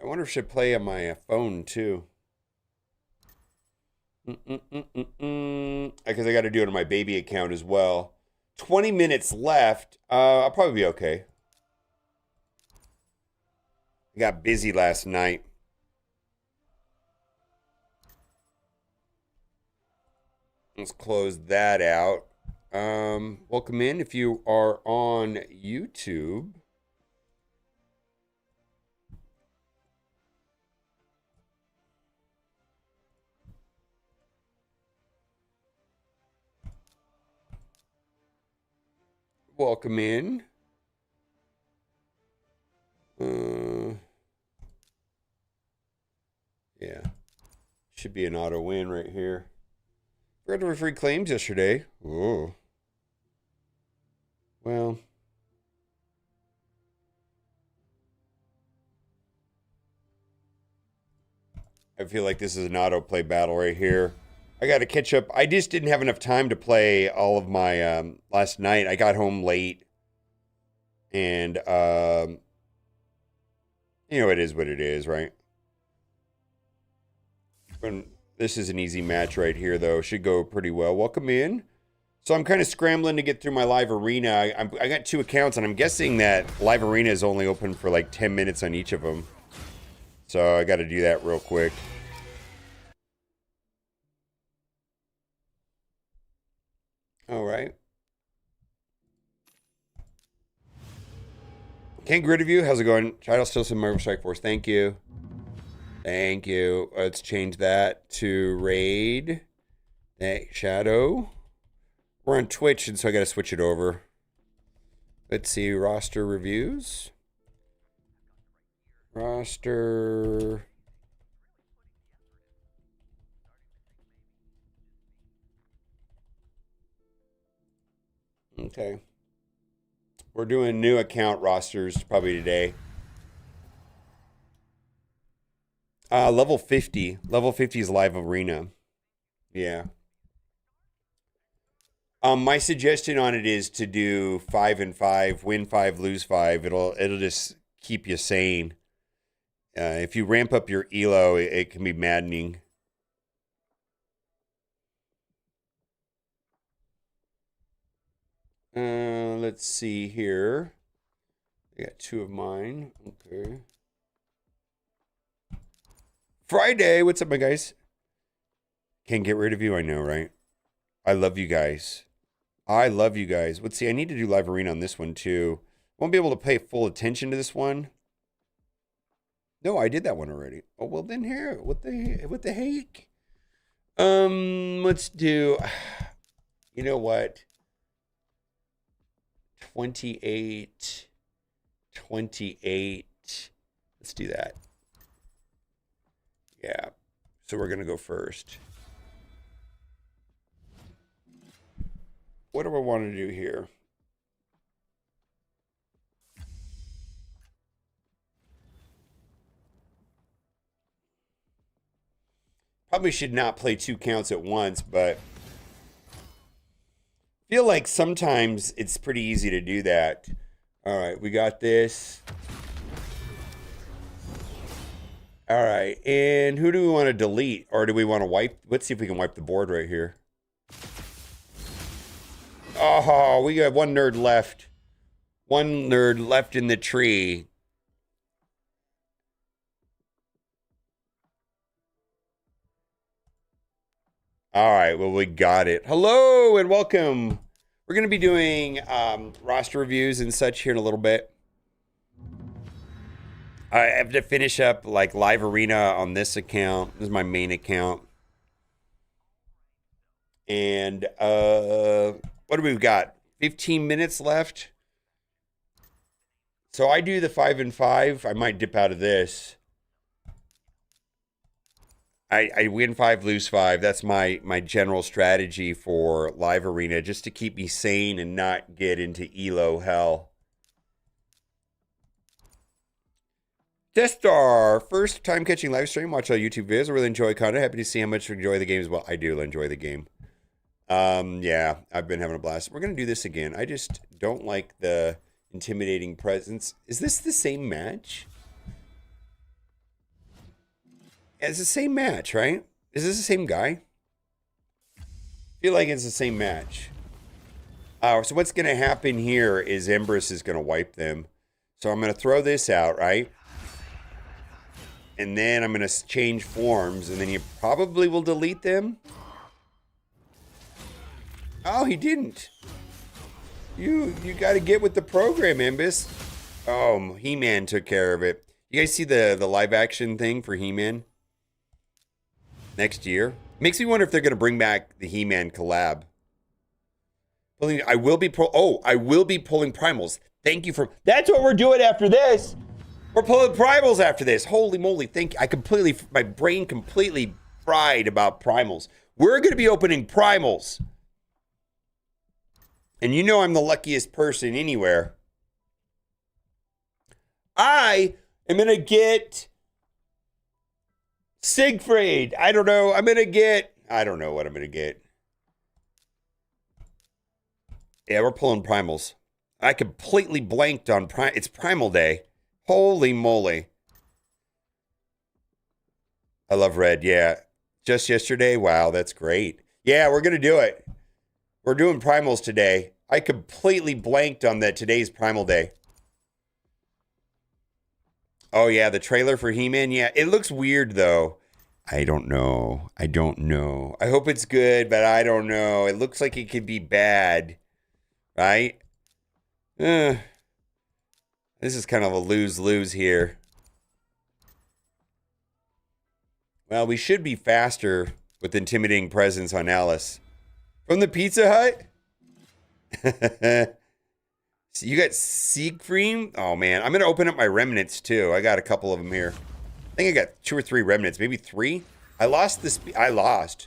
wonder if I should play on my phone too. Because I got to do it on my baby account as well. 20 minutes left. I'll probably be okay. I got busy last night. Let's close that out. Welcome in if you are on YouTube. Welcome in. Yeah. Should be an auto win right here. Forgot to refer claims yesterday. Oh. Well. I feel like this is an autoplay battle right here. I got to catch up. I just didn't have enough time to play all of my last night. I got home late. And, you know, it is what it is, right? This is an easy match right here, though. Should go pretty well. Welcome in. So I'm kind of scrambling to get through my live arena. I got 2 accounts, and I'm guessing that live arena is only open for like 10 minutes on each of them. So I got to do that real quick. All right. Can't get rid of you. How's it going? Child still some Marvel Strike Force. Thank you. Thank you. Let's change that to Raid. Hey, Shadow. We're on Twitch, and so I got to switch it over. Let's see. Roster reviews. Roster. Okay. We're doing new account rosters probably today. Level 50. Level 50 is live arena. Yeah. My suggestion on it is to do 5 and 5, win 5, lose 5. It'll just keep you sane. If you ramp up your elo, it can be maddening. Let's see here. I got 2 of mine. Okay. Friday, what's up, my guys? Can't get rid of you, I know, right? I love you guys. I love you guys. Let's see, I need to do live arena on this one too. Won't be able to pay full attention to this one. No, I did that one already. Oh, well then here, what the heck? Let's do, you know what? 28. Let's do that. Yeah. So we're going to go first. What do I want to do here? Probably should not play 2 counts at once, but feel like sometimes it's pretty easy to do that. All right, we got this. All right, and who do we want to delete? Or do we want to wipe? Let's see if we can wipe the board right here. Oh, we got 1 nerd left. 1 nerd left in the tree. All right, well, we got it. Hello and welcome. We're going to be doing roster reviews and such here in a little bit. I have to finish up like live arena on this account. This is my main account. And what do we got? 15 minutes left. So I do the 5 and 5. I might dip out of this. I win 5, lose 5. That's my general strategy for live arena, just to keep me sane and not get into elo hell. Death Star, first time catching live stream. Watch all YouTube videos. I really enjoy content. Happy to see how much you enjoy the game as well. I do enjoy the game. Yeah, I've been having a blast. We're gonna do this again. I just don't like the intimidating presence. Is this the same match? It's the same match, right? Is this the same guy? I feel like it's the same match. So what's going to happen here is Empress is going to wipe them. So I'm going to throw this out, right? And then I'm going to change forms, and then you probably will delete them. Oh, he didn't. You got to get with the program, Embus. Oh, He-Man took care of it. You guys see the live action thing for He-Man next year? Makes me wonder if they're going to bring back the He-Man collab. I will be pulling primals. Thank you for. That's what we're doing after this. We're pulling primals after this. Holy moly! Thank you. My brain completely fried about primals. We're going to be opening primals, and you know I'm the luckiest person anywhere. I am going to get Siegfried. I don't know. I don't know what I'm going to get. Yeah, we're pulling primals. I completely blanked on It's Primal Day. Holy moly. I love red. Yeah. Just yesterday. Wow, that's great. Yeah, we're going to do it. We're doing primals today. I completely blanked on that today's Primal Day. Oh, yeah, the trailer for He-Man. Yeah, it looks weird, though. I don't know. I hope it's good, but I don't know. It looks like it could be bad. Right? This is kind of a lose-lose here. Well, we should be faster with intimidating presence on Alice. From the Pizza Hut? So you got Siegfried? Oh, man. I'm going to open up my remnants, too. I got a couple of them here. I think I got 2 or 3 remnants. Maybe 3? I lost this. I lost.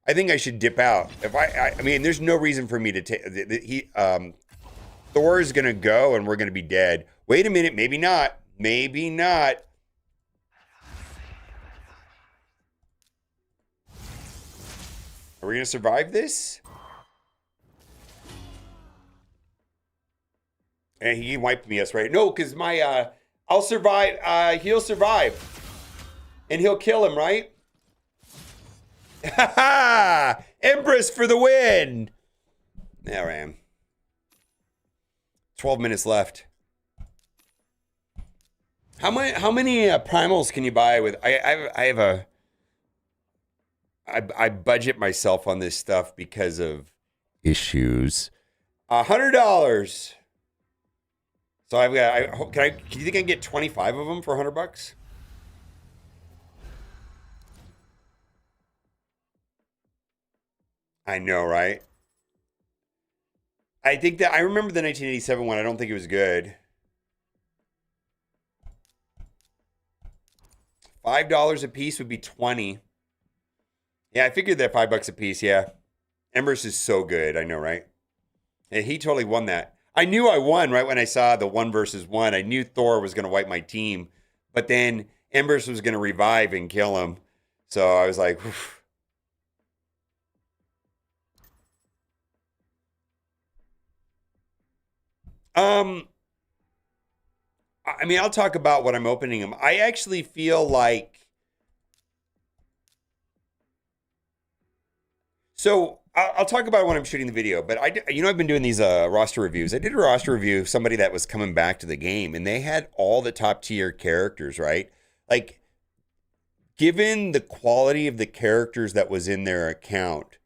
I think I should dip out. I mean, there's no reason for me to take. Thor is gonna go, and we're gonna be dead. Wait a minute, maybe not. Maybe not. Are we gonna survive this? And he wiped me, us right? No, because my I'll survive. He'll survive, and he'll kill him, right? Ha ha! Empress for the win! There I am. 12 minutes left. How many primals can you buy with? I budget myself on this stuff because of issues. $100. So I've got. Can you think I can get 25 of them for $100? I know, right? I think that I remember the 1987 one. I don't think it was good. $5 a piece would be 20. Yeah, I figured that $5 a piece. Yeah, Embers is so good. I know, right? Yeah, he totally won that. I knew I won right when I saw the 1 versus 1. I knew Thor was going to wipe my team, but then Embers was going to revive and kill him. So I was like, oof. I mean, I'll talk about what I'm opening them. I actually feel like, so I'll talk about it when I'm shooting the video, but I've been doing these roster reviews. I did a roster review of somebody that was coming back to the game, and they had all the top tier characters, right? Like, given the quality of the characters that was in their account,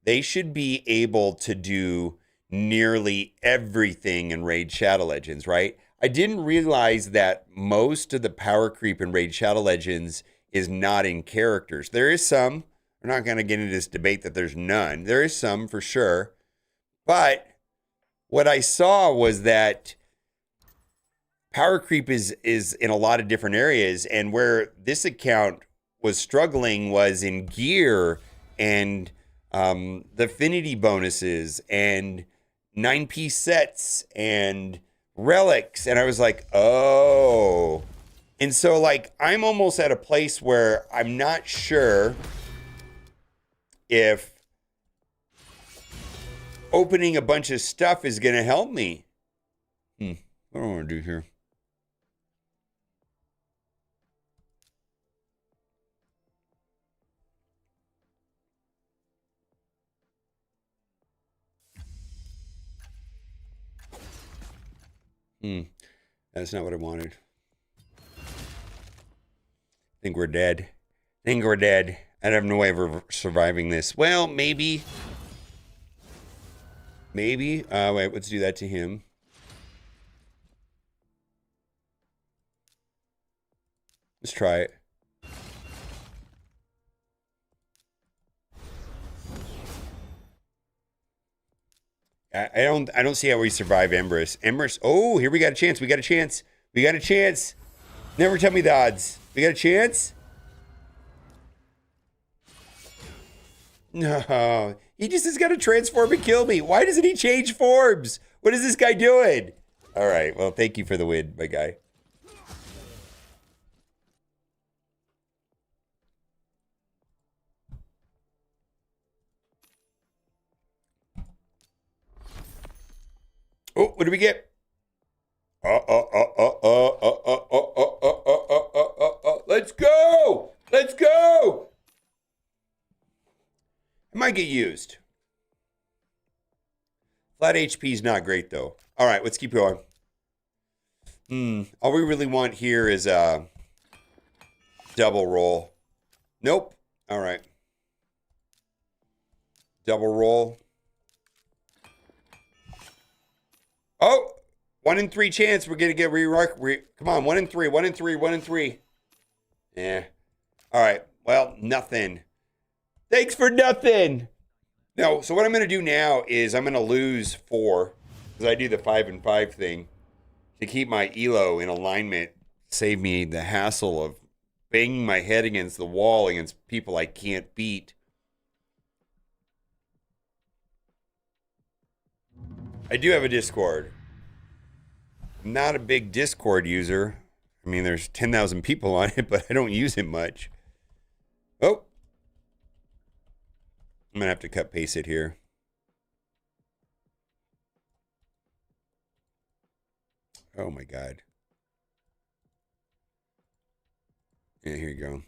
they should be able to do nearly everything in Raid Shadow Legends, right? I didn't realize that most of the power creep in Raid Shadow Legends is not in characters. There is some. We're not going to get into this debate that there's none. There is some for sure. But what I saw was that power creep is in a lot of different areas. And where this account was struggling was in gear and the affinity bonuses and 9-piece sets and relics. And I was like, oh. And so, like, I'm almost at a place where I'm not sure if opening a bunch of stuff is going to help me. What do I want to do here? That's not what I wanted. Think we're dead. Think we're dead. I have no way of surviving this. Well, maybe. Maybe. Wait, let's do that to him. Let's try it. I don't see how we survive Empress. Empress. Oh, here we got a chance. We got a chance. We got a chance. Never tell me the odds. We got a chance. No, he just has got to transform and kill me. Why doesn't he change forms? What is this guy doing? All right. Well, thank you for the win, my guy. Oh, what do we get? Let's go! Let's go! It might get used. Flat HP is not great, though. All right, let's keep going. All we really want here is a double roll. Nope. All right. Double roll. Oh, 1 in 3 chance. We're going to get come on, 1 in 3, 1 in 3, 1 in 3. Yeah. All right. Well, nothing. Thanks for nothing. No, so what I'm going to do now is I'm going to lose 4 because I do the 5 and 5 thing to keep my elo in alignment, save me the hassle of banging my head against the wall against people I can't beat. I do have a Discord. I'm not a big Discord user. I mean, there's 10,000 people on it, but I don't use it much. Oh. I'm going to have to cut paste it here. Oh my God. Yeah, here you go.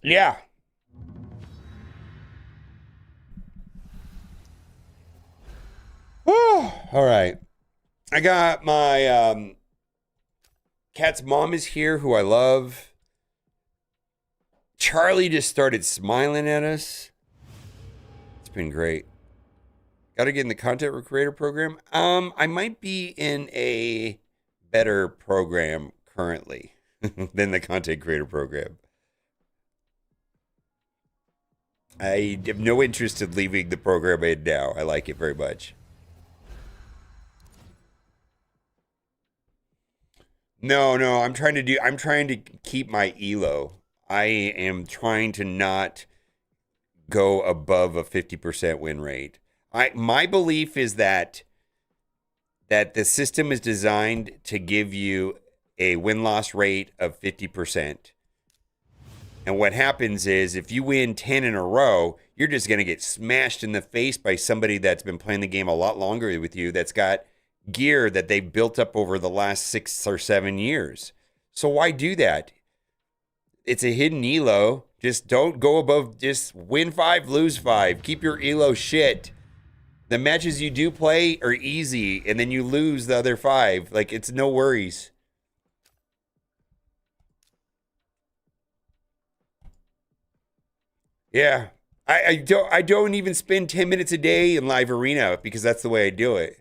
Yeah. Oh, all right. I got my cat's mom is here, who I love. Charlie just started smiling at us. It's been great. Got to get in the content creator program. I might be in a better program currently than the content creator program. I have no interest in leaving the program in now. I like it very much. No, I'm trying to keep my elo. I am trying to not go above a 50% win rate. My belief is that the system is designed to give you a win-loss rate of 50%. And what happens is if you win 10 in a row, you're just going to get smashed in the face by somebody that's been playing the game a lot longer with you, that's got gear that they've built up over the last 6 or 7 years. So why do that? It's a hidden elo. Just don't go above, just win 5, lose 5. Keep your elo shit. The matches you do play are easy, and then you lose the other 5. Like, it's no worries. Yeah. I don't even spend 10 minutes a day in live arena because that's the way I do it.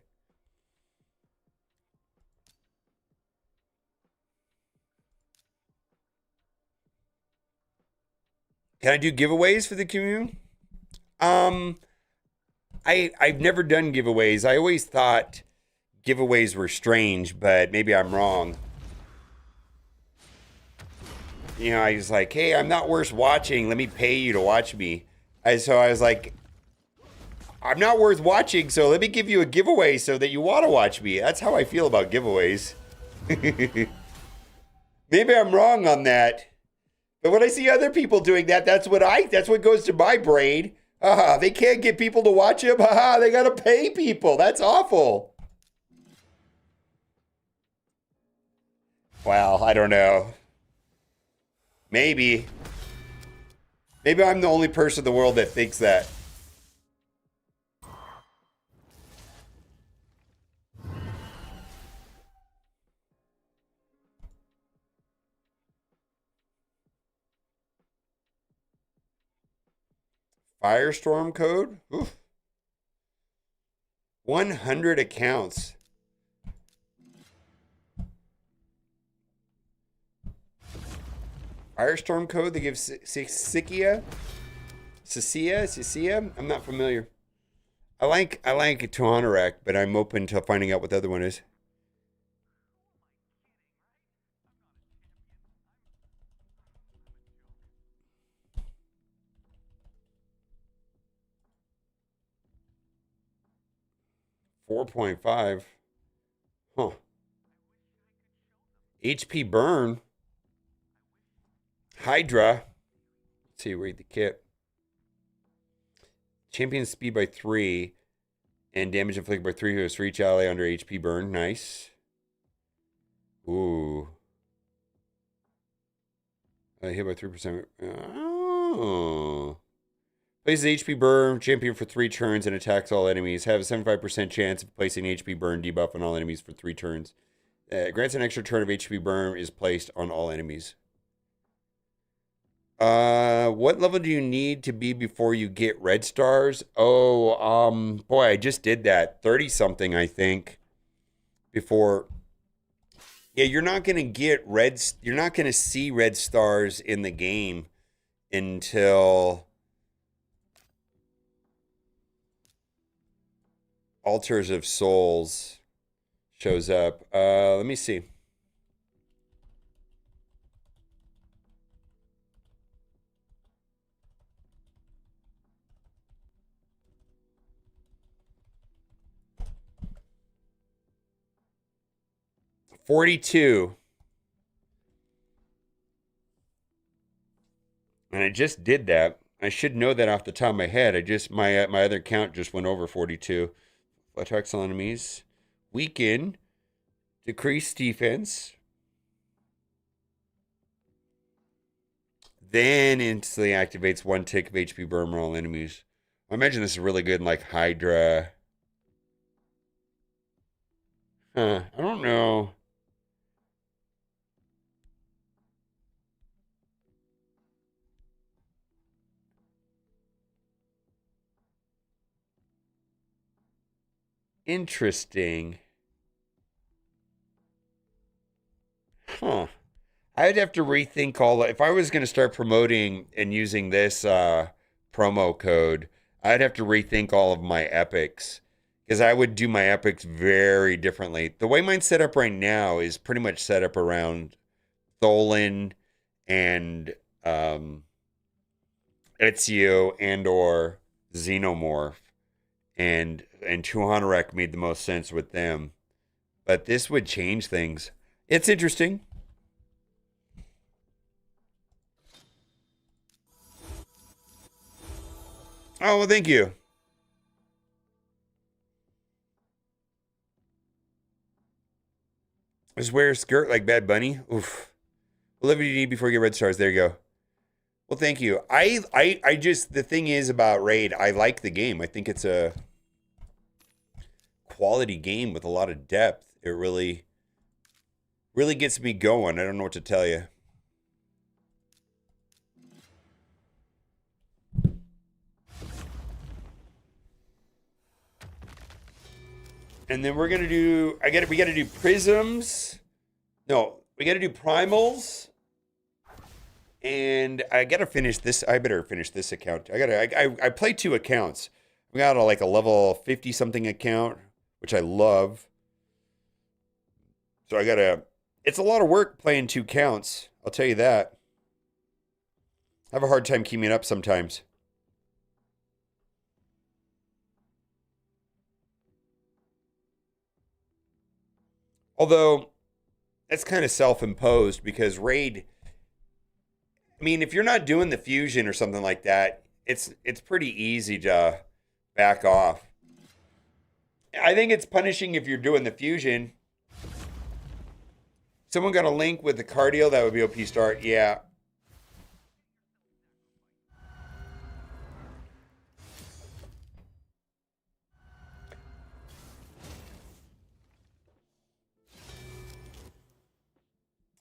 Can I do giveaways for the community? I've never done giveaways. I always thought giveaways were strange, but maybe I'm wrong. You know, I was like, hey, I'm not worth watching. Let me pay you to watch me. So I was like, I'm not worth watching, so let me give you a giveaway so that you want to watch me. That's how I feel about giveaways. Maybe I'm wrong on that. But when I see other people doing that, that's what goes to my brain. They can't get people to watch them. They got to pay people. That's awful. Well, I don't know. Maybe. Maybe I'm the only person in the world that thinks that. Firestorm code? Oof. 100 accounts. Firestorm code they give Sikia? Sicia? I'm not familiar. I like Tuhonorak, but I'm open to finding out what the other one is. $4.5. Huh. HP burn. Hydra. Let's see, read the kit. Champion speed by 3 and damage inflicted by 3 heroes for each ally under HP burn. Nice. Ooh. Hit by 3%. Oh. Places HP burn champion for 3 turns and attacks all enemies. Have a 75% chance of placing HP burn debuff on all enemies for 3 turns. Grants an extra turn of HP burn is placed on all enemies. What level do you need to be before you get red stars? Oh, boy, I just did that. 30 something, I think. Before. Yeah, you're not gonna get you're not gonna see red stars in the game until Altars of Souls shows up. Let me see. $42. And I just did that. I should know that off the top of my head. My other count just went over 42. Attacks on enemies. Weaken. Decrease defense. Then instantly activates 1 tick of HP burn on all enemies. I imagine this is really good in like Hydra. I don't know. Interesting. Huh. I'd have to rethink if I was going to start promoting and using this promo code, I'd have to rethink all of my epics because I would do my epics very differently. The way mine's set up right now is pretty much set up around Tholen and Ezio and or Xenomorph and Tuhonorak made the most sense with them. But this would change things. It's interesting. Oh, well, thank you. Just wear a skirt like Bad Bunny. Oof. What level do you need before you get red stars? There you go. Well, thank you. I just, the thing is about Raid, I like the game. I think it's a quality game with a lot of depth. It really gets me going. I don't know what to tell you. And then we're gonna do. We gotta do prisms. No, we gotta do primals. And I gotta finish this. I better finish this account. I play 2 accounts. We got like a level 50 something account, which I love. So it's a lot of work playing 2 counts. I'll tell you that. I have a hard time keeping it up sometimes. Although, that's kind of self-imposed because Raid, I mean, if you're not doing the fusion or something like that, it's pretty easy to back off. I think it's punishing if you're doing the fusion. Someone got a link with the car deal. That would be OP start. Yeah.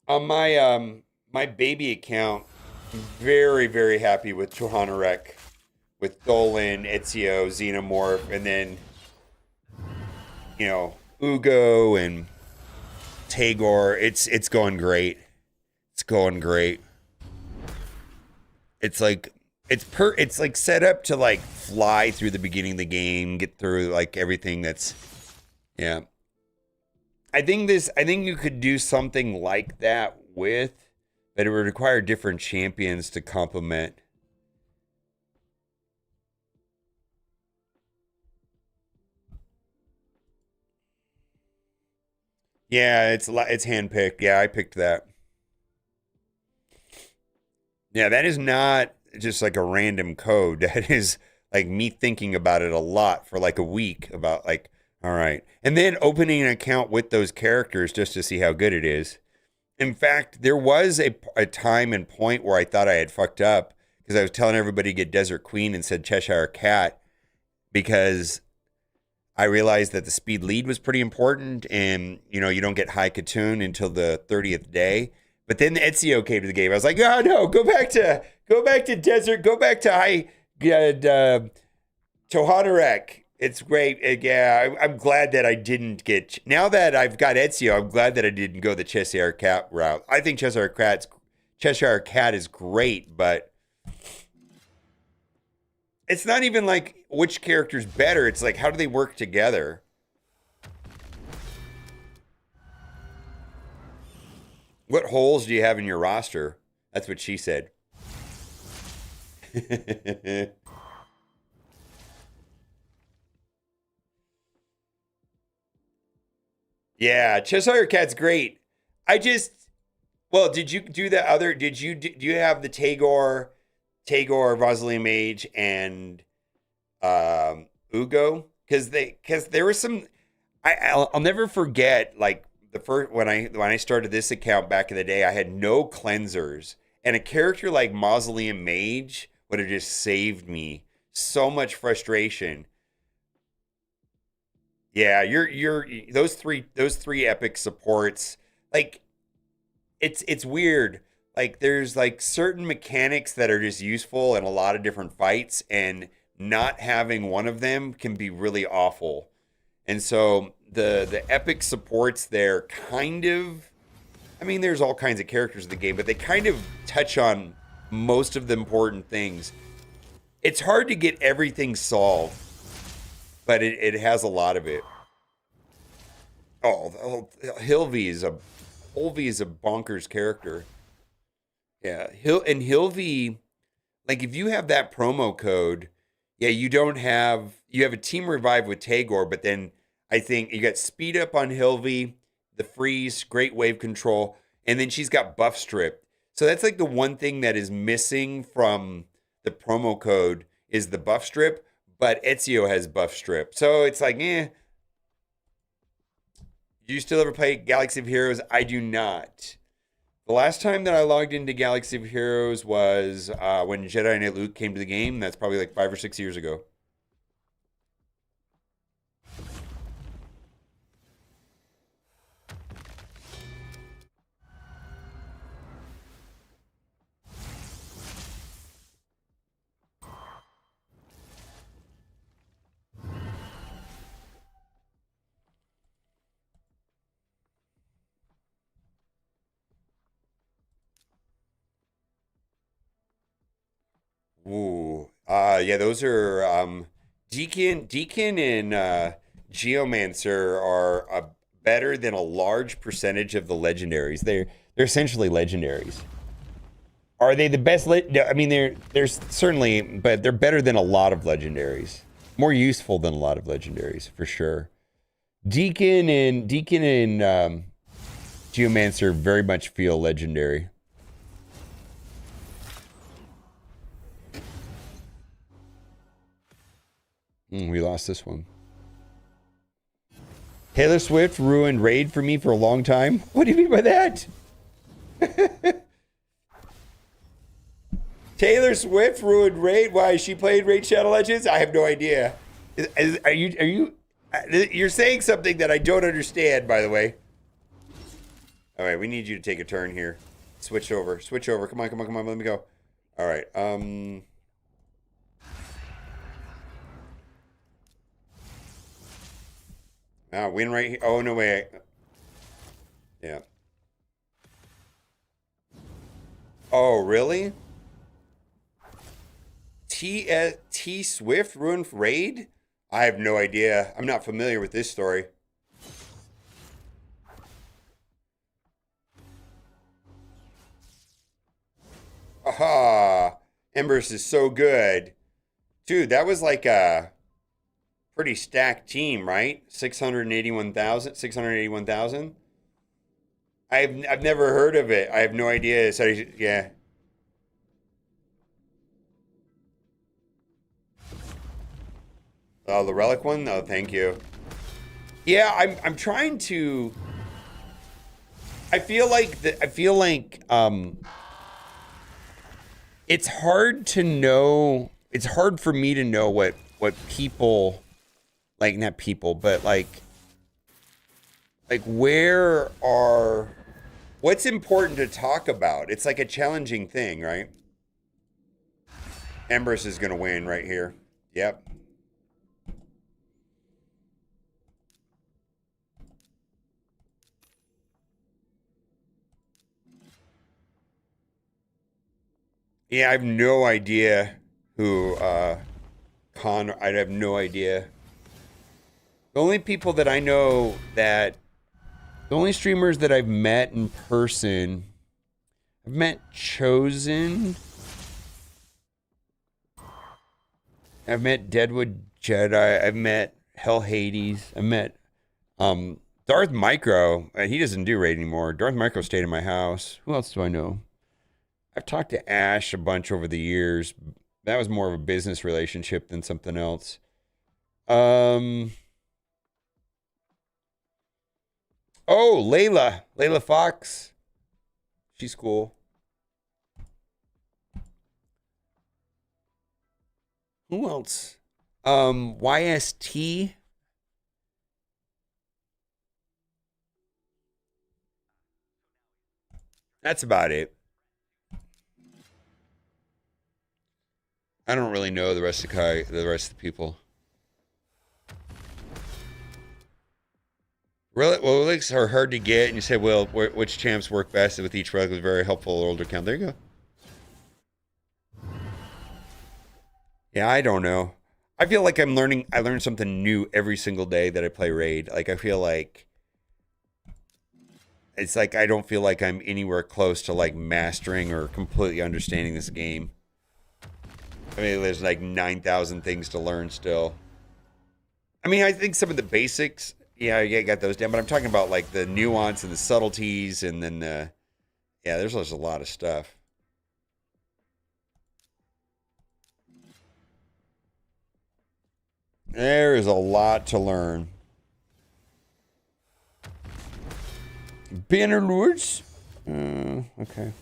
On my baby account, I'm very, very happy with Chohanarek, with Dolan, Ezio, Xenomorph, and then Ugo and Tagore. It's going great. It's going great. It's like it's like set up to like fly through the beginning of the game, get through like everything that's yeah. I think you could do something like that with, but it would require different champions to complement. Yeah, it's handpicked. Yeah, I picked that. Yeah, that is not just like a random code. That is like me thinking about it a lot for like a week about like, all right. And then opening an account with those characters just to see how good it is. In fact, there was a time and point where I thought I had fucked up because I was telling everybody to get Desert Queen and said Cheshire Cat because I realized that the speed lead was pretty important, and you don't get High Katoon until the 30th day. But then the Ezio came to the game. I was like, oh no, go back to Desert, go back to High Chohanarek. It's great. Yeah, I'm glad that I didn't get. Now that I've got Ezio, I'm glad that I didn't go the Cheshire Cat route. I think Cheshire Cat is great, but it's not even like which character's better. It's like how do they work together? What holes do you have in your roster? That's what she said. Yeah, Cheshire Cat's great. I just, well, did you do the other? Do you have the Tagore, Rosalie Mage, and Ugo? Because there was some. I'll never forget like the first when I started this account back in the day. I had no cleansers, and a character like Mausoleum Mage would have just saved me so much frustration. Yeah, you're those three epic supports. Like it's weird. Like there's like certain mechanics that are just useful in a lot of different fights, and not having one of them can be really awful. And so the epic supports there kind of, I mean, there's all kinds of characters in the game, but they kind of touch on most of the important things. It's hard to get everything solved, but it has a lot of it. Oh, Hilvey is a bonkers character. Yeah, Hilvey, like if you have that promo code, yeah, you have a team revive with Tagore, but then I think you got speed up on Hilvey, the freeze, great wave control, and then she's got buff strip. So that's like the one thing that is missing from the promo code is the buff strip, but Ezio has buff strip. So it's like, do you still ever play Galaxy of Heroes? I do not. The last time that I logged into Galaxy of Heroes was when Jedi Knight Luke came to the game. That's probably like 5 or 6 years ago. Ooh, yeah, those are Deacon and Geomancer are better than a large percentage of the legendaries. They're essentially legendaries. Are they the best? No, I mean, they're certainly, but they're better than a lot of legendaries. More useful than a lot of legendaries for sure. Deacon and Geomancer very much feel legendary. We lost this one. Taylor Swift ruined Raid for me for a long time. What do you mean by that? Taylor Swift ruined Raid. Why? She played Raid Shadow Legends? I have no idea. You're saying something that I don't understand, by the way. All right, we need you to take a turn here. Switch over. Switch over. Come on, come on, come on. Let me go. All right. Win right here. Oh, no way. Yeah. Oh, really? T Swift ruined Raid? I have no idea. I'm not familiar with this story. Aha! Embers is so good. Dude, that was like a pretty stacked team, right? 681,000? 681,000? I've never heard of it. I have no idea. So, yeah. Oh, the relic one? No, thank you. Yeah, I'm trying to. I feel like it's hard to know. It's hard for me to know what people, like, not people, but like what's important to talk about. It's like a challenging thing, right? Embers is gonna win right here. Yep. Yeah, I have no idea who Connor. I have no idea. The only people that I know that the only streamers that I've met in person, I've met Chosen. I've met Deadwood Jedi. I've met Hell Hades. I met Darth Micro. He doesn't do raid anymore. Darth Micro stayed in my house. Who else do I know? I've talked to Ash a bunch over the years. That was more of a business relationship than something else. Oh, Layla Fox. She's cool. Who else? YST. That's about it. I don't really know the rest of the people. Relics are hard to get, and you say, well, which champs work best with each relic was very helpful older count. There you go. Yeah, I don't know. I feel like I learn something new every single day that I play Raid. Like, I feel like it's like I don't feel like I'm anywhere close to like mastering or completely understanding this game. I mean, there's like 9,000 things to learn still. I mean, I think some of the basics, yeah, I got those down, but I'm talking about like the nuance and the subtleties, and then yeah, there's a lot of stuff. There is a lot to learn. Banner Lords? Okay.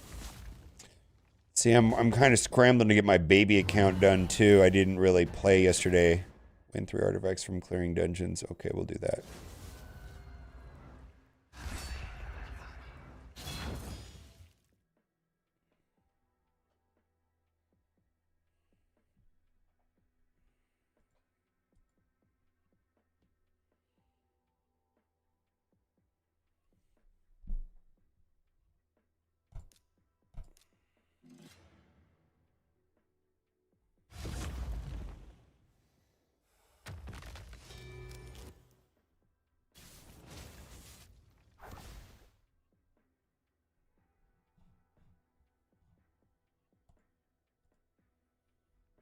See, I'm kind of scrambling to get my baby account done too. I didn't really play yesterday. Win 3 artifacts from clearing dungeons. Okay, we'll do that.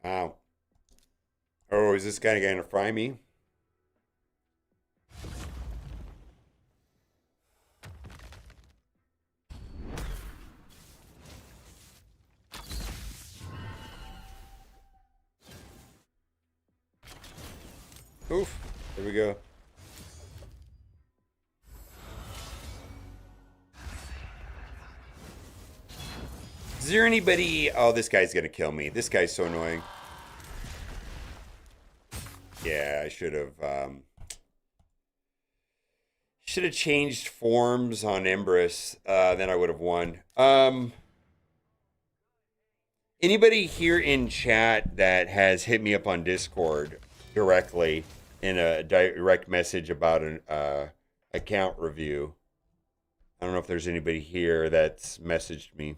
Wow. Oh, is this guy gonna fry me? Oof. There we go. Is there anybody? Oh, this guy's gonna kill me. This guy's so annoying. Yeah, I should have changed forms on Embrus. Then I would have won. Anybody here in chat that has hit me up on Discord directly in a direct message about an account review? I don't know if there's anybody here that's messaged me.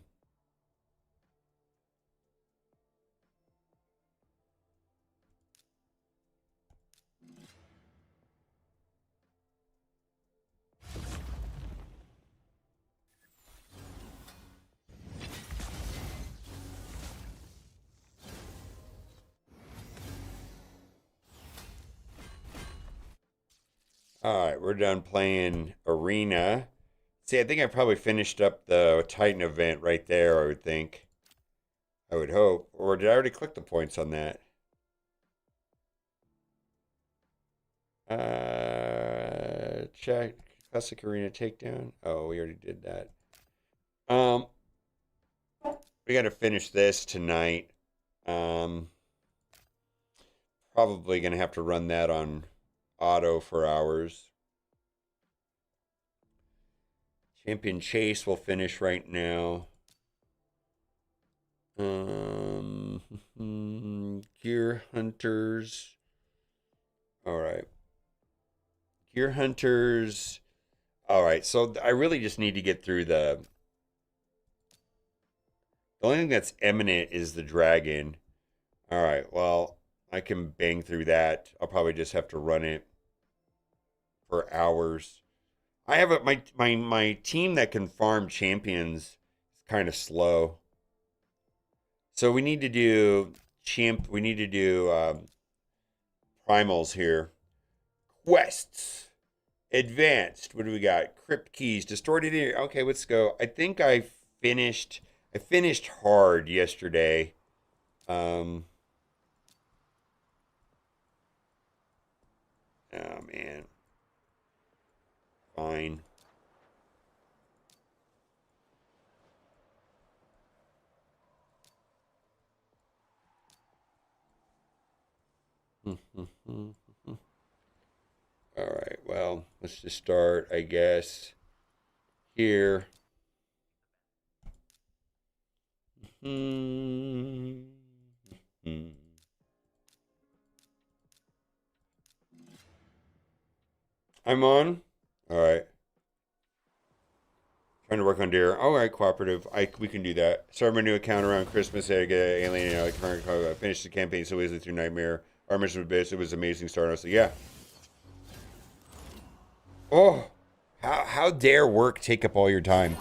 All right, we're done playing Arena. See, I think I probably finished up the Titan event right there, I would think. I would hope. Or did I already click the points on that? Check. Classic Arena takedown. Oh, we already did that. We got to finish this tonight. Probably going to have to run that on auto for hours. Champion Chase will finish right now. Gear Hunters. All right. Gear Hunters. All right. So I really just need to get through the only thing that's imminent is the dragon. All right. Well, I can bang through that. I'll probably just have to run it for hours. I have my team that can farm champions is kind of slow. So we need to do primals here. Quests. Advanced. What do we got? Crypt keys. Distorted ear. Okay, let's go. I think I finished hard yesterday. Oh man. Fine. All right, well, let's just start, I guess, here. I'm on. All right. Trying to work on deer. All right, cooperative. We can do that. Start my new account around Christmas. I get alien. Finish the campaign so easily through Nightmare. Our mission was bitch. It was amazing start. I was like, yeah. Oh, how dare work take up all your time?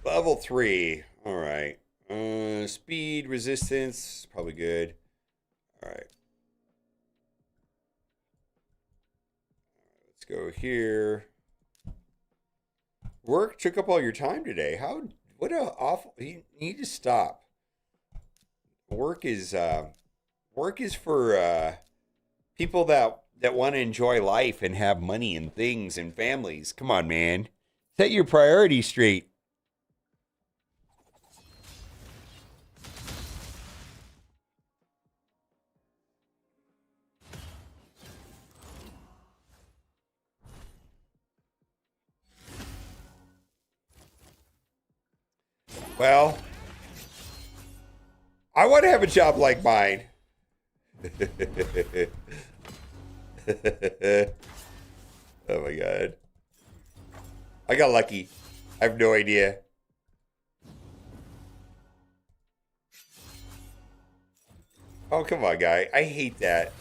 Level 3. All right. Speed, resistance, probably good. All right. Let's go here. Work took up all your time today. What a awful, you need to stop. Work is for people that want to enjoy life and have money and things and families. Come on, man. Set your priorities straight. Well, I want to have a job like mine. Oh my god. I got lucky. I have no idea. Oh, come on, guy. I hate that.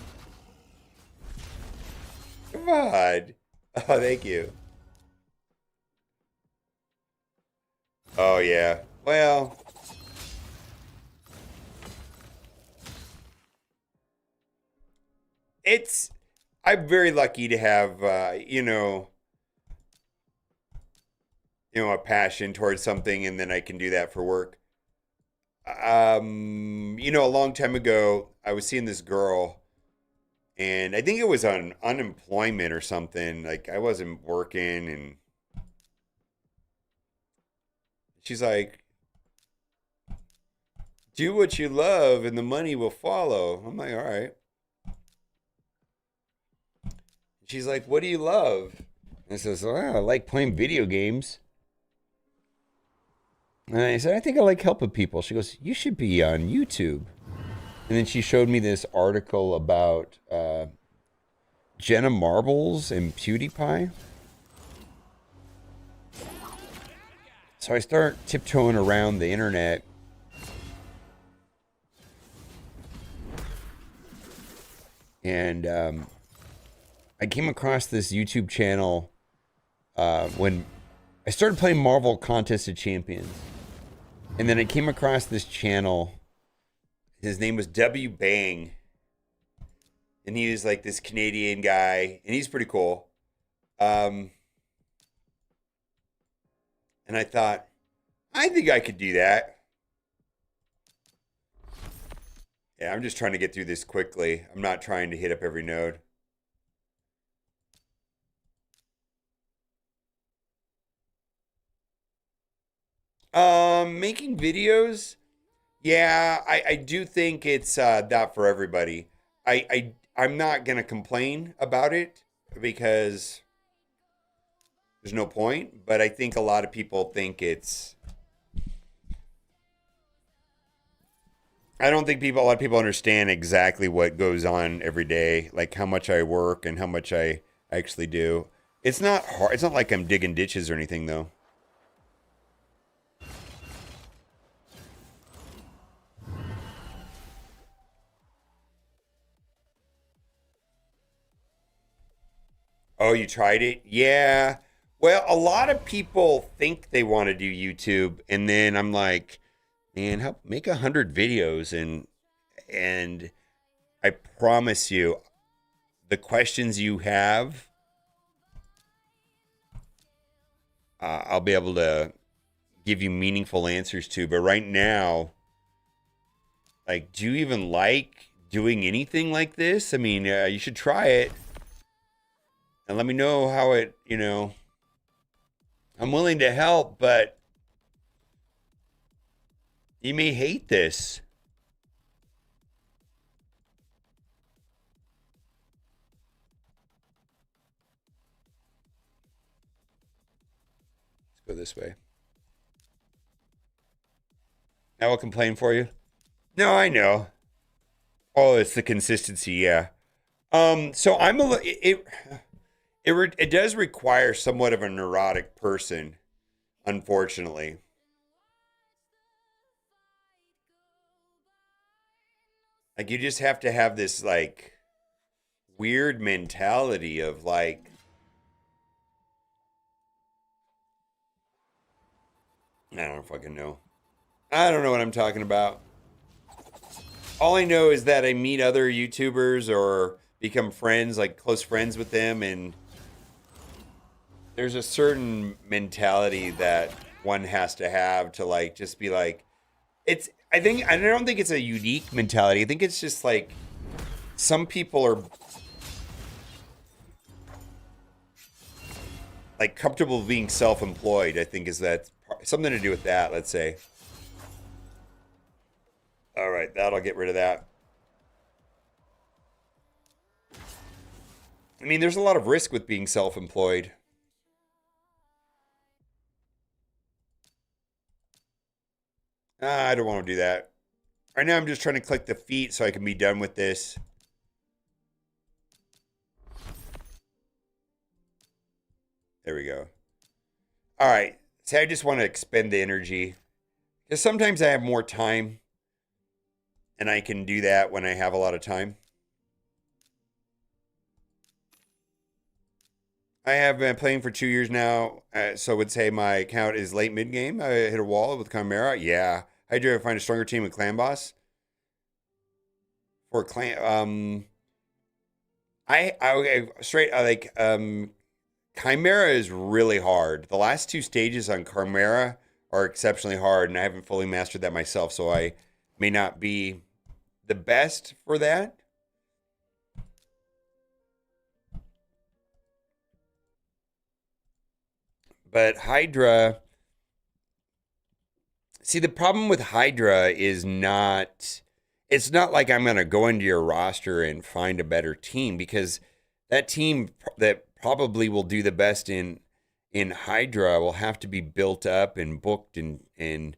Come on. Oh, thank you. Oh, yeah. Well, I'm very lucky to have, a passion towards something, and then I can do that for work. A long time ago, I was seeing this girl, and I think it was on unemployment or something. Like I wasn't working, and she's like, "Do what you love, and the money will follow." I'm like, "All right." She's like, "What do you love?" I says, "Oh, I like playing video games." And I said, "I think I like helping people." She goes, "You should be on YouTube." And then she showed me this article about Jenna Marbles and PewDiePie. So I start tiptoeing around the internet, and I came across this YouTube channel when I started playing Marvel Contest of Champions. And then I came across this channel. His name was W Bang. And he was like this Canadian guy. And he's pretty cool. And I thought, I think I could do that. Yeah, I'm just trying to get through this quickly. I'm not trying to hit up every node. Making videos. Yeah, I do think it's not for everybody. I'm not gonna complain about it because there's no point. But I think a lot of people think it's. I don't think a lot of people understand exactly what goes on every day, like how much I work and how much I actually do. It's not hard. It's not like I'm digging ditches or anything, though. Oh, you tried it? Yeah. Well, a lot of people think they want to do YouTube, and then I'm like, man, help make 100 videos, and I promise you, the questions you have, I'll be able to give you meaningful answers to. But right now, like, do you even like doing anything like this? I mean, you should try it and let me know how it. I'm willing to help, but you may hate this. Let's go this way. I will complain for you. No, I know. Oh, it's the consistency, yeah. So I'm a it does require somewhat of a neurotic person, unfortunately. Like you just have to have this like weird mentality of like I don't fucking know. I don't know what I'm talking about. All I know is that I meet other YouTubers or become friends, like close friends with them, and there's a certain mentality that one has to have to like just be like I don't think it's a unique mentality. I think it's just like some people are like comfortable being self-employed. I think is that something to do with that, let's say. All right, that'll get rid of that. I mean, there's a lot of risk with being self-employed. I don't want to do that. Right now I'm just trying to click the feet so I can be done with this. There we go. All right. See, I just want to expend the energy. Because sometimes I have more time and I can do that when I have a lot of time. I have been playing for 2 years now, so I would say my account is late mid game. I hit a wall with Chimera. Yeah, I do find a stronger team with Clan Boss for Clan. I okay, straight Chimera is really hard. The last two stages on Chimera are exceptionally hard, and I haven't fully mastered that myself, so I may not be the best for that. But Hydra, see, the problem with Hydra is not, it's not like I'm going to go into your roster and find a better team, because that team that probably will do the best in Hydra will have to be built up and booked and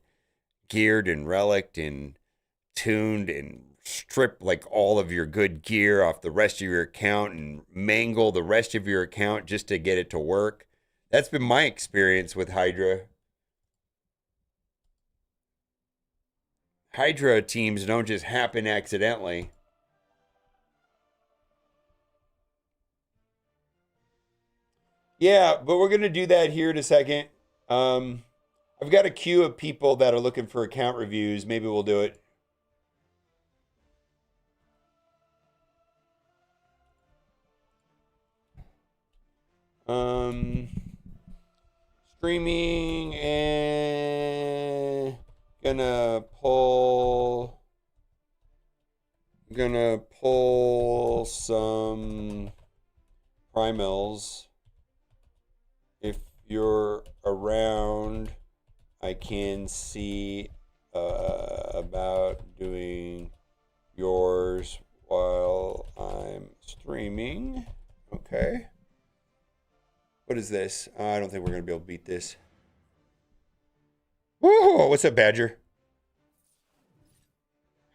geared and relicked and tuned and strip like all of your good gear off the rest of your account and mangle the rest of your account just to get it to work. That's been my experience with Hydra. Hydra teams don't just happen accidentally. Yeah, but we're going to do that here in a second. I've got a queue of people that are looking for account reviews. Maybe we'll do it. Um, Streaming and gonna pull some primals. If you're around, I can see about doing yours while I'm streaming. Okay. What is this? I don't think we're going to be able to beat this. Whoa, what's up, Badger?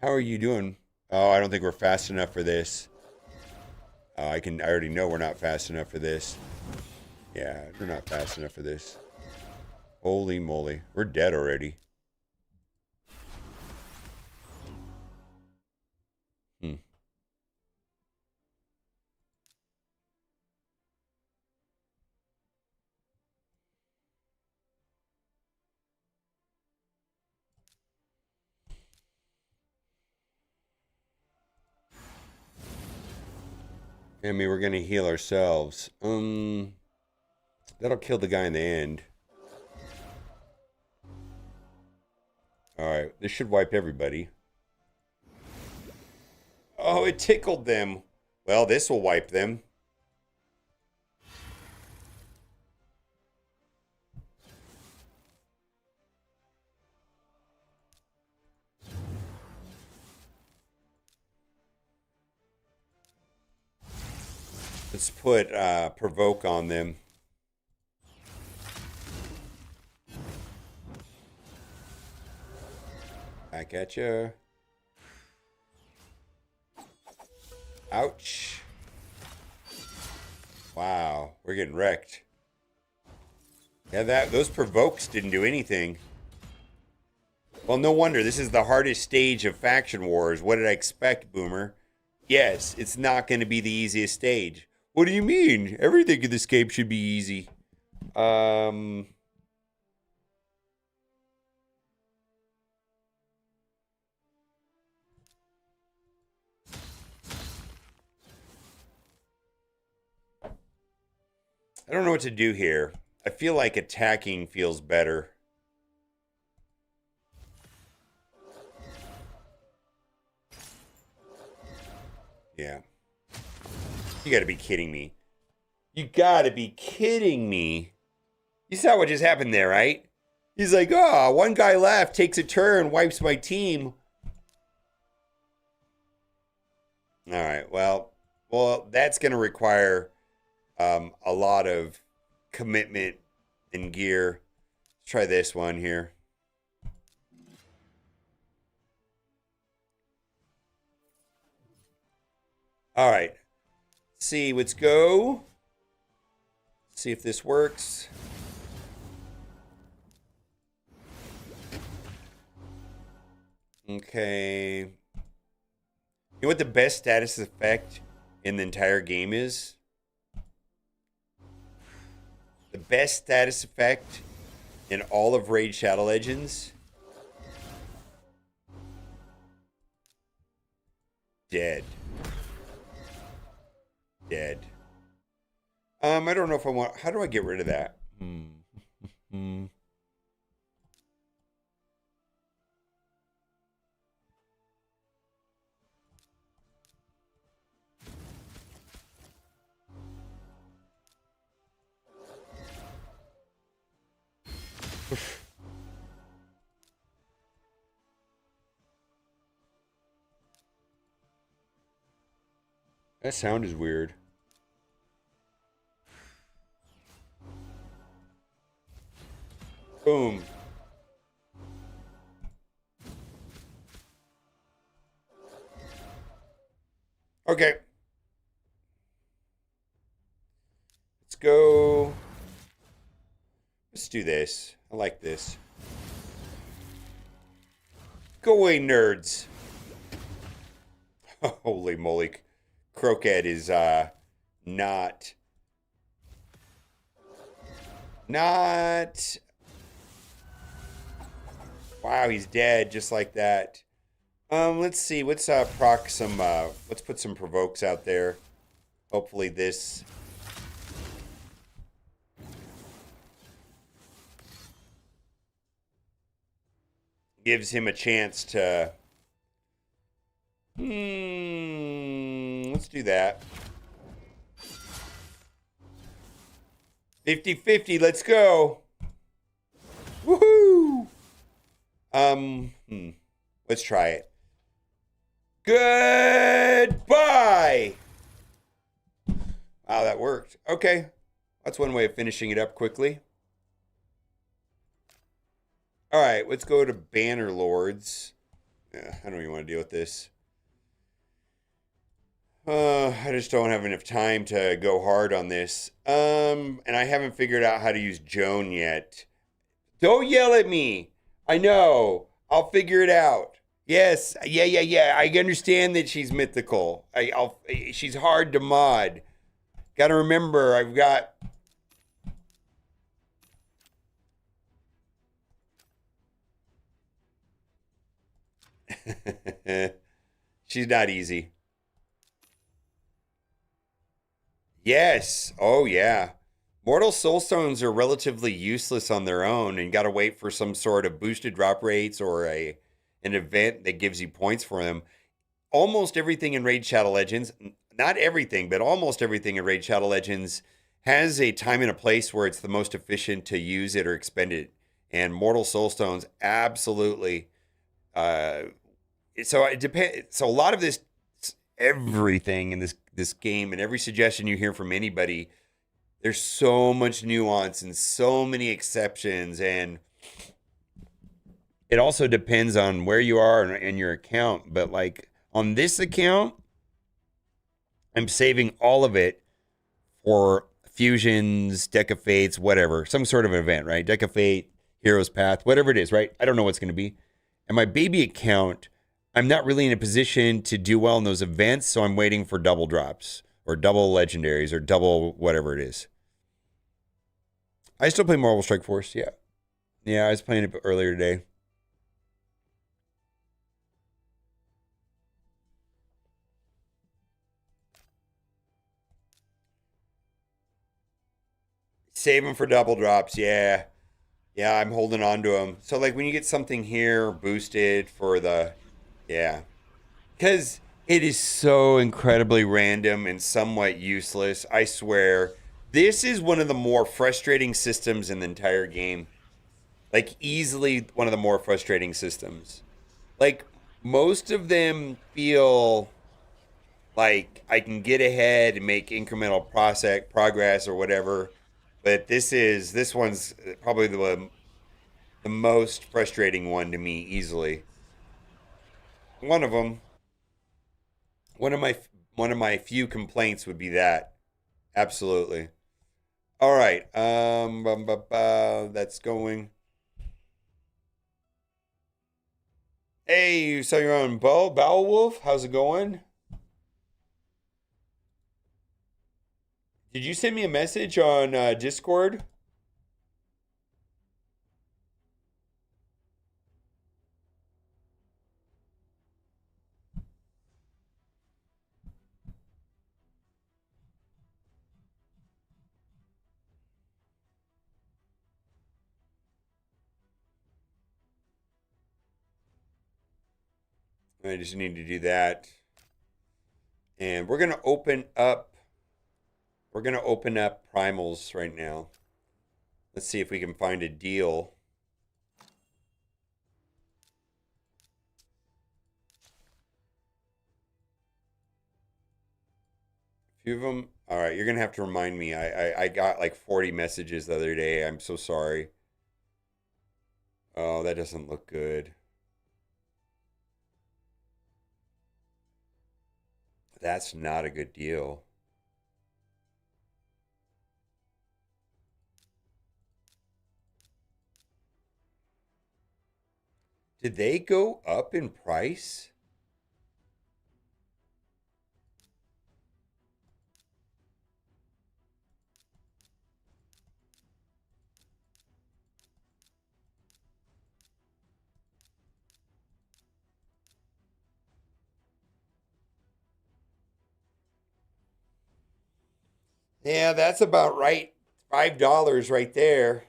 How are you doing? Oh, I don't think we're fast enough for this. I already know we're not fast enough for this. Yeah, we're not fast enough for this. Holy moly. We're dead already. I mean, we're going to heal ourselves. That'll kill the guy in the end. Alright, this should wipe everybody. Oh, it tickled them. Well, this will wipe them. Let's put provoke on them. Back at you. Ouch. Wow, we're getting wrecked. Yeah, those provokes didn't do anything. Well, no wonder. This is the hardest stage of Faction Wars. What did I expect, Boomer? Yes, it's not going to be the easiest stage. What do you mean? Everything in this game should be easy. I don't know what to do here. I feel like attacking feels better. Yeah. You gotta be kidding me. You gotta be kidding me. You saw what just happened there, right? He's like, oh, one guy left, takes a turn, wipes my team. All right, well, that's gonna require a lot of commitment and gear. Let's try this one here. All right. See, let's go. See if this works. Okay. You know what the best status effect in the entire game is? The best status effect in all of Raid Shadow Legends? Dead. Dead. I don't know if I want. How do I get rid of that? That sound is weird. Boom. Okay. Let's go. Let's do this. I like this. Go away, nerds. Holy moly. Croquette is not wow, he's dead just like that. Let's see. Let's proc some let's put some provokes out there. Hopefully this gives him a chance to let's do that. 50-50, let's go. Woohoo! Let's try it. Goodbye! Wow, that worked. Okay. That's one way of finishing it up quickly. All right, let's go to Banner Lords. I don't even want to deal with this. I just don't have enough time to go hard on this. And I haven't figured out how to use Joan yet. Don't yell at me. I know. I'll figure it out. Yes. Yeah. I understand that she's mythical. She's hard to mod. Got to remember, I've got... She's not easy. Yes. Oh, yeah. Mortal Soulstones are relatively useless on their own and got to wait for some sort of boosted drop rates or an event that gives you points for them. Almost everything in Raid Shadow Legends, not everything, but almost everything in Raid Shadow Legends has a time and a place where it's the most efficient to use it or expend it. And Mortal Soulstones absolutely. So it depends. So a lot of this, everything in this game, and every suggestion you hear from anybody, there's so much nuance and so many exceptions, and it also depends on where you are in your account. But like on this account, I'm saving all of it for fusions, Deck of Fates, whatever, some sort of event, right? Deck of Fate, Hero's Path, whatever it is, right? I don't know what's going to be. And my baby account, I'm not really in a position to do well in those events, so I'm waiting for double drops or double legendaries or double whatever it is. I still play Marvel Strike Force, yeah. Yeah, I was playing it earlier today. Save them for double drops, yeah. Yeah, I'm holding on to them. So like when you get something here boosted for the, yeah. Because it is so incredibly random and somewhat useless. I swear, this is one of the more frustrating systems in the entire game. Like easily one of the more frustrating systems. Like most of them feel like I can get ahead and make incremental progress or whatever. But this one's probably the most frustrating one to me easily. One of them, one of my one of my few complaints would be that. Absolutely. All right. That's going. Hey, you saw your own Bowel Wolf. How's it going? Did you send me a message on Discord? I just need to do that. And we're gonna open up. We're gonna open up primals right now. Let's see if we can find a deal. Few of them. All right, you're gonna have to remind me. I got like 40 messages the other day. I'm so sorry. Oh, that doesn't look good. That's not a good deal. Did they go up in price? Yeah, that's about right. $5 right there.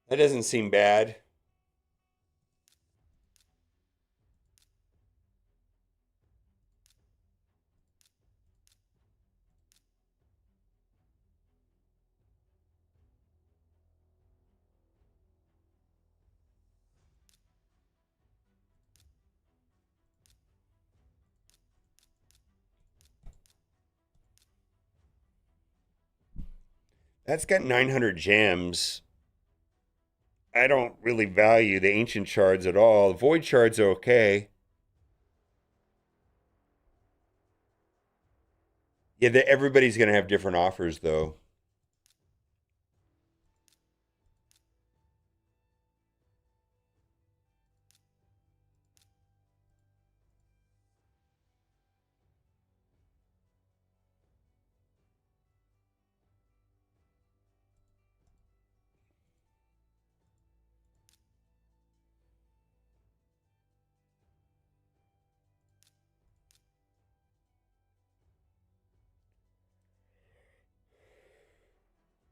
That doesn't seem bad. That's got 900 gems. I don't really value the ancient shards at all. The void shards are okay. Yeah, everybody's gonna have different offers though.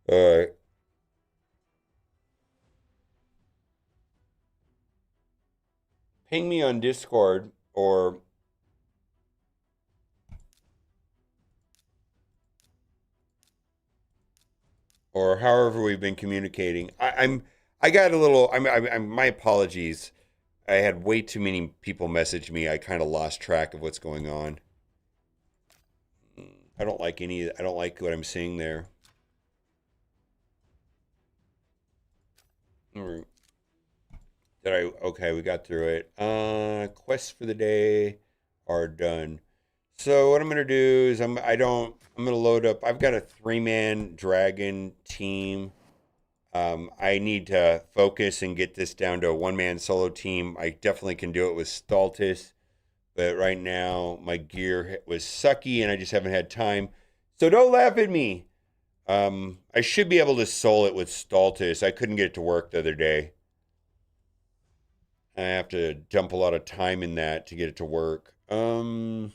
All right. Ping me on Discord or however we've been communicating. I got a little. My apologies. I had way too many people message me. I kind of lost track of what's going on. I don't like any. I don't like what I'm seeing there. All right. Did I? Okay, we got through it. Quests for the day are done. So what I'm gonna do is I'm gonna load up. I've got a 3-man dragon team. I need to focus and get this down to a 1-man solo team. I definitely can do it with Stultus, but right now my gear was sucky and I just haven't had time. So don't laugh at me. I should be able to soul it with Stultus. I couldn't get it to work the other day. I have to dump a lot of time in that to get it to work. Hmm.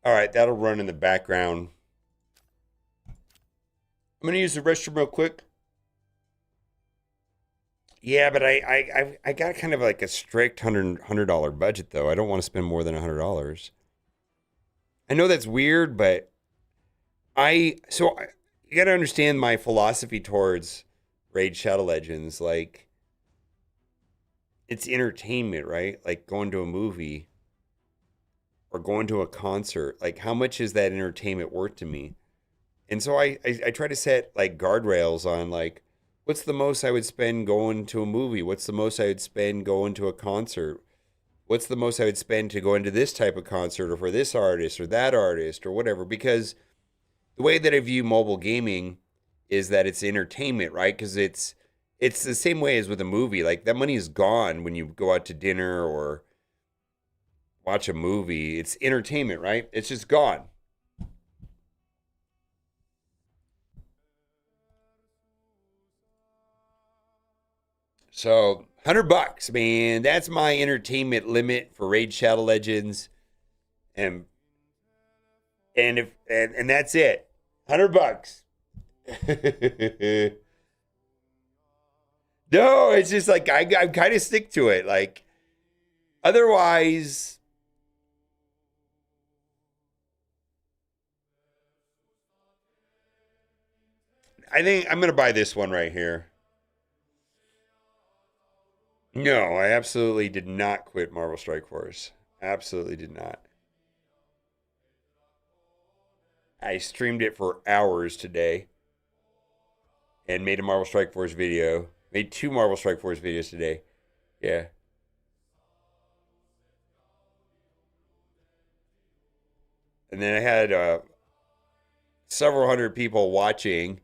All right, that'll run in the background. I'm gonna use the restroom real quick. Yeah, but I got kind of like a strict $100 budget though. I don't want to spend more than $100. I know that's weird, but you got to understand my philosophy towards Raid Shadow Legends. Like it's entertainment, right? Like going to a movie or going to a concert. Like how much is that entertainment worth to me? And so I try to set like guardrails on like what's the most I would spend going to a movie? What's the most I would spend going to a concert? What's the most I would spend to go into this type of concert or for this artist or that artist or whatever? Because the way that I view mobile gaming is that it's entertainment, right? Because it's the same way as with a movie. Like that money is gone when you go out to dinner or watch a movie. It's entertainment, right? It's just gone. So $100, man. That's my entertainment limit for Raid Shadow Legends, and and that's it. $100. No, it's just like I kind of stick to it. Like otherwise, I think I'm gonna buy this one right here. No, I absolutely did not quit Marvel Strike Force. Absolutely did not. I streamed it for hours today and made a Marvel Strike Force video. Made two Marvel Strike Force videos today. Yeah. And then I had several hundred people watching,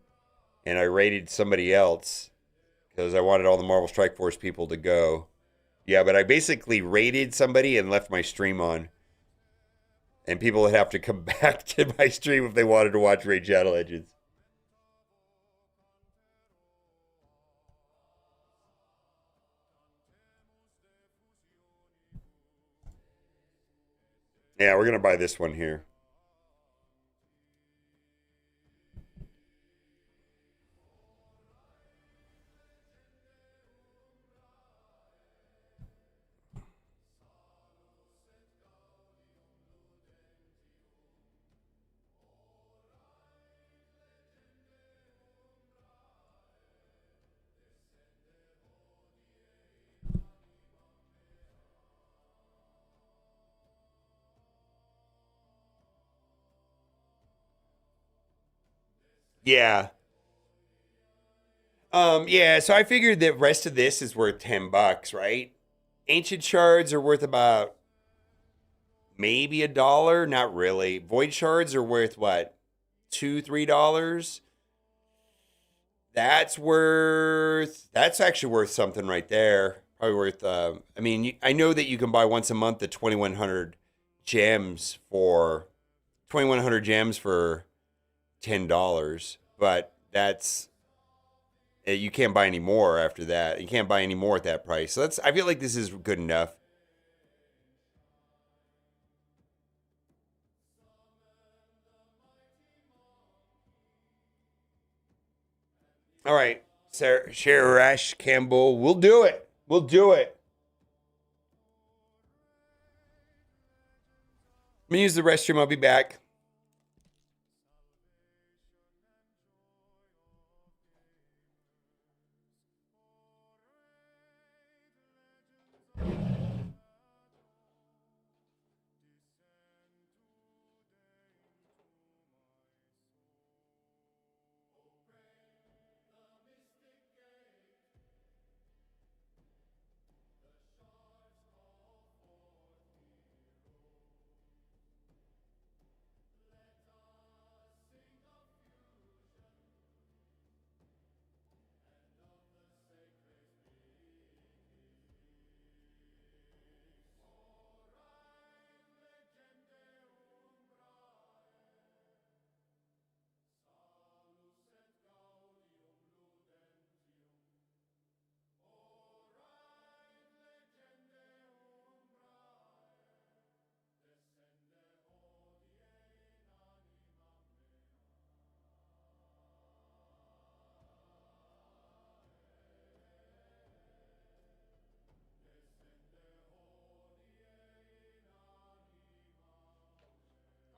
and I rated somebody else because I wanted all the Marvel Strike Force people to go. Yeah, but I basically rated somebody and left my stream on. And people would have to come back to my stream if they wanted to watch Raid Shadow Legends. Yeah, we're gonna buy this one here. Yeah. Yeah, so I figured the rest of this is worth $10, right? Ancient shards are worth about maybe $1. Not really. Void shards are worth what? $2, $3? That's actually worth something right there. Probably worth I mean, I know that you can buy once a month the 2100 gems for $10, but that's you can't buy any more after that. You can't buy any more at that price. So that's I feel like this is good enough. All right, Sarah Sharash Campbell, we'll do it. We'll do it. I'm gonna use the restroom. I'll be back.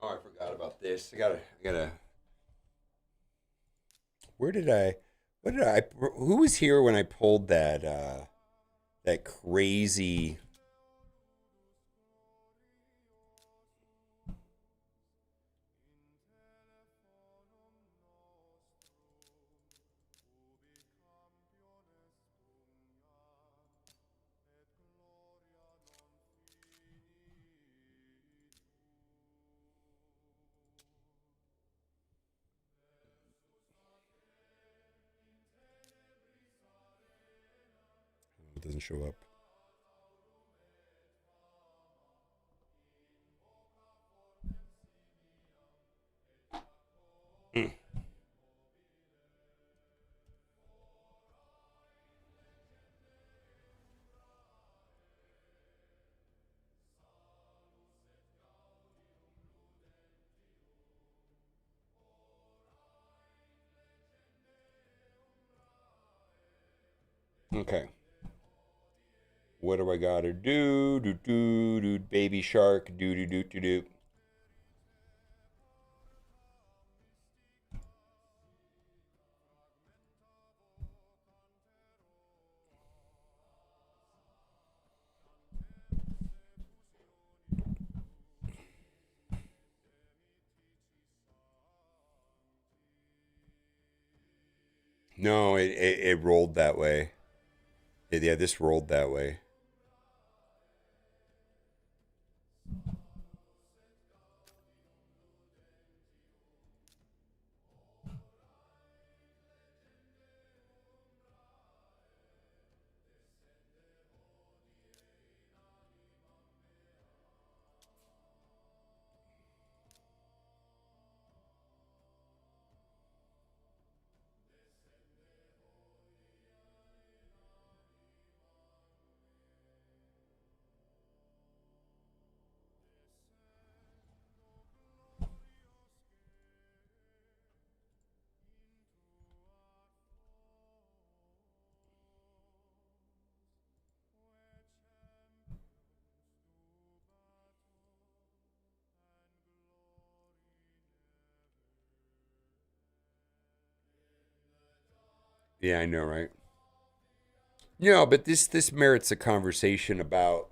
Oh, I forgot about this. I gotta. Where did I? What did I? Who was here when I pulled that? That crazy. doesn't show up. Mm. Okay. What do I gotta do? Do do do baby shark. Do do do do do. No, it rolled that way. Yeah, this rolled that way. Yeah, I know, right? No, but this merits a conversation about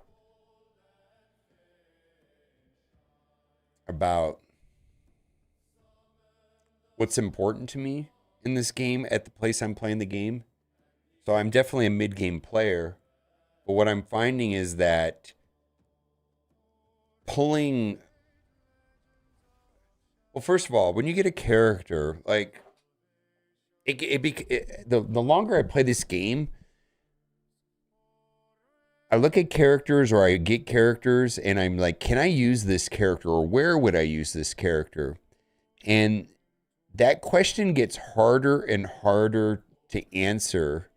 what's important to me in this game at the place I'm playing the game. So I'm definitely a mid game player, but what I'm finding is that pulling. Well, first of all, when you get a character like the longer I play this game, I look at characters or I get characters and I'm like, can I use this character or where would I use this character? And that question gets harder and harder to answer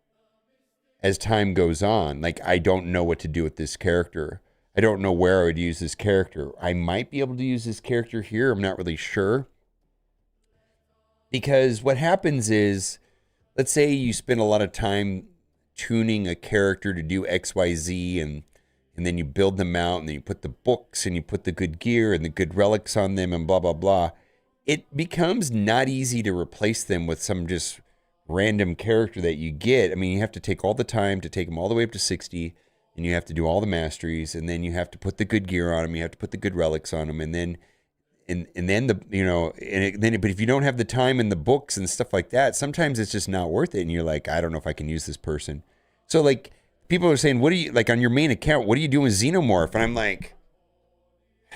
as time goes on. Like, I don't know what to do with this character. I don't know where I would use this character. I might be able to use this character here. I'm not really sure. Because what happens is, let's say you spend a lot of time tuning a character to do XYZ and then you build them out and then you put the books and you put the good gear and the good relics on them and blah blah blah. It becomes not easy to replace them with some just random character that you get. I mean, you have to take all the time to take them all the way up to 60 and you have to do all the masteries and then you have to put the good gear on them, you have to put the good relics on them and then the but if you don't have the time and the books and stuff like that, sometimes it's just not worth it and you're like, I don't know if I can use this person. So like people are saying, what do you like on your main account, what do you do with Xenomorph? And I'm like,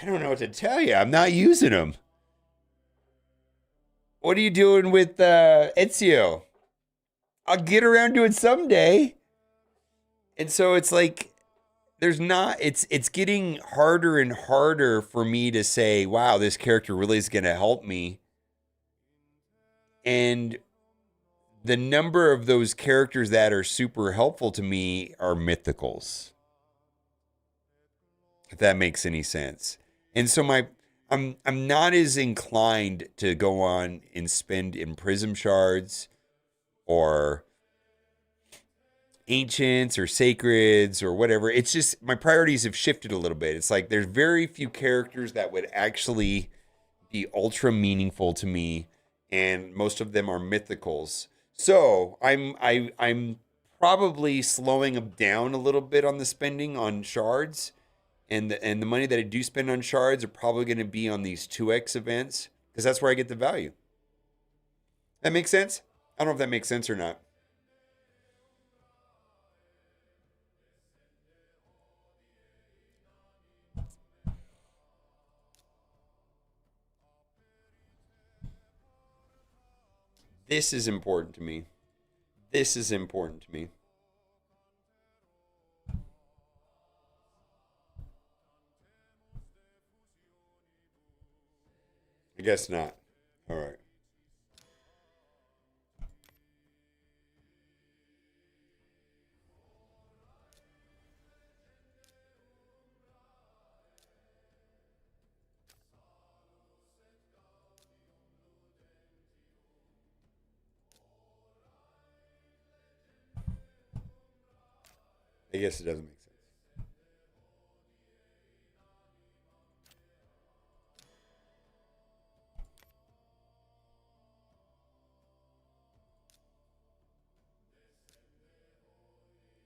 I don't know what to tell you, I'm not using them. What are you doing with Ezio? I'll get around to it someday. And so it's like there's not it's getting harder and harder for me to say, wow, this character really is going to help me. And the number of those characters that are super helpful to me are mythicals. If that makes any sense. And so I'm not as inclined to go on and spend in prism shards or ancients or sacreds or whatever. It's just my priorities have shifted a little bit. It's like there's very few characters that would actually be ultra meaningful to me, and most of them are mythicals. So I'm probably slowing them down a little bit on the spending on shards, and the money that I do spend on shards are probably going to be on these 2x events because that's where I get the value. That makes sense? I don't know if that makes sense or not. This is important to me. This is important to me. guess not. All right. I guess it doesn't make sense.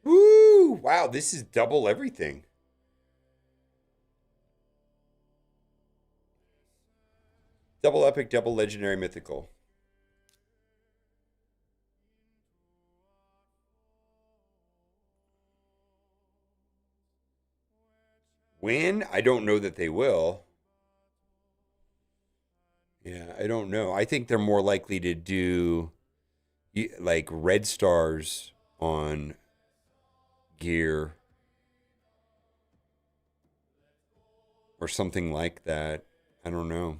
Woo! Wow, this is double everything. Double epic, double legendary, mythical. Win? I don't know that they will. Yeah, I don't know. I think they're more likely to do like red stars on gear or something like that. I don't know.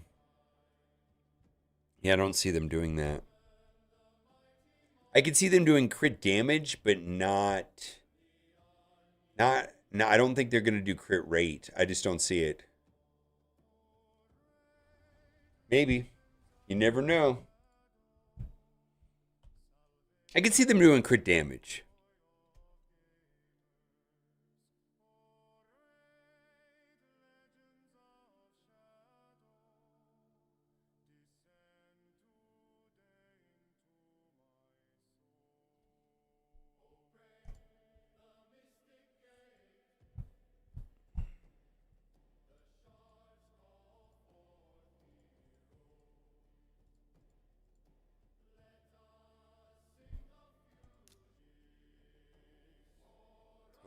Yeah, I don't see them doing that. I could see them doing crit damage, but not no, I don't think they're going to do crit rate. I just don't see it. Maybe. You never know. I could see them doing crit damage.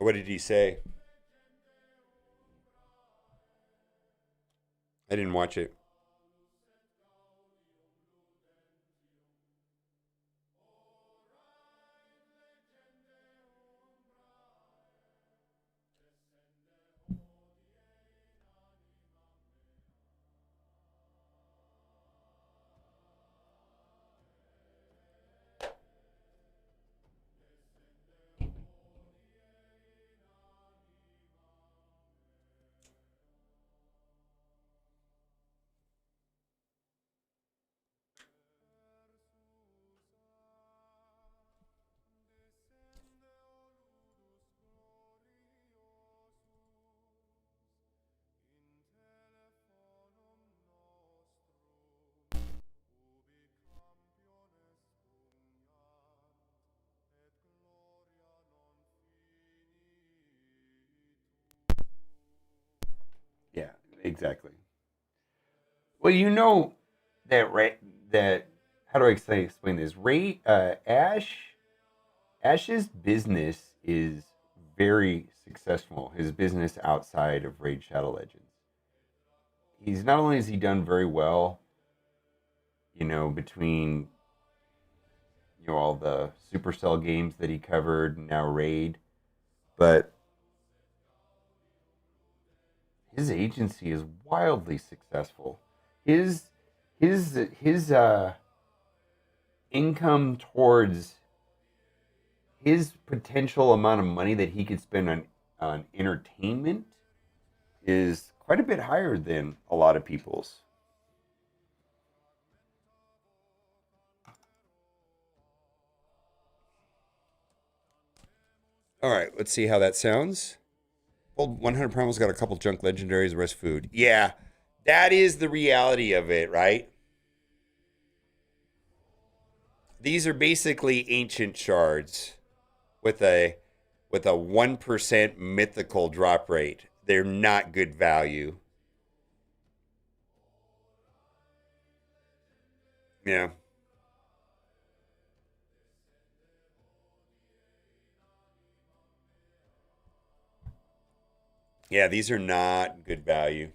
What did he say? I didn't watch it. Yeah, exactly. Well, you know that right that how do I explain this? Ash's business is very successful. His business outside of Raid Shadow Legends. He's not only has he done very well, between all the Supercell games that he covered, now Raid, but his agency is wildly successful. His his income towards his potential amount of money that he could spend on entertainment is quite a bit higher than a lot of people's. All right, let's see how that sounds. Well, 100 Primal's got a couple junk legendaries, the rest food. Yeah, that is the reality of it, right? These are basically ancient shards with a 1% mythical drop rate. They're not good value. Yeah. Yeah, these are not good value.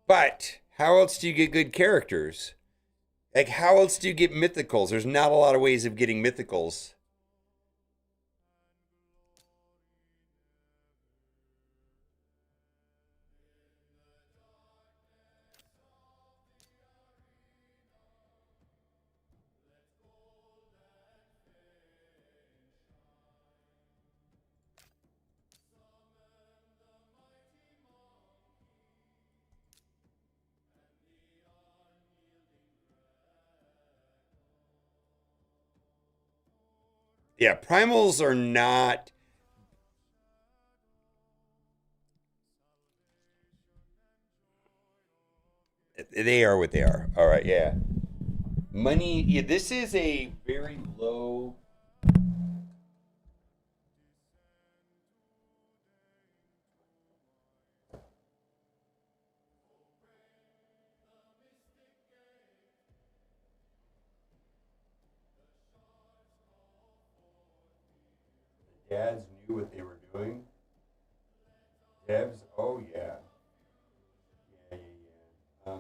But how else do you get good characters? Like, how else do you get mythicals? There's not a lot of ways of getting mythicals. Yeah, primals are not. They are what they are. All right, yeah. Money. Yeah, this is a very low. Dads knew what they were doing. Devs, oh yeah, yeah, yeah, yeah.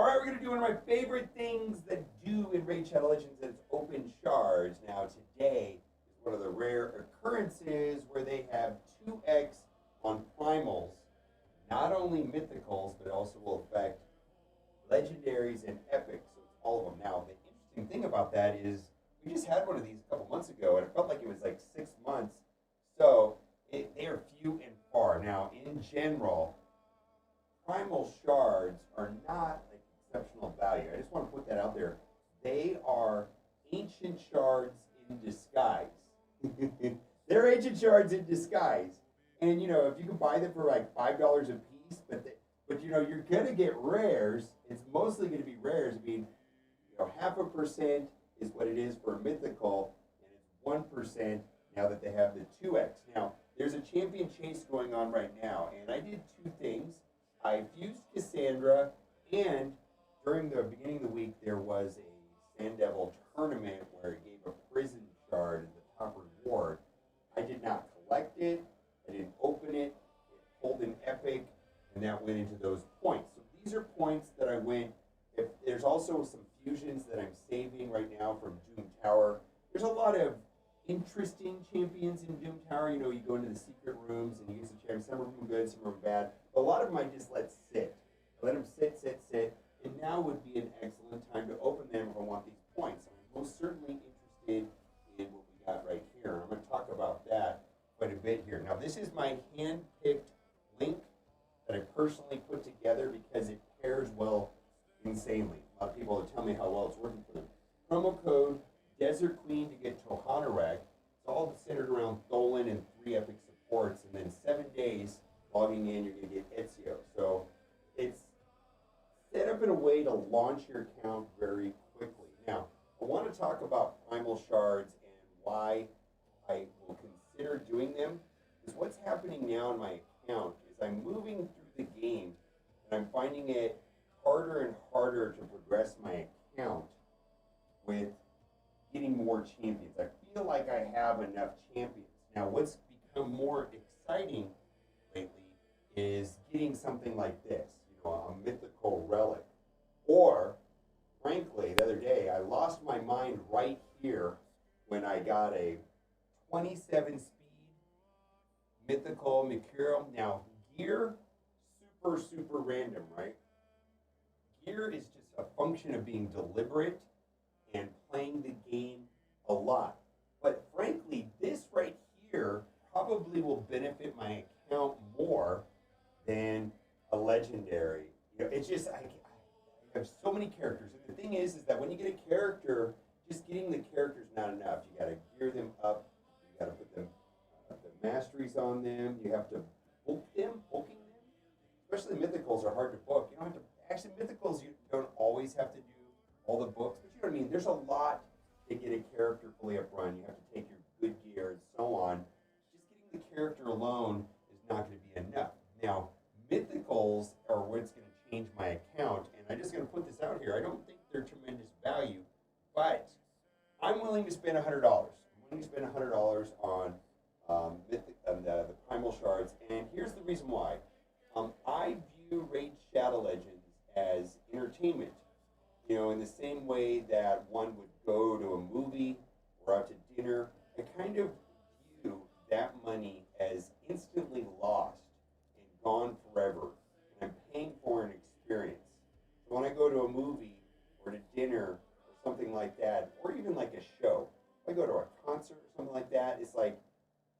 All right, we're gonna do one of my favorite things that do in Raid Shadow Legends. Is open shards. Now today is one of the rare occurrences where they have 2x on primals, not only mythicals, but also will affect legendaries and epics. So it's all of them. Now the interesting thing about that is we just had one of these a couple months ago, and it felt like it was like 6 months. So they are few and far. Now in general, primal shards are not like exceptional value. I just want to put that out there. They are ancient shards in disguise. They're ancient shards in disguise. And you know, if you can buy them for like $5 a piece, but you know, you're gonna get rares. It's mostly gonna be rares. I mean, you know, 0.5% is what it is for a mythical, and it's 1% now that they have the 2x. Now, there's a champion chase going on right now, and I did two things. I fused Cassandra, and during the beginning of the week, there was a Sand Devil tournament where it gave a prison shard as the top reward. I did not collect it, I didn't open it, it pulled an epic, and that went into those points. So these are points that I went. If there's also some fusions that I'm saving right now from Doom Tower. There's a lot of interesting champions in Doom Tower. You know, you go into the secret rooms and you get some champions. Some of them good, some of them bad. But a lot of them I just let sit. I let them sit, sit, sit. And now would be an excellent time to open them if I want these points. I'm most certainly interested in what we got right here. I'm going to talk about that quite a bit here. Now, this is my hand-picked link that I personally put together because it pairs well insanely. A lot of people tell me how well it's working for them. Promo code Desert Queen to get Tohanarek. It's all centered around Tholen and 3 epic supports, and then 7 days logging in, you're going to get Ezio. So it's set up in a way to launch your account very quickly. Now, I want to talk about primal shards and why I will consider doing them. Because what's happening now in my account is I'm moving through the game and I'm finding it harder and harder to progress my account with getting more champions. I feel like I have enough champions. Now, what's become more exciting lately is getting something like this, you know, a mythical relic. Or, frankly, the other day, I lost my mind right here when I got a 27 speed mythical Mercurial. Now, gear, super, super random, right? Gear is just a function of being deliberate and playing the game a lot. But frankly, this right here probably will benefit my account more than a legendary. You know, it's just I have so many characters, and the thing is that when you get a character, just getting the characters not enough. You got to gear them up. You got to put them the masteries on them. You have to book them, booking them. Especially mythicals are hard to book. You don't have to actually mythicals. You don't always have to do all the books, but you know what I mean. There's a lot to get a character fully up run. You have to take your good gear and so on. character alone is not going to be enough. Now, mythicals are what's going to change my account, and I'm just going to put this out here. I don't think they're tremendous value, but I'm willing to spend $100. I'm willing to spend $100 on the Primal Shards, and here's the reason why. I view Raid Shadow Legends as entertainment. You know, in the same way that one would go to a movie or out to dinner, I kind of view that money as instantly lost and gone forever. And I'm paying for an experience. So when I go to a movie or to dinner or something like that, or even like a show, if I go to a concert or something like that, it's like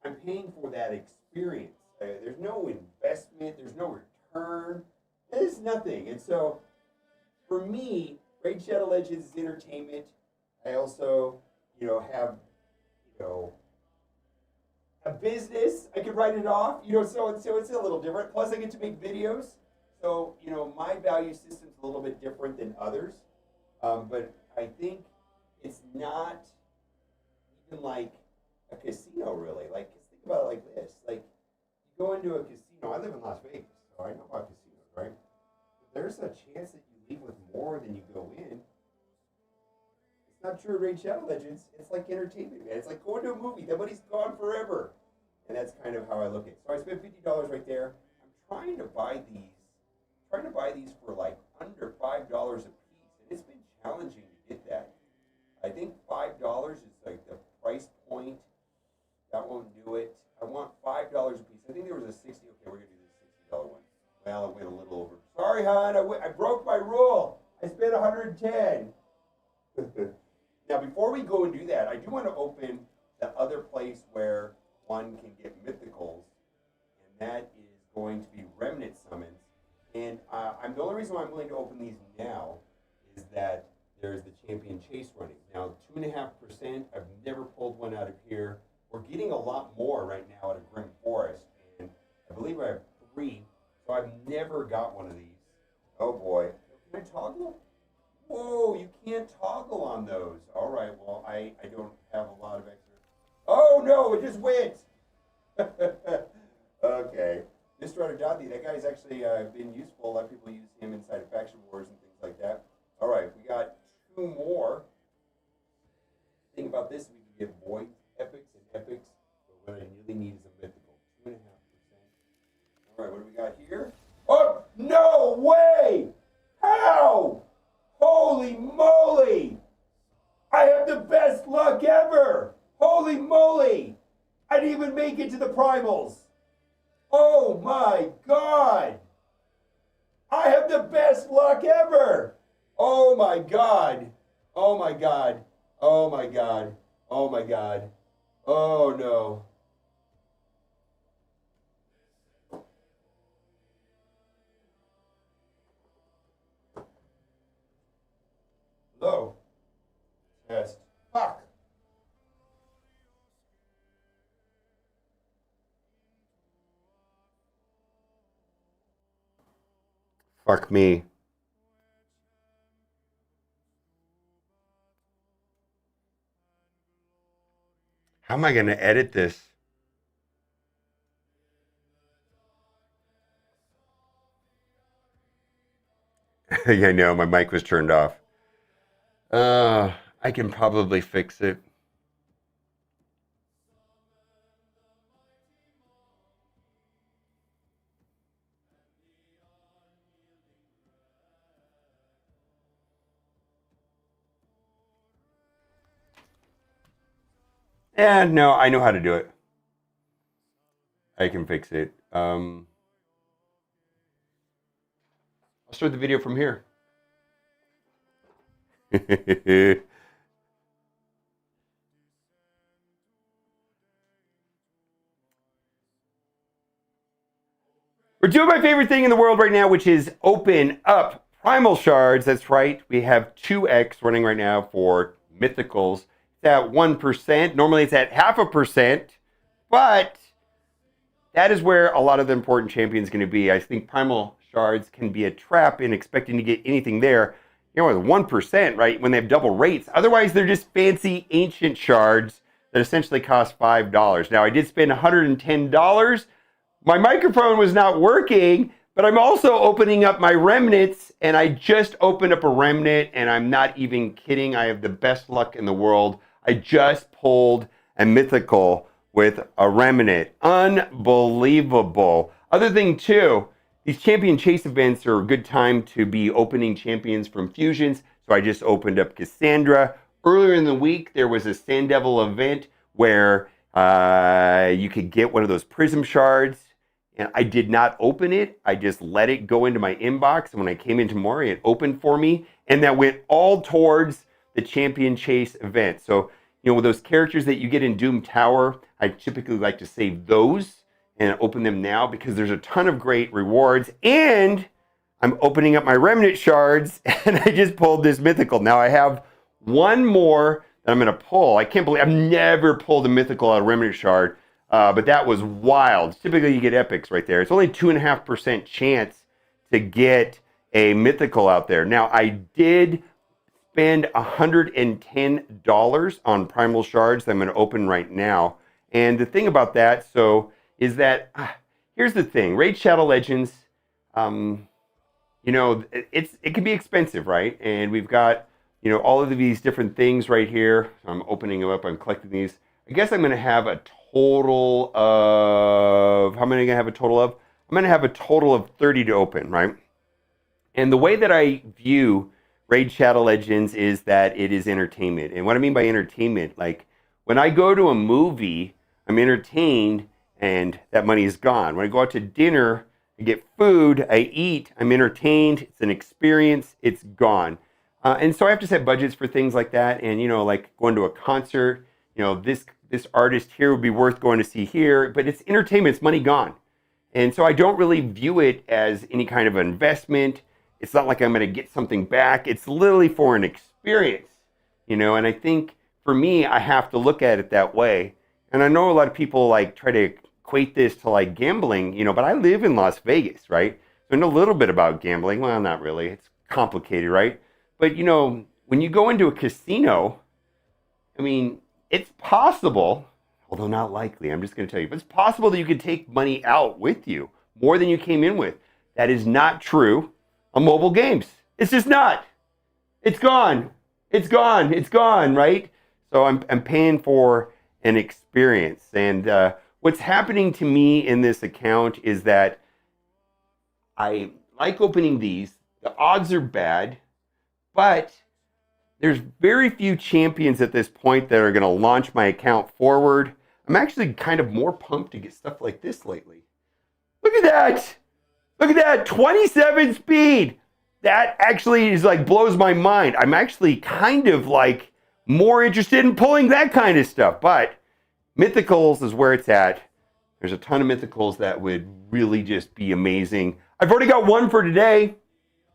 I'm paying for that experience. There's no investment, there's no return, there's nothing. And so for me, Raid Shadow Legends is entertainment. I also, have, a business. I could write it off, so it's a little different. Plus, I get to make videos. So, my value system's a little bit different than others. But I think it's not even like a casino, really. Like, think about it like this. Like, you go into a casino. I live in Las Vegas, so I know about casinos, right? But there's a chance that you leave with more than you go in. It's not true of Raid Shadow Legends. It's like entertainment, man. It's like going to a movie. That money's gone forever. And that's kind of how I look at it. So I spent $50 right there. I'm trying to buy these for like under $5 a piece. And it's been challenging to get that. I think $5 is like the price point. That won't do it. I want $5 a piece. I think there was a 60. Okay, we're going to do this $60 one. Well, it went a little over. Sorry, hon. I broke my rule. I spent 110. Now, before we go and do that, I do want to open the other place where one can get mythicals, and that is going to be Remnant Summons. And the only reason why I'm willing to open these now is that there's the Champion Chase running. Now, 2.5%, I've never pulled one out of here. We're getting a lot more right now out of Grim Forest, and I believe I have 3, so I've never got one of these. Oh boy. Can I toggle? Whoa, you can't toggle on those. All right, well, I don't have a lot of extra. Oh no, it just went. Okay. Mr. Adodati, that guy's actually been useful. A lot of people use him inside of Faction Wars and things like that. All right, we got 2 more. The thing about this, we can get voids, epics, and epics. But what I really need is a mythical. 2.5%. All right, what do we got here? Oh, no way! How? Holy moly! I have the best luck ever! Holy moly! I didn't even make it to the primals. Oh my God! I have the best luck ever! Oh my God! Oh my God! Oh my God! Oh my God! Oh no! Hello? Test. Fuck! Fuck me. How am I going to edit this? Yeah, I know, my mic was turned off. I can probably fix it. And no, I know how to do it. I can fix it. I'll start the video from here. We're doing my favorite thing in the world right now, which is open up Primal Shards. That's right. We have 2x running right now for Mythicals. It's at 1%. Normally it's at 0.5%. But that is where a lot of the important champions going to be. I think Primal Shards can be a trap in expecting to get anything there. With 1%, right, when they have double rates. Otherwise, they're just fancy ancient shards that essentially cost $5. Now, I did spend $110. My microphone was not working, but I'm also opening up my remnants, and I just opened up a remnant, and I'm not even kidding. I have the best luck in the world. I just pulled a mythical with a remnant. Unbelievable. Other thing too, these champion chase events are a good time to be opening champions from fusions. So I just opened up Cassandra. Earlier in the week, there was a Sand Devil event where you could get one of those prism shards. And I did not open it. I just let it go into my inbox. And when I came in tomorrow, it opened for me. And that went all towards the champion chase event. So, you know, with those characters that you get in Doom Tower, I typically like to save those and open them now because there's a ton of great rewards. And I'm opening up my remnant shards, and I just pulled this mythical. Now I have one more that I'm going to pull. I can't believe I've never pulled a mythical out of remnant shard. But that was wild. Typically, you get epics right there. It's only 2.5% chance to get a mythical out there. Now, I did spend $110 on primal shards that I'm going to open right now. And the thing about that, is that here's the thing: Raid Shadow Legends, you know, it can be expensive, right? And we've got, you know, all of these different things right here. I'm opening them up. I'm collecting these. I guess I'm going to have a total of, how many am I going to have a total of? I'm going to have a total of 30 to open, right? And the way that I view Raid Shadow Legends is that it is entertainment. And what I mean by entertainment, like when I go to a movie, I'm entertained and that money is gone. When I go out to dinner, I get food, I eat, I'm entertained, it's an experience, it's gone. And so I have to set budgets for things like that. And, you know, like going to a concert, you know, this artist here would be worth going to see here, but it's entertainment, it's money gone. And so I don't really view it as any kind of investment. It's not like I'm going to get something back. It's literally for an experience, you know, and I think for me, I have to look at it that way. And I know a lot of people like try to equate this to like gambling, you know, but I live in Las Vegas, right? So I know a little bit about gambling. Well, not really. It's complicated, right? But, you know, when you go into a casino, I mean, it's possible, although not likely, I'm just going to tell you, but it's possible that you could take money out with you, more than you came in with. That is not true on mobile games. It's just not. It's gone. It's gone. It's gone, right? So I'm paying for an experience. And what's happening to me in this account is that I like opening these. The odds are bad, but there's very few champions at this point that are going to launch my account forward. I'm actually kind of more pumped to get stuff like this lately. Look at that. Look at that. 27 speed. That actually is like blows my mind. I'm actually kind of like more interested in pulling that kind of stuff. But mythicals is where it's at. There's a ton of mythicals that would really just be amazing. I've already got one for today.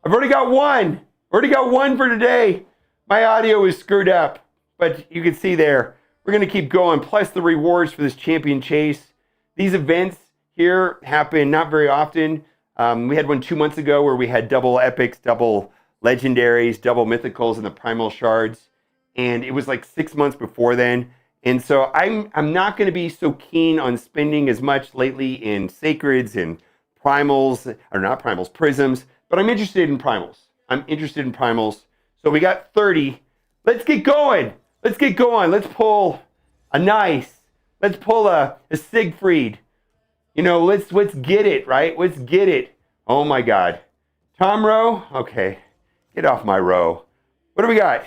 I've already got one. Already got one for today. My audio is screwed up, but you can see there, we're going to keep going. Plus the rewards for this champion chase. These events here happen not very often. We had one 2 months ago where we had double epics, double legendaries, double mythicals, and the primal shards. And it was like 6 months before then. And so I'm not going to be so keen on spending as much lately in sacreds and primals, or not primals, prisms, but I'm interested in primals. I'm interested in primals. So we got 30. Let's get going. Let's get going. Let's pull a nice. Let's pull a Siegfried. You know, let's get it, right? Let's get it. Oh my God. Tom Rowe? Okay. Get off my row. What do we got?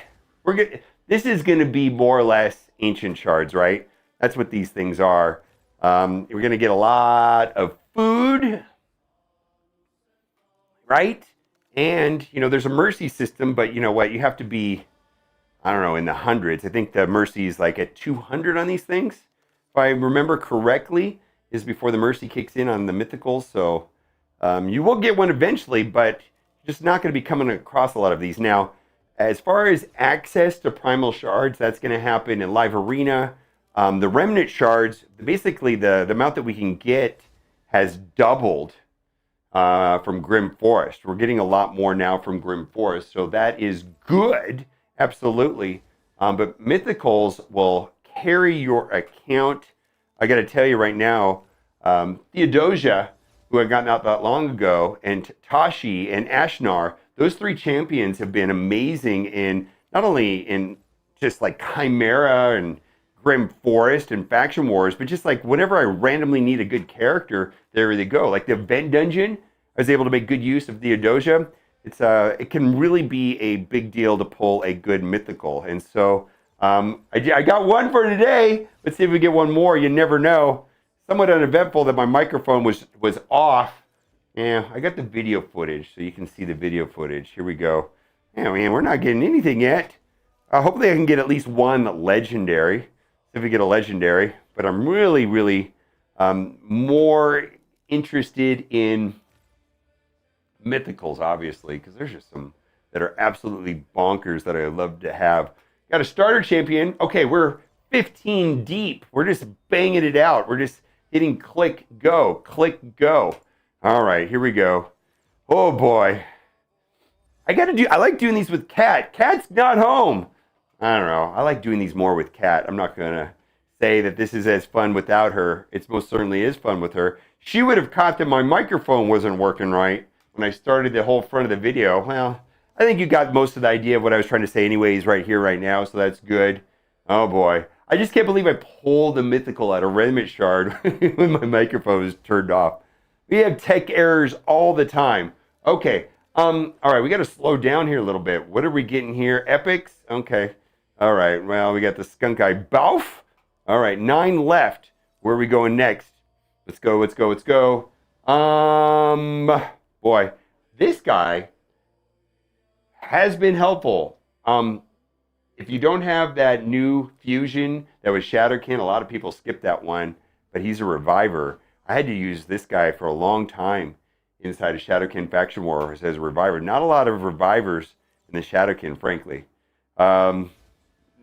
This is going to be more or less ancient shards, right? That's what these things are. We're going to get a lot of food, right? And, you know, there's a mercy system, but you know what? You have to be, I don't know, in the hundreds. I think the mercy is like at 200 on these things. If I remember correctly, is before the mercy kicks in on the mythicals. So you will get one eventually, but you're just not going to be coming across a lot of these. Now, as far as access to primal shards, that's going to happen in Live Arena. The remnant shards, basically the amount that we can get has doubled from Grim Forest. We're getting a lot more now from Grim Forest, so that is good, absolutely. But mythicals will carry your account. I got to tell you right now, Theodosia, who had gotten out that long ago, and Tashi and Ashnar, those three champions have been amazing in not only in just like Chimera and Grim Forest and Faction Wars, but just like whenever I randomly need a good character, there they go. Like the Event Dungeon, I was able to make good use of Theodosia. It can really be a big deal to pull a good mythical, and so I got one for today. Let's see if we get one more. You never know. Somewhat uneventful that my microphone was off. Yeah, I got the video footage, so you can see the video footage. Here we go. Yeah, man, we're not getting anything yet. Hopefully I can get at least one legendary. See if we get a legendary. But I'm really, really more interested in mythicals, obviously, because there's just some that are absolutely bonkers that I love to have. Got a starter champion. Okay, we're 15 deep. We're just banging it out. We're just hitting click, go, click, go. All right, here we go. Oh boy. I like doing these with Kat. Kat's not home. I don't know. I like doing these more with Kat. I'm not going to say that this is as fun without her. It most certainly is fun with her. She would have caught that my microphone wasn't working right when I started the whole front of the video. Well, I think you got most of the idea of what I was trying to say anyways right here, right now, so that's good. Oh boy. I just can't believe I pulled a mythical out of Remnant Shard when my microphone was turned off. We have tech errors all the time. Okay. All right, we got to slow down here a little bit. What are we getting here? Epics? Okay. All right. Well, we got the skunk eye. Bouf. All right, 9 left. Where are we going next? Let's go, let's go, let's go. Boy, this guy has been helpful. If you don't have that new fusion that was Shadowkin, a lot of people skip that one, but he's a reviver. I had to use this guy for a long time inside of Shadowkin Faction War as a reviver. Not a lot of revivers in the Shadowkin, frankly. Not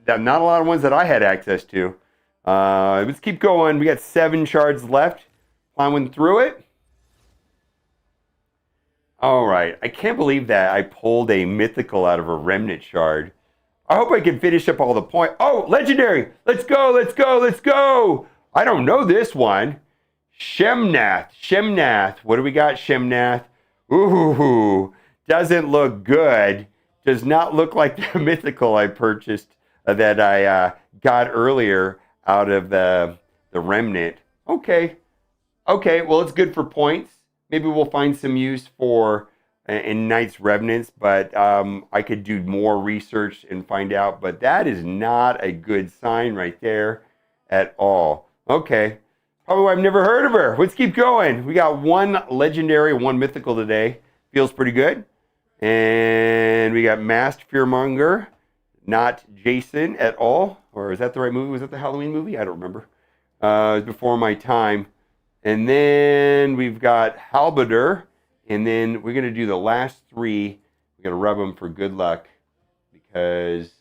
a lot of ones that I had access to. Let's keep going. We got 7 shards left. Plowing through it. All right. I can't believe that I pulled a mythical out of a remnant shard. I hope I can finish up all the points. Oh, legendary. Let's go, let's go, let's go. I don't know this one. Shemnath. Shemnath. What do we got, Shemnath? Ooh, doesn't look good. Does not look like the mythical I purchased that I got earlier out of the remnant. Okay, well, it's good for points. Maybe we'll find some use for in Knights Revenants, but I could do more research and find out. But that is not a good sign right there at all. Okay, probably why I've never heard of her. Let's keep going. We got 1 legendary, 1 mythical today. Feels pretty good. And we got Masked Fearmonger, not Jason at all. Or is that the right movie? Was that the Halloween movie? I don't remember. It was before my time. And then we've got Halberder. And then we're going to do the last 3. We're going to rub them for good luck because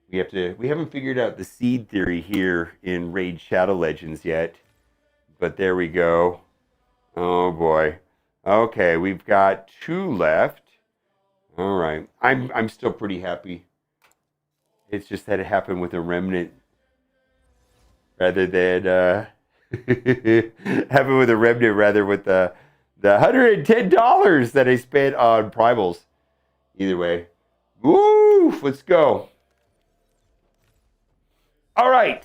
we haven't figured out the seed theory here in Raid Shadow Legends yet. But there we go. Oh boy. Okay, we've got 2 left. All right. I'm still pretty happy. It's just that it happened with a remnant rather than happened with a remnant rather with the $110 that I spent on primals. Either way. Woo! Let's go. All right.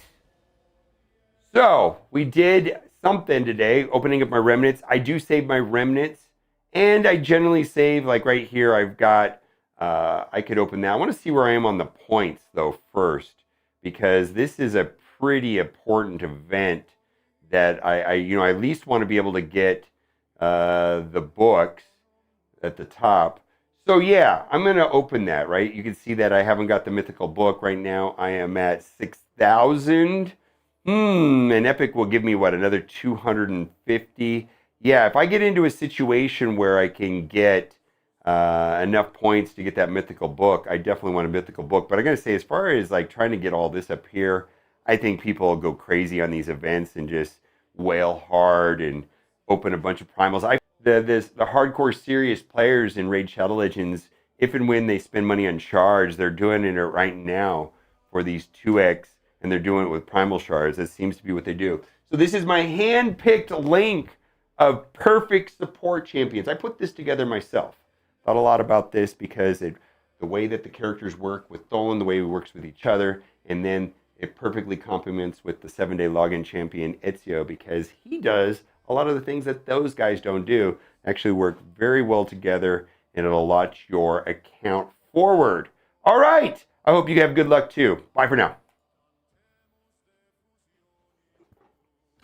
So we did something today, opening up my remnants. I do save my remnants, and I generally save, like right here, I've got, I could open that. I want to see where I am on the points, though, first, because this is a pretty important event that I at least want to be able to get the books at the top. So yeah, I'm going to open that, right? You can see that I haven't got the mythical book right now. I am at 6,000. And Epic will give me, what, another 250? Yeah, if I get into a situation where I can get enough points to get that mythical book, I definitely want a mythical book. But I got to say, as far as like trying to get all this up here, I think people will go crazy on these events and just wail hard and open a bunch of primals. The hardcore serious players in Raid Shadow Legends, if and when they spend money on shards, they're doing it right now for these 2x and they're doing it with primal shards. That seems to be what they do. So this is my hand-picked link of perfect support champions. I put this together myself. Thought a lot about this because the way that the characters work with Tholen, the way he works with each other, and then it perfectly complements with the 7-day login champion Ezio because he does a lot of the things that those guys don't do. Actually work very well together, and it'll launch your account forward. All right. I hope you have good luck too. Bye for now.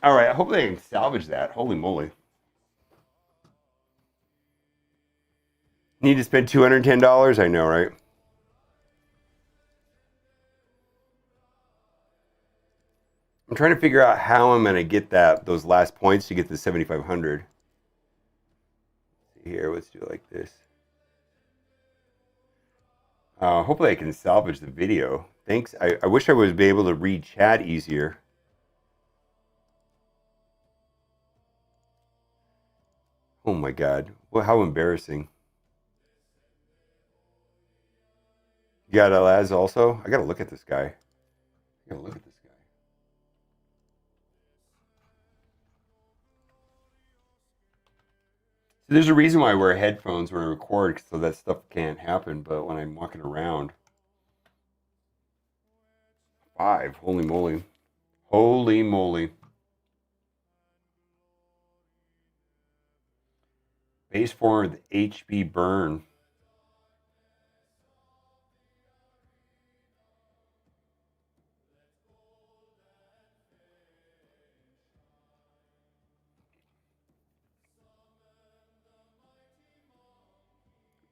All right. I hope they can salvage that. Holy moly. Need to spend $210? I know, right? I'm trying to figure out how I'm going to get those last points to get to 7,500. Here, let's do it like this. Hopefully I can salvage the video. Thanks. I wish I was able to read chat easier. Oh my God. Well, how embarrassing. You got Laz also? I got to look at this guy. I got to look at this guy. So there's a reason why I wear headphones when I record, so that stuff can't happen. But when I'm walking around, 5. Holy moly. Holy moly. Base form with HB burn.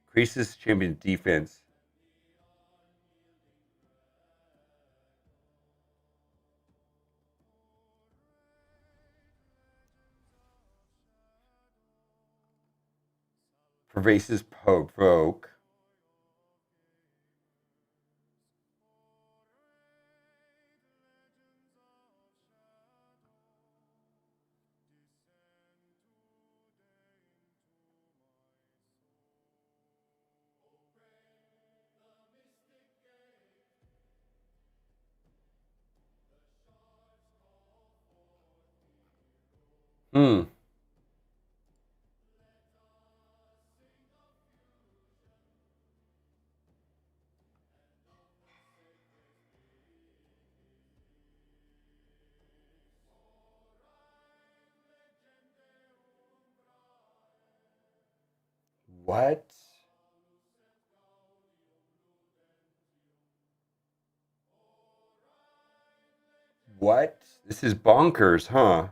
Increases champion defense. Pervasive provoke. Hmm. What? What? This is bonkers, huh?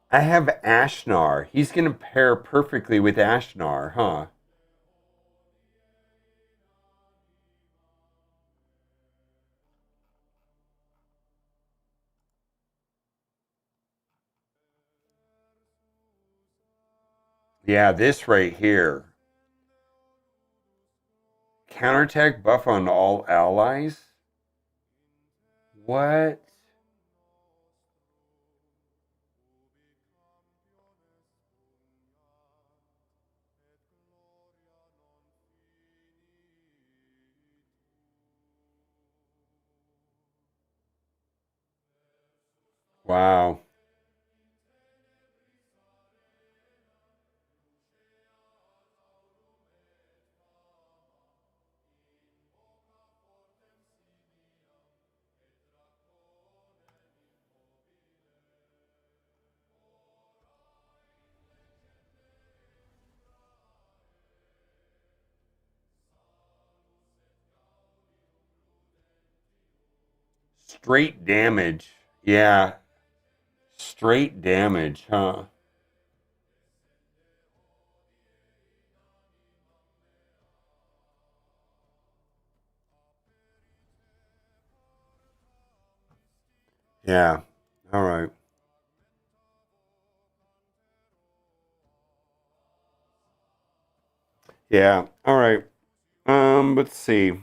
I have Ashnar. He's going to pair perfectly with Ashnar, huh? Yeah, this right here. Counterattack buff on all allies? What? Wow. Straight damage. Yeah. Straight damage, huh? Yeah. All right. Yeah. All right. Let's see.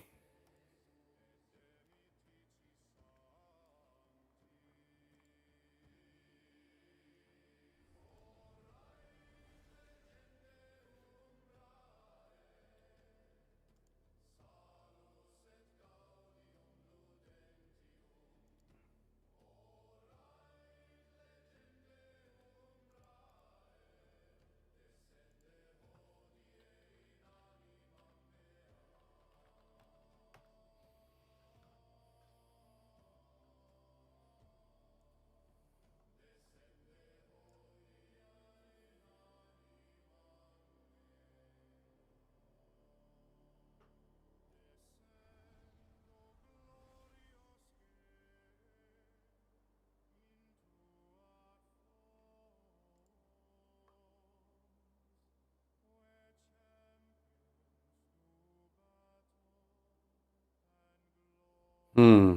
Hmm.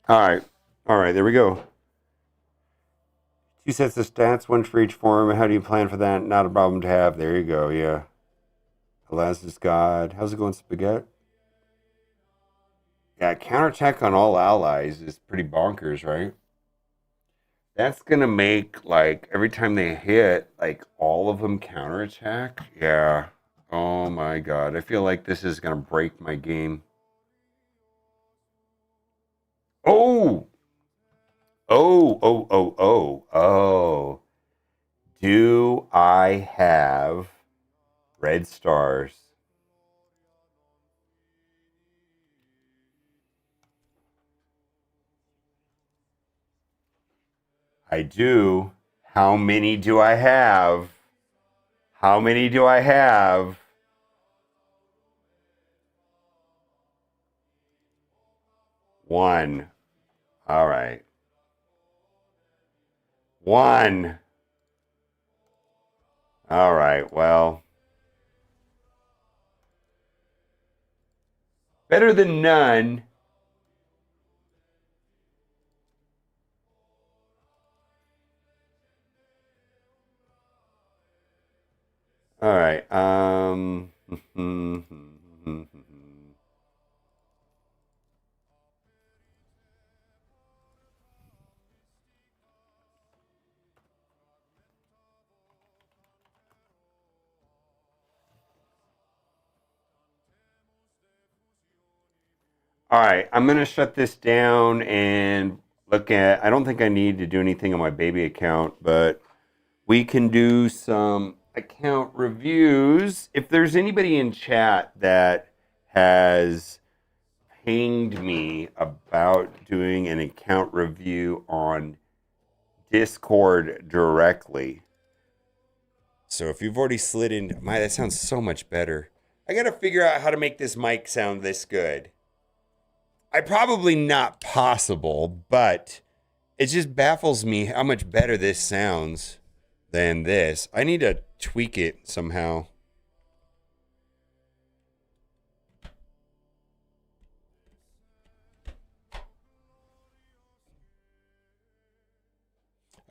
All right. All right. There we go. Two sets of stats, one for each form. How do you plan for that? Not a problem to have. There you go. Yeah. Alaska's God. How's it going, Spaghetti? Yeah, counterattack on all allies is pretty bonkers, right? That's gonna make like every time they hit, like all of them counterattack. Yeah. Oh my god. I feel like this is gonna break my game. Oh! Oh, oh, oh, oh, oh. Do I have red stars? I do. How many do I have? How many do I have? One. All right. One. All right. Well, better than none. All right. All right. I'm gonna shut this down and look at. I don't think I need to do anything on my baby account, but we can do some account reviews. If there's anybody in chat that has pinged me about doing an account review on Discord directly. So if you've already slid in, that sounds so much better. I got to figure out how to make this mic sound this good. I probably not possible, but it just baffles me how much better this sounds than this. I need to tweak it somehow.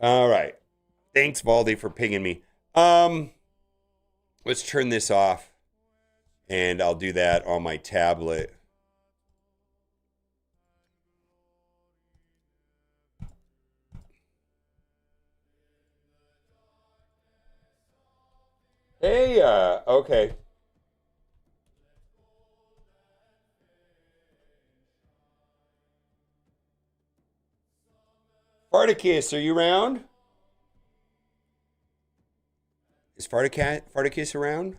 All right. Thanks, Valdi, for pinging me. Let's turn this off, and I'll do that on my tablet. Hey, okay. Farticus, are you around? Is Farticus around?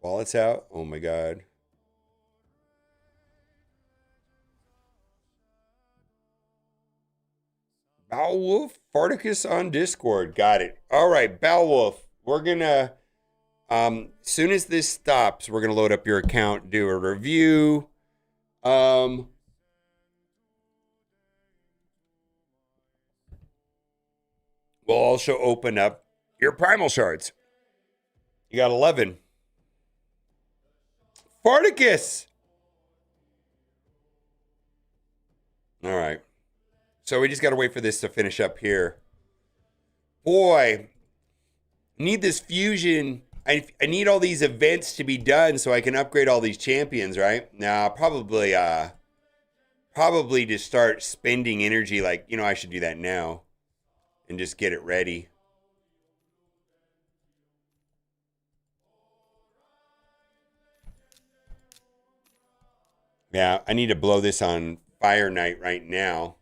Wallet's out? Oh my god. Bowlwolf? Farticus on Discord. Got it. All right, Bowlwolf. We're gonna soon as this stops, we're gonna load up your account, do a review. Um, we'll also open up your primal shards. You got 11. Spartacus! All right. So we just got to wait for this to finish up here. Boy, need this fusion. I need all these events to be done so I can upgrade all these champions, right? Now, probably just start spending energy like, I should do that now and just get it ready. Yeah, I need to blow this on Fire Knight right now.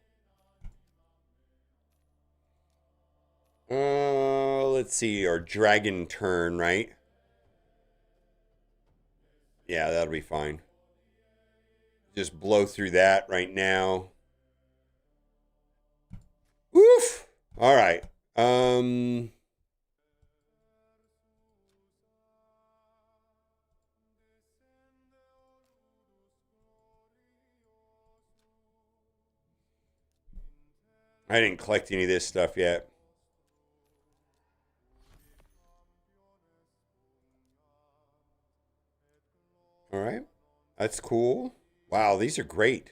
Let's see, or Dragon Turn, right? Yeah, that'll be fine. Just blow through that right now. Oof. All right. I didn't collect any of this stuff yet. All right. That's cool. Wow, these are great.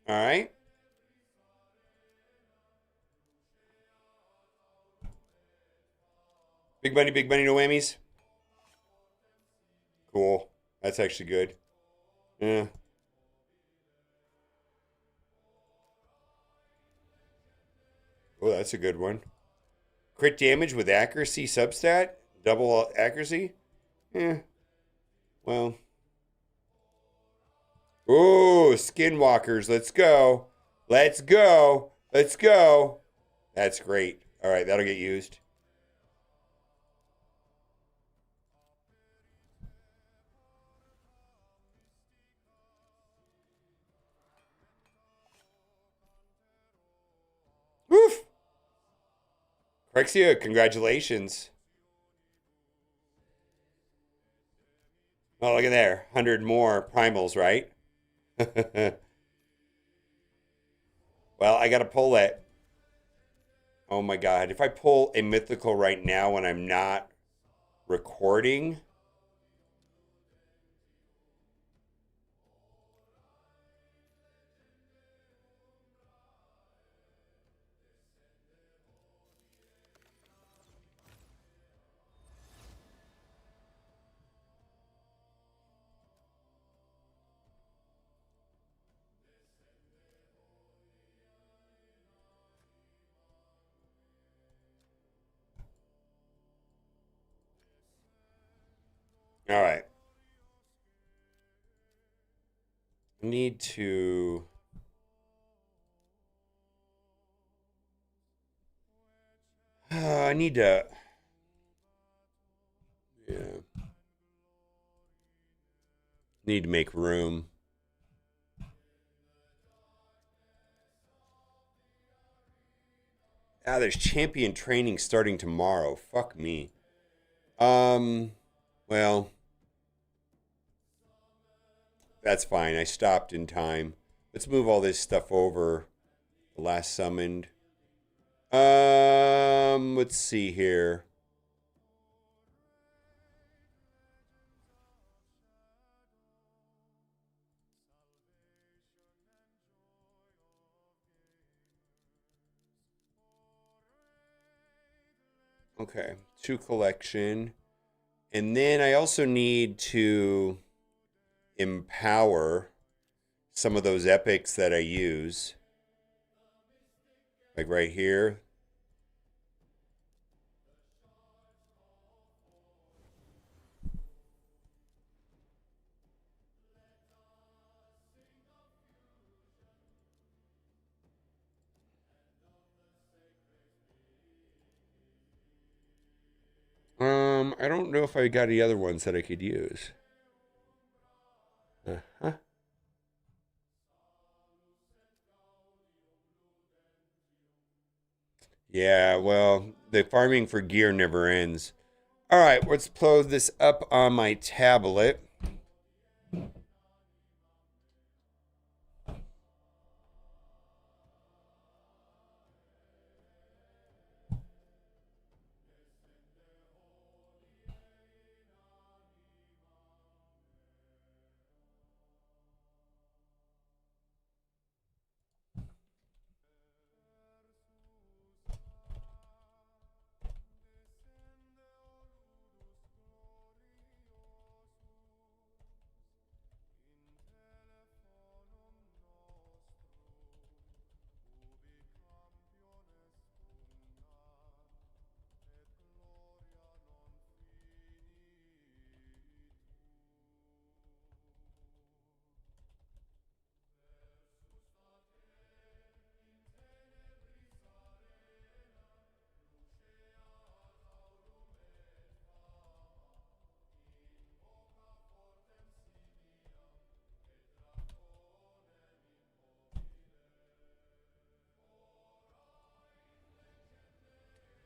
All right. Big bunny, no whammies. Cool. That's actually good. Yeah. Oh, that's a good one. Crit damage with accuracy substat? Double accuracy? Yeah. Well. Ooh, skinwalkers. Let's go. Let's go. Let's go. That's great. All right, that'll get used. Woof. Crexia, congratulations. Oh, look at there. 100 more primals, right? Well, I got to pull it. Oh my God. If I pull a mythical right now when I'm not recording. All right. I need to. I need to. Yeah. Need to make room. Ah, there's champion training starting tomorrow. Fuck me. Well, that's fine. I stopped in time. Let's move all this stuff over. The last summoned. Let's see here. Okay, two collection. And then I also need to empower some of those epics that I use. Like right here. I don't know if I got any other ones that I could use. Uh-huh. Yeah, well, the farming for gear never ends. All right, let's close this up on my tablet.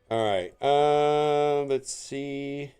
All right. Let's see.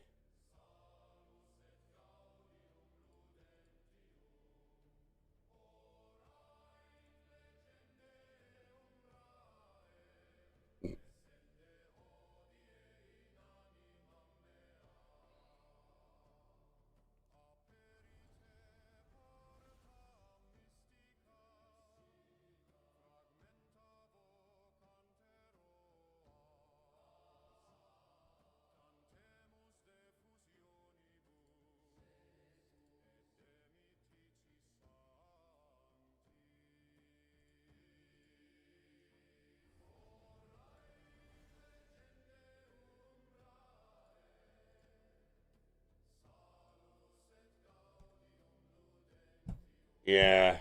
Yeah.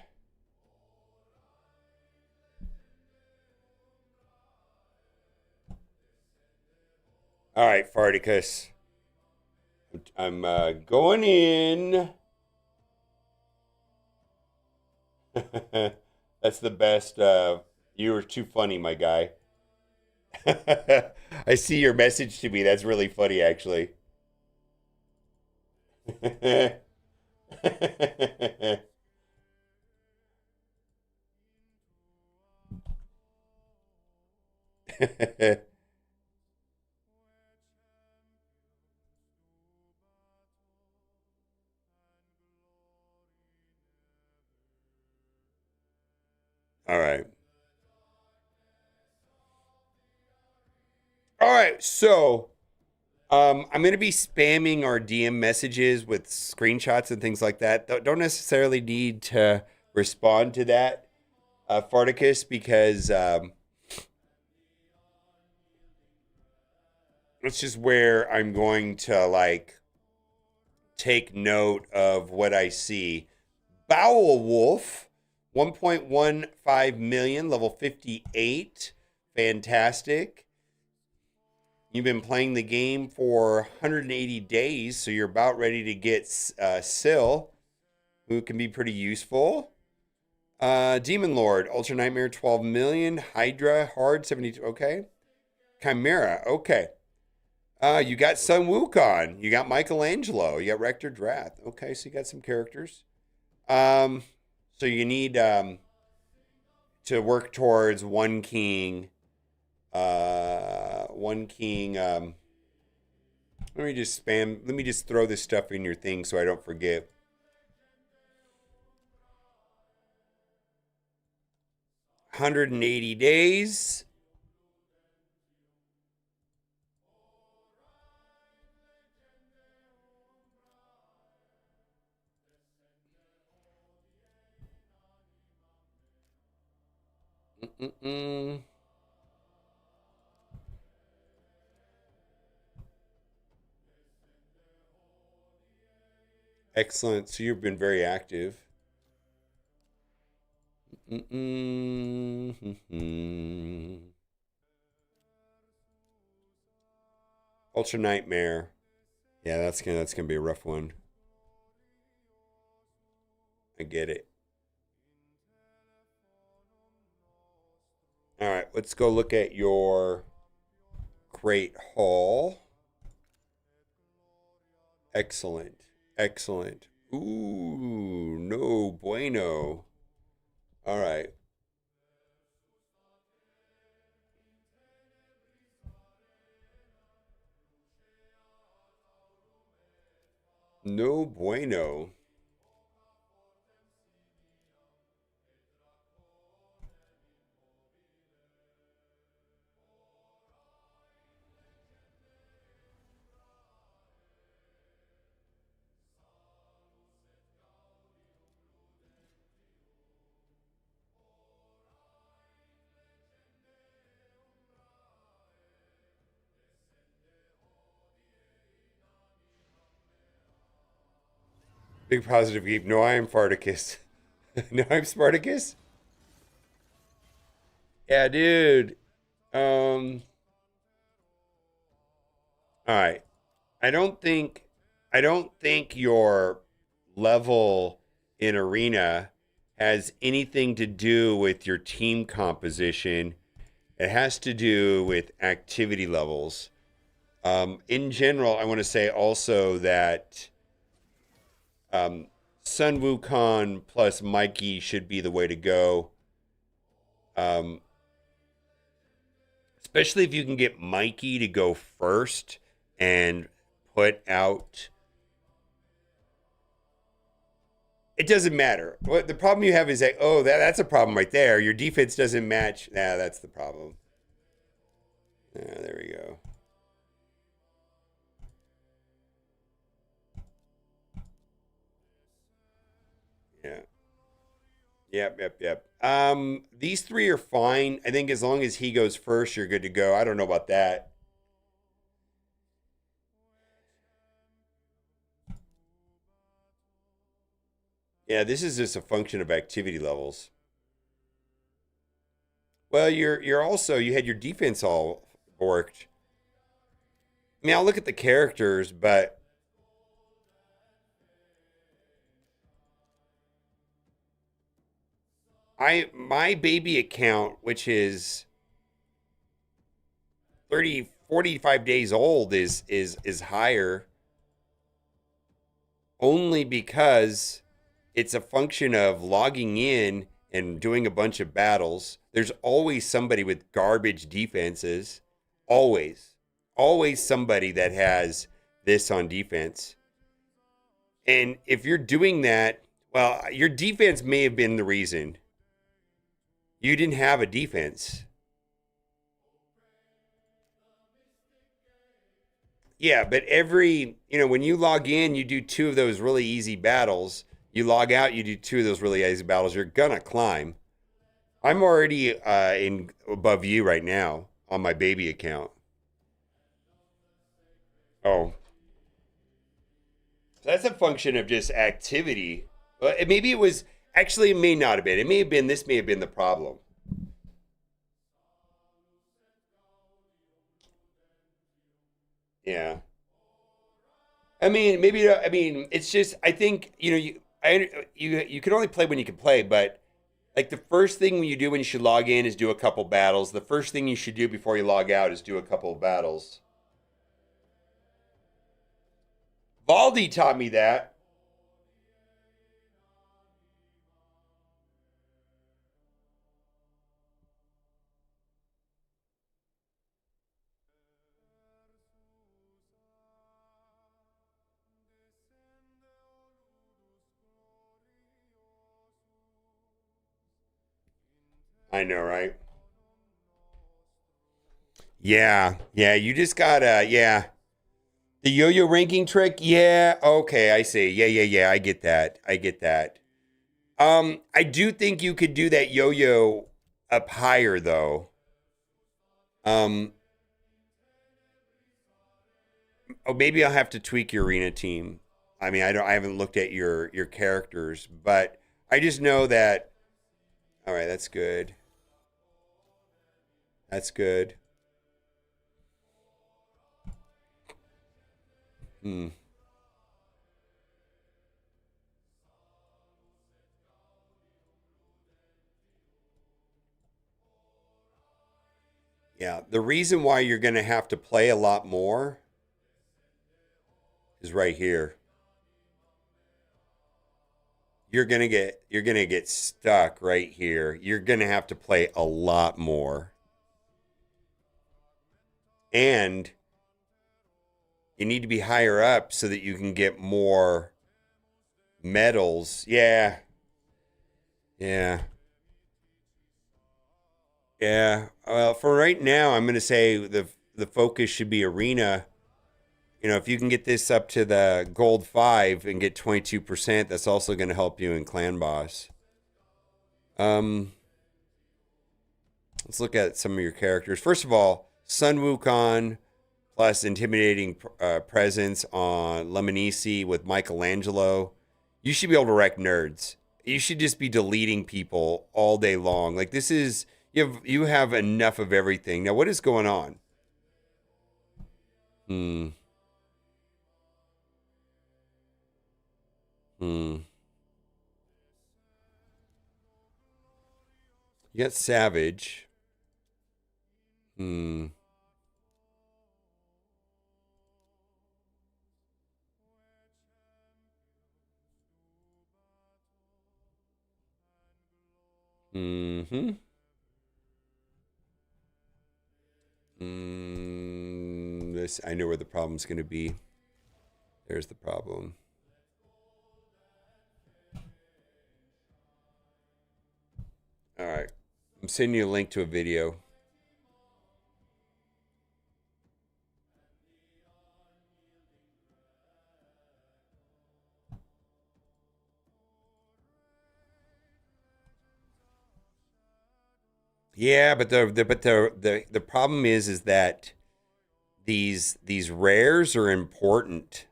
All right, Farticus. I'm going in. That's the best. You were too funny, my guy. I see your message to me. That's really funny, actually. All right. All right. So, I'm going to be spamming our DM messages with screenshots and things like that. Don't necessarily need to respond to that, Farticus, because it's just where I'm going to like take note of what I see. Bowel Wolf, 1.15 million, level 58. Fantastic. You've been playing the game for 180 days, so you're about ready to get Syl, who can be pretty useful. Demon Lord, Ultra Nightmare, 12 million. Hydra, Hard, 72. Okay. Chimera, okay. You got Sun Wukong. You got Michelangelo. You got Rector Drath. Okay, so you got some characters. Um, so you need to work towards one king. One king. Let me just spam. Let me just throw this stuff in your thing so I don't forget. $180. Mm-mm-mm. Excellent. So you've been very active. Mm-mm-mm. Ultra Nightmare. Yeah, that's gonna be a rough one. I get it. All right, let's go look at your Great Hall. Excellent. Excellent. Ooh, no bueno. All right. No bueno. Big positive geek. No, I am Farticus. No, I'm Spartacus. Yeah, dude. Um. All right. I don't think. I don't think your level in arena has anything to do with your team composition. It has to do with activity levels. In general, I want to say also that Sun Wukong plus Mikey should be the way to go. Um, Especially if you can get Mikey to go first and put out. It doesn't matter. What the problem you have is that that's a problem right there. Your defense doesn't match. Nah, that's the problem. There we go. Yeah. Yep. These three are fine. I think as long as he goes first, you're good to go. I don't know about that. Yeah, this is just a function of activity levels. Well, you're also you had your defense all worked. I mean, I'll look at the characters, but I my baby account, which is 30, 45 days old, is higher only because it's a function of logging in and doing a bunch of battles. There's always somebody with garbage defenses. Always. Always somebody that has this on defense. And if you're doing that, well, your defense may have been the reason. You didn't have a defense. Yeah, but when you log in, you do two of those really easy battles. You log out, you do two of those really easy battles. You're gonna climb. I'm already in above you right now on my baby account. Oh, so that's a function of just activity. Well, maybe it was actually it may not have been. It may have been this may have been the problem. Yeah. I mean, maybe I mean it's just I think you can only play when you can play, but like the first thing you do when you should log in is do a couple battles. The first thing you should do before you log out is do a couple of battles. Valdi taught me that. I know, right? Yeah. You just gotta, yeah. The yo-yo ranking trick, yeah. Okay, I see. Yeah. I get that. I get that. I do think you could do that yo-yo up higher though. Um, oh, maybe I'll have to tweak your arena team. I mean, I haven't looked at your characters, but I just know that. All right, that's good. That's good. Hmm. Yeah, the reason why you're going to have to play a lot more is right here. You're gonna get stuck right here. You're gonna have to play a lot more. And you need to be higher up so that you can get more medals. Yeah. Yeah. Yeah. Well, for right now, I'm going to say the focus should be arena. You know, if you can get this up to the gold 5 and get 22%, that's also going to help you in clan boss. Let's look at some of your characters. First of all, Sun Wukong plus intimidating presence on Lemonisi with Michelangelo. You should be able to wreck nerds. You should just be deleting people all day long. Like this is you have enough of everything. Now what is going on? Hmm. Hmm. You got Savage. Hmm. Mm-hmm. This I know where the problem's going to be. There's the problem. All right. I'm sending you a link to a video. Yeah, but the problem is that these rares are important.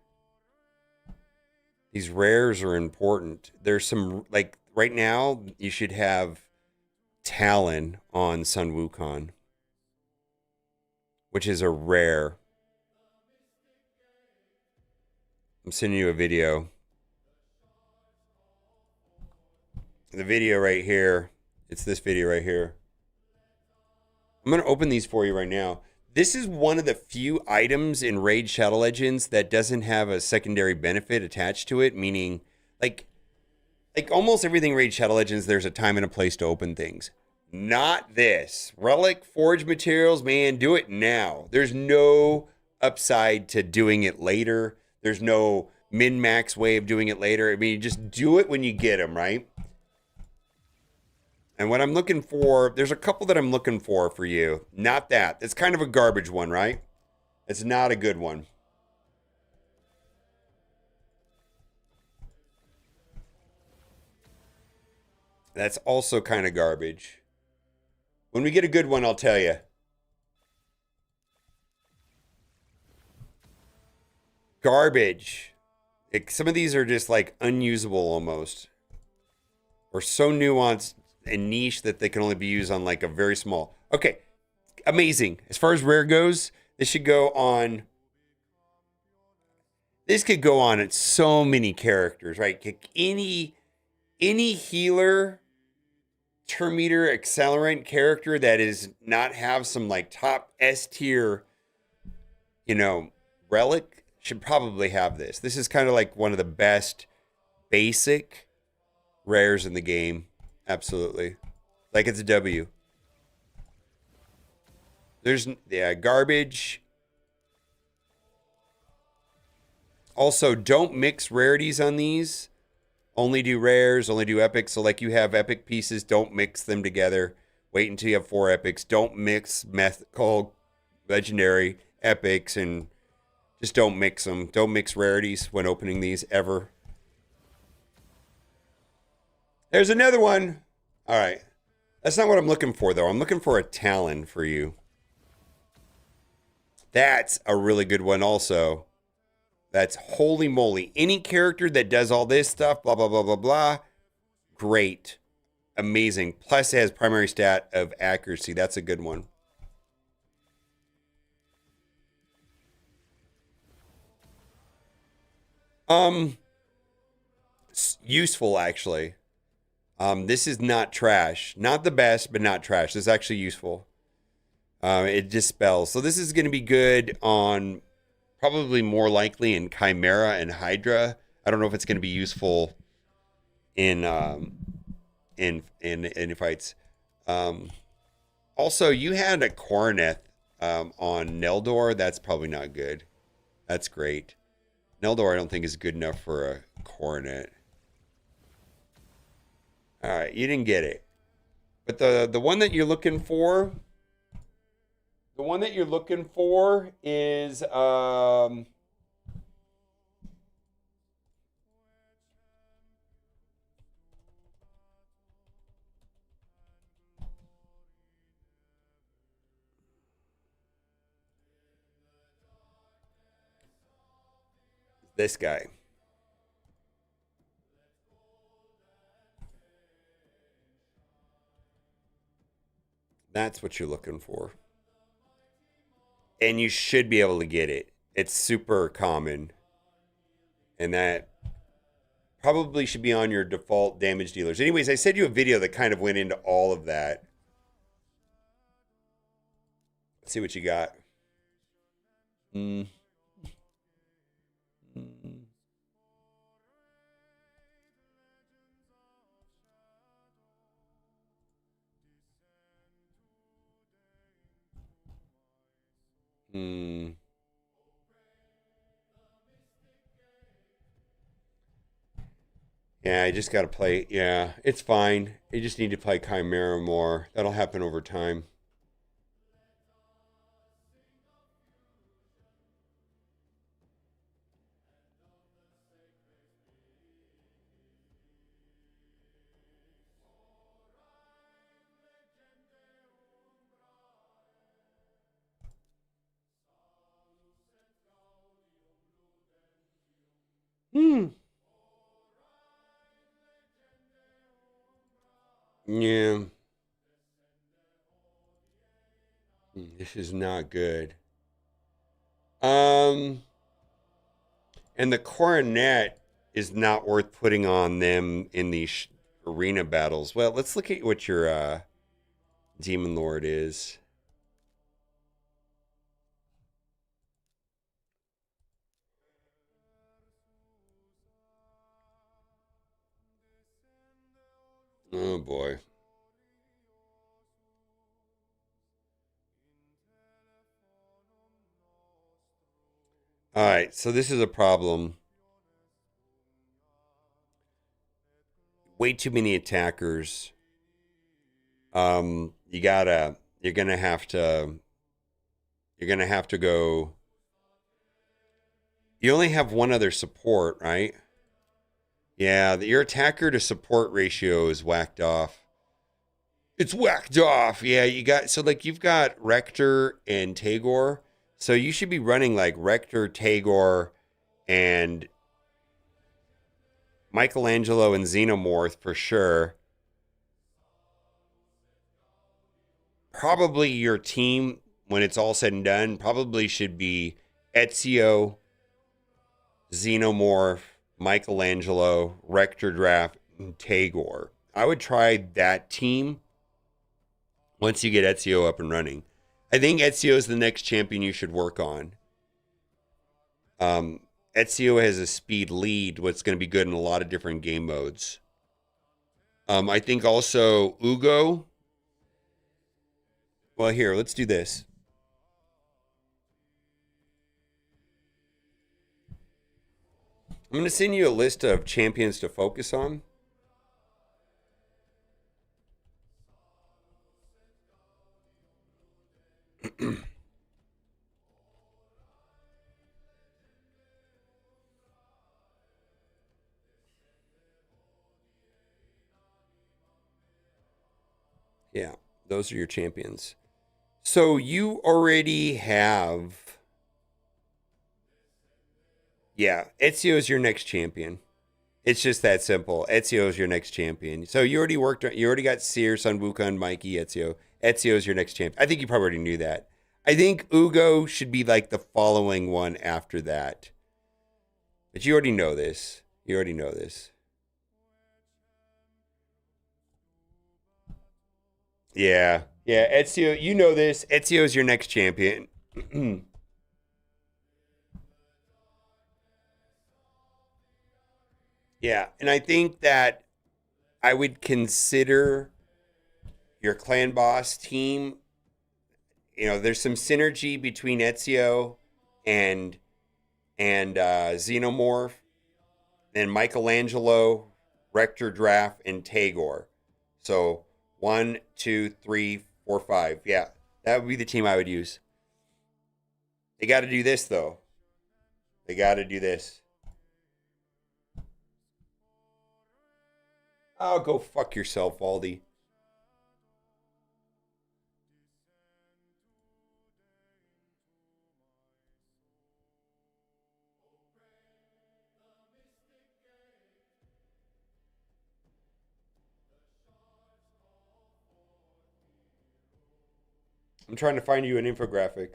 These rares are important. There's some like right now you should have Talon on Sun Wukong, which is a rare. I'm sending you a video. The video right here. It's this video right here. I'm going to open these for you right now. This is one of the few items in Raid Shadow Legends that doesn't have a secondary benefit attached to it, meaning like almost everything Raid Shadow Legends, there's a time and a place to open things. Not this. Relic Forge materials, man, do it now. There's no upside to doing it later. There's no min-max way of doing it later. I mean, you just do it when you get them, right? And what I'm looking for, there's a couple that I'm looking for you. Not that. It's kind of a garbage one, right? It's not a good one. That's also kind of garbage. When we get a good one, I'll tell you. Garbage. Some of these are just like unusable almost. Or so nuanced and niche that they can only be used on like a very small. Okay, amazing. As far as rare goes, this should go on. This could go on at so many characters, right? Any healer, turn meter, accelerant character that is not have some like top S tier, relic should probably have this. This is kind of like one of the best basic rares in the game. Absolutely. Like it's a W. There's garbage. Also, don't mix rarities on these. Only do rares, only do epics. So like you have epic pieces, don't mix them together. Wait until you have 4 epics. Don't mix mythical, legendary, epics, and just don't mix them. Don't mix rarities when opening these ever. There's another one. All right. That's not what I'm looking for, though. I'm looking for a Talon for you. That's a really good one also. That's holy moly. Any character that does all this stuff, blah, blah, blah, blah, blah. Great. Amazing. Plus it has primary stat of accuracy. That's a good one. Useful, actually. This is not trash. Not the best, but not trash. This is actually useful. It dispels. So this is going to be good on Probably more likely in Chimera and Hydra. I don't know if it's going to be useful in in fights. Um, Also, you had a Coronet on Neldor. That's probably not good. That's great. Neldor, I don't think is good enough for a Coronet. All right, you didn't get it. But the one that you're looking for, the one that you're looking for is this guy. That's what you're looking for. And you should be able to get it. It's super common. And that probably should be on your default damage dealers. Anyways, I sent you a video that kind of went into all of that. Let's see what you got. Mm. Mm. Yeah, I just got to play. Yeah, it's fine. You just need to play Chimera more. That'll happen over time. Hmm. Yeah. This is not good. Um, and the Coronet is not worth putting on them in these arena battles. Well, let's look at what your Demon Lord is. Oh boy. All right, so this is a problem. Way too many attackers. You gotta. You're gonna have to go. You only have one other support, right? Yeah, your attacker to support ratio is whacked off. It's whacked off. Yeah, you got so like you've got Rector and Tagor. So you should be running like Rector, Tagor, and Michelangelo and Xenomorph for sure. Probably your team, when it's all said and done, probably should be Ezio, Xenomorph, Michelangelo, Rector Draft, and Tagor. I would try that team once you get Ezio up and running. I think Ezio is the next champion you should work on. Um, Ezio has a speed lead, what's going to be good in a lot of different game modes. I think also Ugo. Well, here, let's do this. I'm going to send you a list of champions to focus on. Yeah, those are your champions. So you already have. Yeah, Ezio is your next champion. It's just that simple. Ezio is your next champion. So you already worked. You already got Seer, Sunbuka, and Mikey. Ezio. Ezio is your next champion. I think you probably already knew that. I think Ugo should be like the following one after that. But you already know this. You already know this. Yeah. Yeah, Ezio, you know this. Ezio is your next champion. Yeah, and I think that I would consider your clan boss team. There's some synergy between Ezio and Xenomorph, then Michelangelo, Rector Draft, and Tagore. So 1, 2, 3, 4, 5. Yeah, that would be the team I would use. They got to do this though. They got to do this. Oh, go fuck yourself, Aldi. I'm trying to find you an infographic.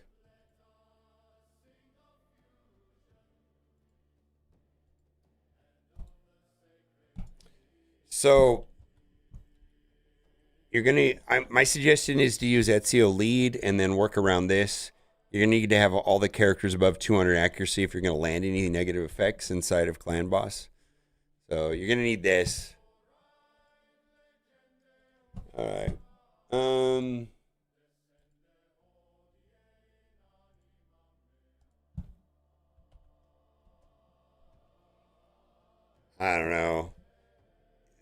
So my suggestion is to use Ezio lead and then work around this. You're gonna need to have all the characters above 200 accuracy if you're gonna land any negative effects inside of Clan Boss. So you're gonna need this. All right. I don't know.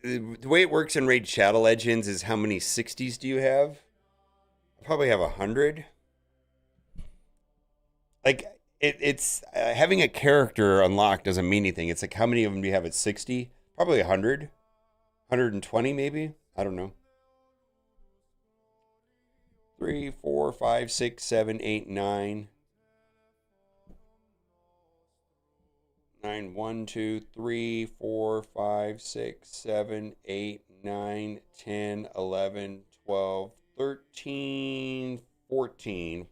The way it works in Raid Shadow Legends is how many 60s do you have? I probably have 100. Like it's having a character unlocked doesn't mean anything. It's like how many of them do you have at 60? Probably 100, 120 maybe. I don't know. 3, 4, 5, 6, 7, 8, 9. 9, 1, 2, 3, 4, 5, 6, 7, 8, 9, 10, 11, 12, 13, 14.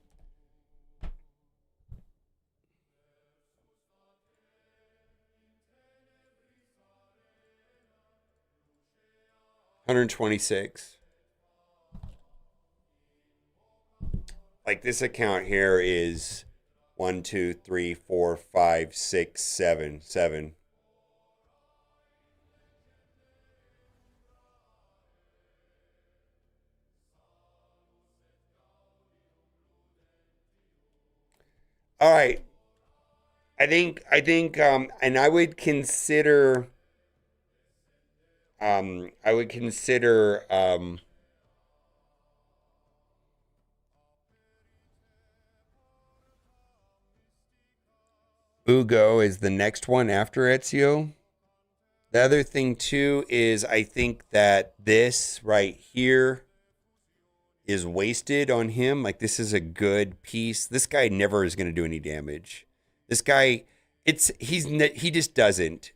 126. Like this account here is 1, 2, 3, 4, 5, 6, 7, 7. All right. I think and I would consider Ugo is the next one after Ezio. The other thing too is I think that this right here is wasted on him. Like this is a good piece. This guy never is going to do any damage. This guy, he just doesn't.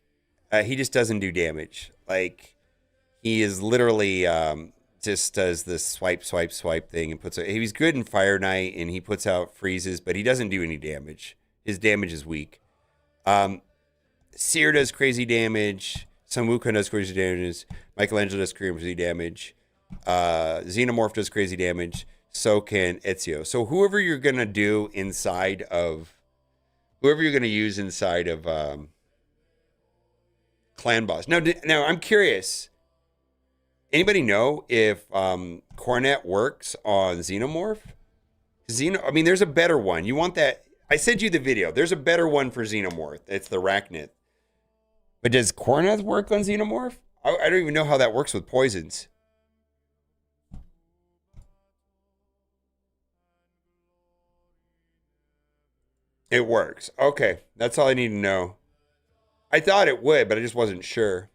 He just doesn't do damage. Like he is literally just does this swipe, swipe, swipe thing and puts. He's good in Fire Knight and he puts out freezes, but he doesn't do any damage. His damage is weak. Um, Seer does crazy damage. Sun Wukong does crazy damage. Michelangelo does crazy damage. Xenomorph does crazy damage. So can Ezio. So whoever you're gonna use inside of Clan Boss. Now I'm curious. Anybody know if Cornet works on Xenomorph? I mean, there's a better one. You want that? I sent you the video. There's a better one for Xenomorph. It's the Arachnid. But does Corneth work on Xenomorph? I don't even know how that works with poisons. It works. Okay, that's all I need to know. I thought it would, but I just wasn't sure.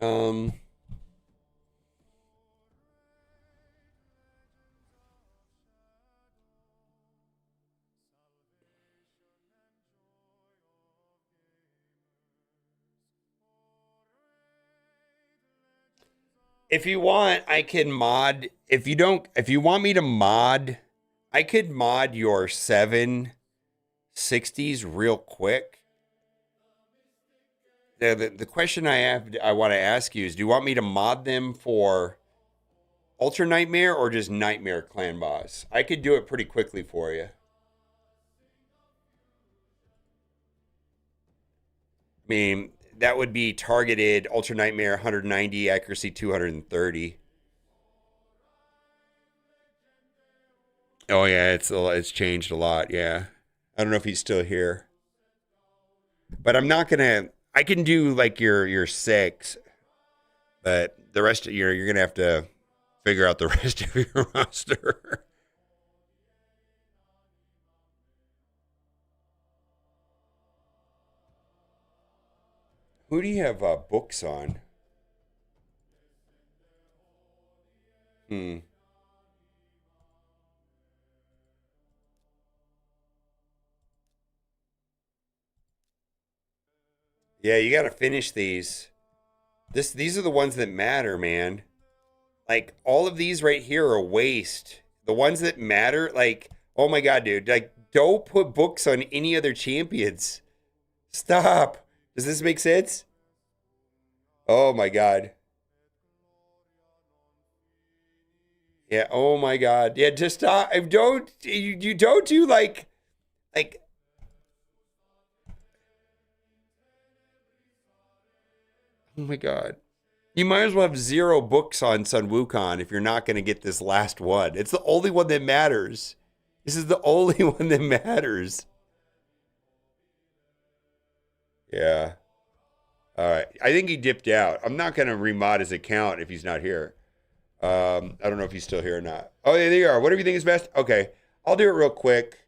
Um, if you want, I can mod. If you want me to mod, I could mod your 760s real quick. The question I want to ask you is, do you want me to mod them for Ultra Nightmare or just Nightmare Clan Boss? I could do it pretty quickly for you. I mean, that would be targeted Ultra Nightmare 190, accuracy 230. Oh yeah, it's changed a lot. Yeah, I don't know if he's still here, but I'm not gonna. I can do like your six, but the rest of you're gonna have to figure out the rest of your roster. Who do you have books on? Hmm. Yeah, you got to finish these. These are the ones that matter, man. Like all of these right here are a waste. The ones that matter, like, oh my god, dude, like don't put books on any other champions. Stop. Does this make sense? Oh my god. Yeah, oh my god. Yeah, just stop. I don't you don't do like oh my god. You might as well have zero books on Sun Wukong if you're not going to get this last one. It's the only one that matters. This is the only one that matters. Yeah. All right. I think he dipped out. I'm not going to remod his account if he's not here. I don't know if he's still here or not. Oh, yeah, there you are. Whatever you think is best. Okay. I'll do it real quick.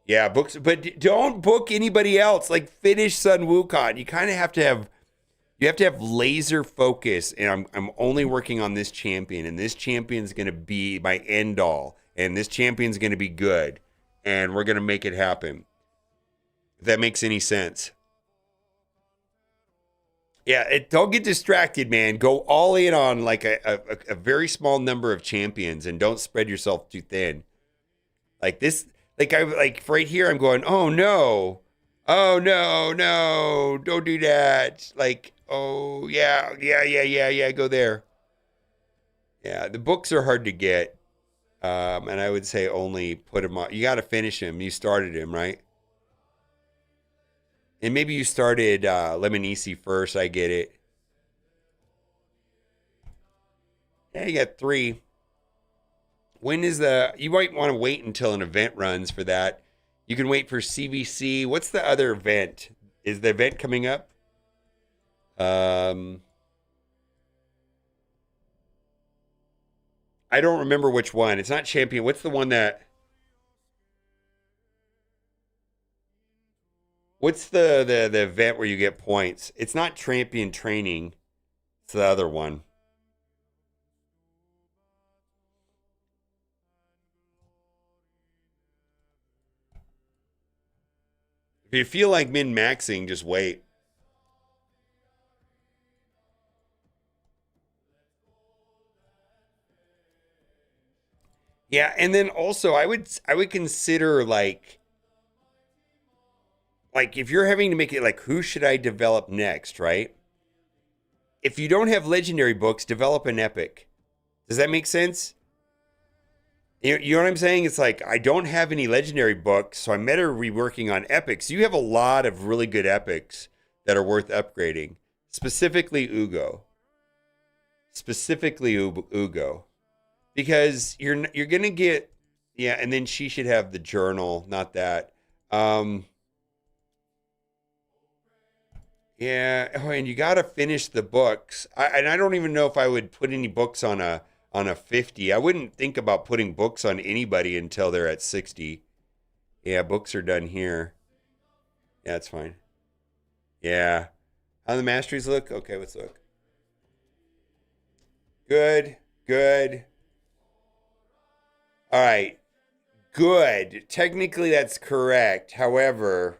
Yeah, books, but don't book anybody else. Like finish Sun Wukong. You kind of have to have you have to have laser focus, and I'm only working on this champion, and this champion's gonna be my end all, and this champion's gonna be good, and we're gonna make it happen. If that makes any sense. Yeah, don't get distracted, man. Go all in on like a very small number of champions, and don't spread yourself too thin. Like this, like I like right here, I'm going, oh no, oh no, no, don't do that. Like, oh yeah, yeah, yeah, yeah, yeah, go there. Yeah, the books are hard to get, and I would say only put them on. You got to finish him. You started him, right? And maybe you started Lemonisi first. I get it. Yeah, you got three. When is the? You might want to wait until an event runs for that. You can wait for CVC. What's the other event? Is the event coming up? Um, I don't remember which one. It's not champion. What's the one that? What's the event where you get points? It's not champion training. It's the other one. If you feel like min maxing, just wait. Yeah, and then also I would consider like if you're having to make it like who should I develop next, right? If you don't have legendary books, develop an epic. Does that make sense? You know what I'm saying? It's like I don't have any legendary books, so I'm better reworking on epics. You have a lot of really good epics that are worth upgrading. Specifically Ugo. Specifically Ugo. Because you're gonna get yeah, and then she should have the journal, not that. Um yeah, oh, and you gotta finish the books. And I don't even know if I would put any books on a 50. I wouldn't think about putting books on anybody until they're at 60. Yeah, books are done here. Yeah, that's fine. Yeah. How the masteries look? Okay, let's look. Good, good. All right, good. Technically, that's correct. However,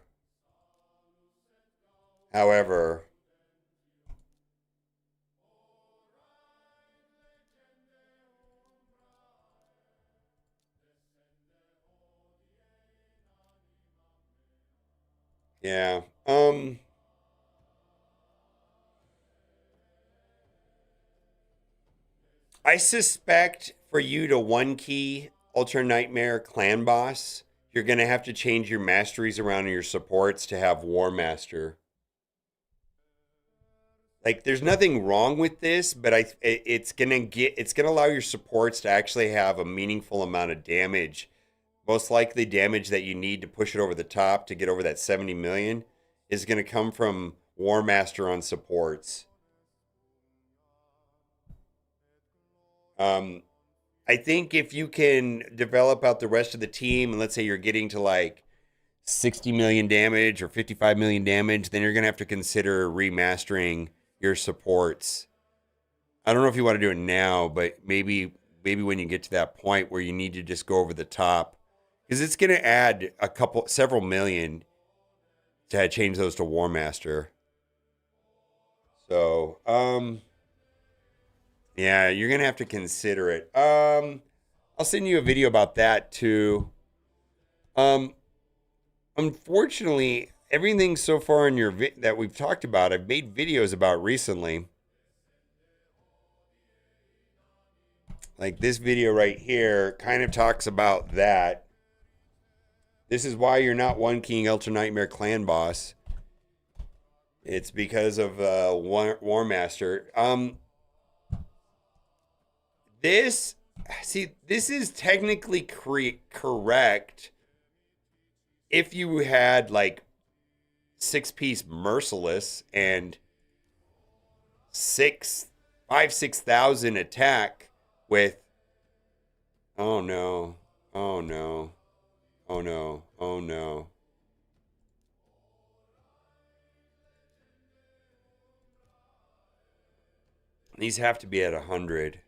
yeah. I suspect for you to one key Ultra Nightmare Clan Boss, you're going to have to change your masteries around your supports to have War Master. Like, there's nothing wrong with this, but it's gonna allow your supports to actually have a meaningful amount of damage. Most likely, damage that you need to push it over the top to get over that 70 million is gonna come from War Master on supports. I think if you can develop out the rest of the team, and let's say you're getting to like 60 million damage or 55 million damage, then you're gonna have to consider remastering your supports. I don't know if you want to do it now, but maybe when you get to that point where you need to just go over the top, because it's going to add several million to change those to War Master. So, yeah, you're going to have to consider it. I'll send you a video about that too. Unfortunately, everything so far in your that we've talked about, I've made videos about recently. Like this video right here kind of talks about that. This is why you're not one King Ultra Nightmare Clan Boss. It's because of War Master. This is technically correct if you had like 6-piece Merciless and 6,000 attack with oh no. These have to be at 100.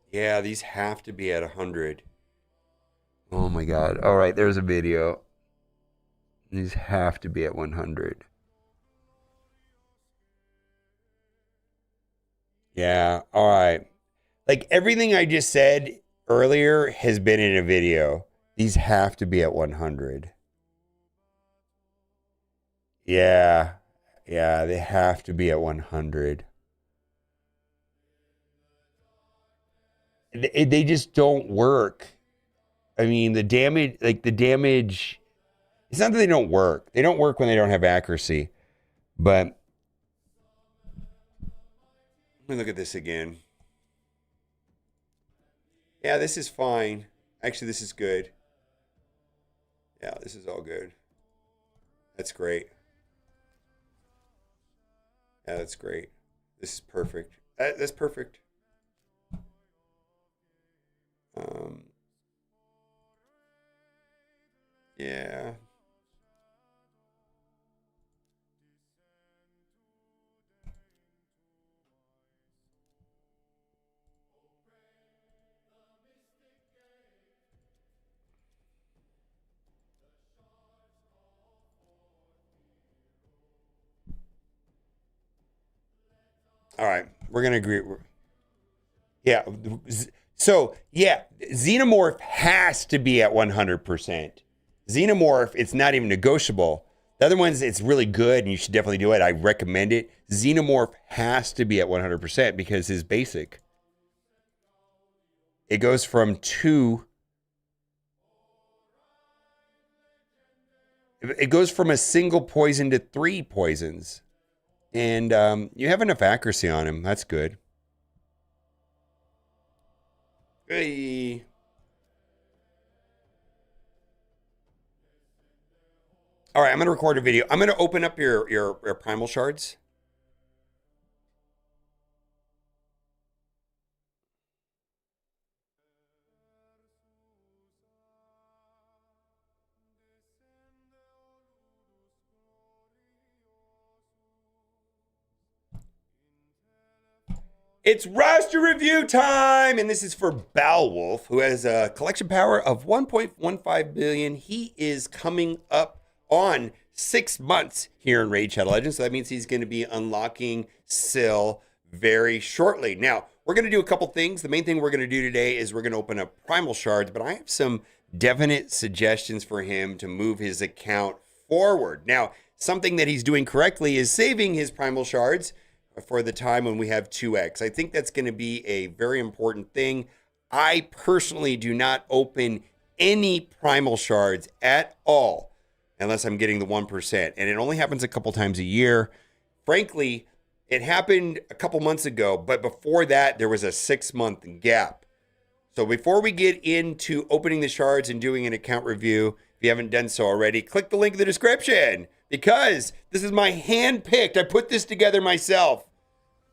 Yeah, these have to be at 100. Oh my God. All right, there's a video. These have to be at 100. Yeah, all right. Like everything I just said earlier has been in a video. These have to be at 100. Yeah. Yeah, they have to be at 100. They just don't work. I mean, the damage, it's not that they don't work. They don't work when they don't have accuracy. But let me look at this again. Yeah, this is fine. Actually, this is good. Yeah, this is all good. That's great. Yeah, that's great. This is perfect. That's perfect. Yeah. All right, we're gonna agree. Yeah. So yeah, Xenomorph has to be at 100%. Xenomorph, it's not even negotiable. The other ones, it's really good, and you should definitely do it. I recommend it. Xenomorph has to be at 100% because his basic. It goes from 2. It goes from a single poison to 3 poisons. And you have enough accuracy on him. That's good. Hey. All right, I'm going to record a video. I'm going to open up your primal shards. It's roster review time, and this is for Balwolf, who has a collection power of 1.15 billion. He is coming up on 6 months here in Raid Shadow Legends, so that means he's going to be unlocking Syl very shortly. Now, we're going to do a couple things. The main thing we're going to do today is we're going to open up primal shards, but I have some definite suggestions for him to move his account forward. Now, something that he's doing correctly is saving his primal shards for the time when we have 2x. I think that's going to be a very important thing. I personally do not open any primal shards at all unless I'm getting the 1%. And it only happens a couple times a year. Frankly, it happened a couple months ago, but before that, there was a 6-month gap. So before we get into opening the shards and doing an account review, if you haven't done so already, click the link in the description because this is my hand-picked. I put this together myself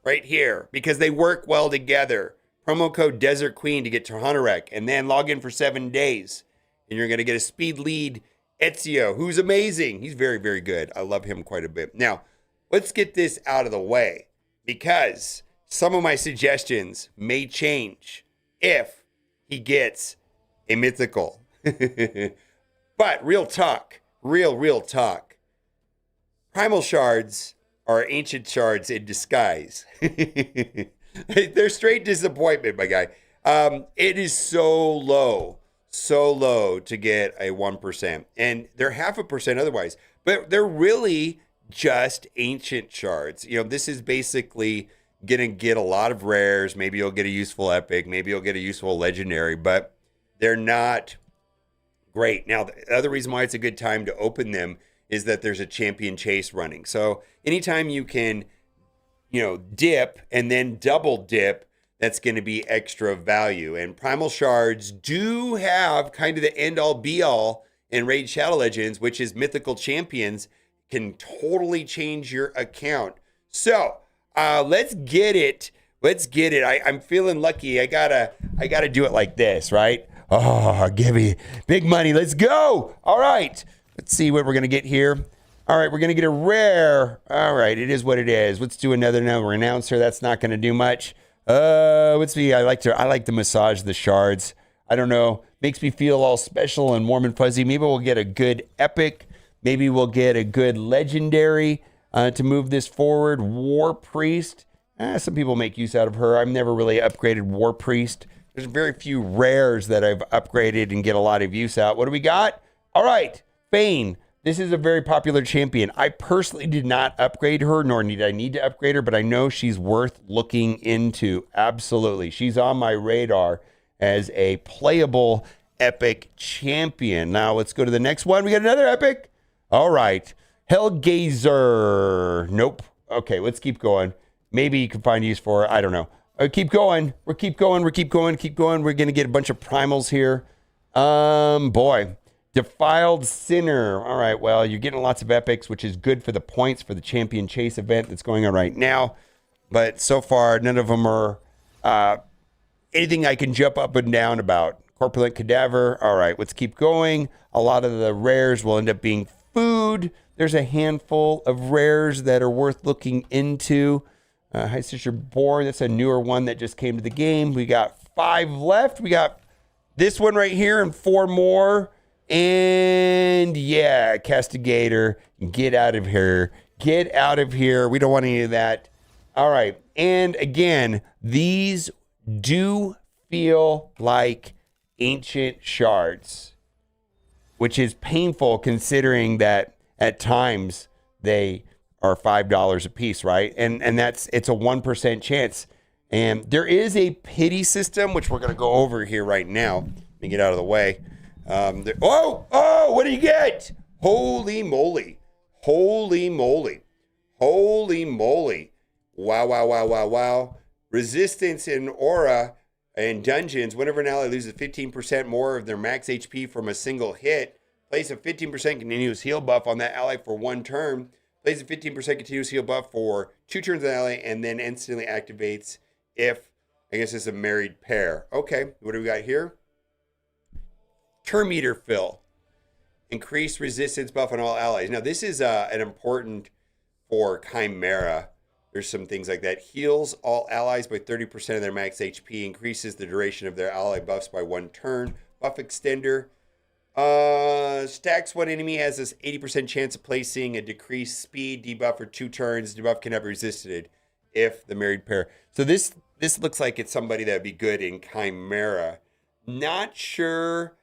right here because they work well together. Promo code Desert Queen to get Terhanarek and then log in for 7 days. And you're going to get a speed lead Ezio, who's amazing. He's very, very good. I love him quite a bit. Now, let's get this out of the way because some of my suggestions may change if he gets a mythical. But real talk, real talk. Primal shards are ancient shards in disguise. They're straight disappointment, my guy. It is so low to get a 1%. And they're 0.5% otherwise. But they're really just ancient shards. You know, this is basically going to get a lot of rares. Maybe you'll get a useful epic. Maybe you'll get a useful legendary. But they're not great. Now, the other reason why it's a good time to open them is that there's a champion chase running. So anytime you can, dip and then double dip, that's going to be extra value. And Primal Shards do have kind of the end-all be-all in Raid Shadow Legends, which is mythical champions can totally change your account. So let's get it. I'm feeling lucky. I gotta do it like this, right? Oh, give me big money. Let's go. All right. Let's see what we're gonna get here. All right, we're gonna get a rare. All right, it is what it is. Let's do another announcer. That's not gonna do much. Let's see. I like to massage the shards. I don't know. Makes me feel all special and warm and fuzzy. Maybe we'll get a good epic. Maybe we'll get a good legendary to move this forward. War Priest. Some people make use out of her. I've never really upgraded War Priest. There's very few rares that I've upgraded and get a lot of use out. What do we got? All right, Fane. This is a very popular champion. I personally did not upgrade her, nor need I need to upgrade her, but I know she's worth looking into. Absolutely. She's on my radar as a playable epic champion. Now let's go to the next one. We got another epic. All right. Hellgazer. Nope. Okay, let's keep going. Maybe you can find use for her. I don't know. Keep going. We're going to get a bunch of primals here. Boy. Defiled Sinner. All right, well, you're getting lots of epics, which is good for the points for the Champion Chase event that's going on right now. But so far, none of them are anything I can jump up and down about. Corpulent Cadaver. All right, let's keep going. A lot of the rares will end up being food. There's a handful of rares that are worth looking into. High Sister Born. That's a newer one that just came to the game. We got 5 left. We got this one right here and 4 more. And yeah, Castigator, get out of here. Get out of here. We don't want any of that. All right. And again, these do feel like ancient shards, which is painful considering that at times they are $5 a piece, right? And it's a 1% chance. And there is a pity system, which we're going to go over here right now. Let me get out of the way. What do you get? Holy moly. Wow. Resistance in aura and dungeons. Whenever an ally loses 15% more of their max HP from a single hit, place a 15% continuous heal buff on that ally for 1 turn. Place a 15% continuous heal buff for 2 turns on the ally and then instantly activates if, I guess it's a married pair. Okay, what do we got here? Term Eater Fill. Increased resistance buff on all allies. Now, this is an important for Chimera. There's some things like that. Heals all allies by 30% of their max HP. Increases the duration of their ally buffs by 1 turn. Buff Extender. Stacks one enemy has this 80% chance of placing a decreased speed debuff for 2 turns. Debuff can never be resisted if the married pair. So this looks like it's somebody that would be good in Chimera. Not sure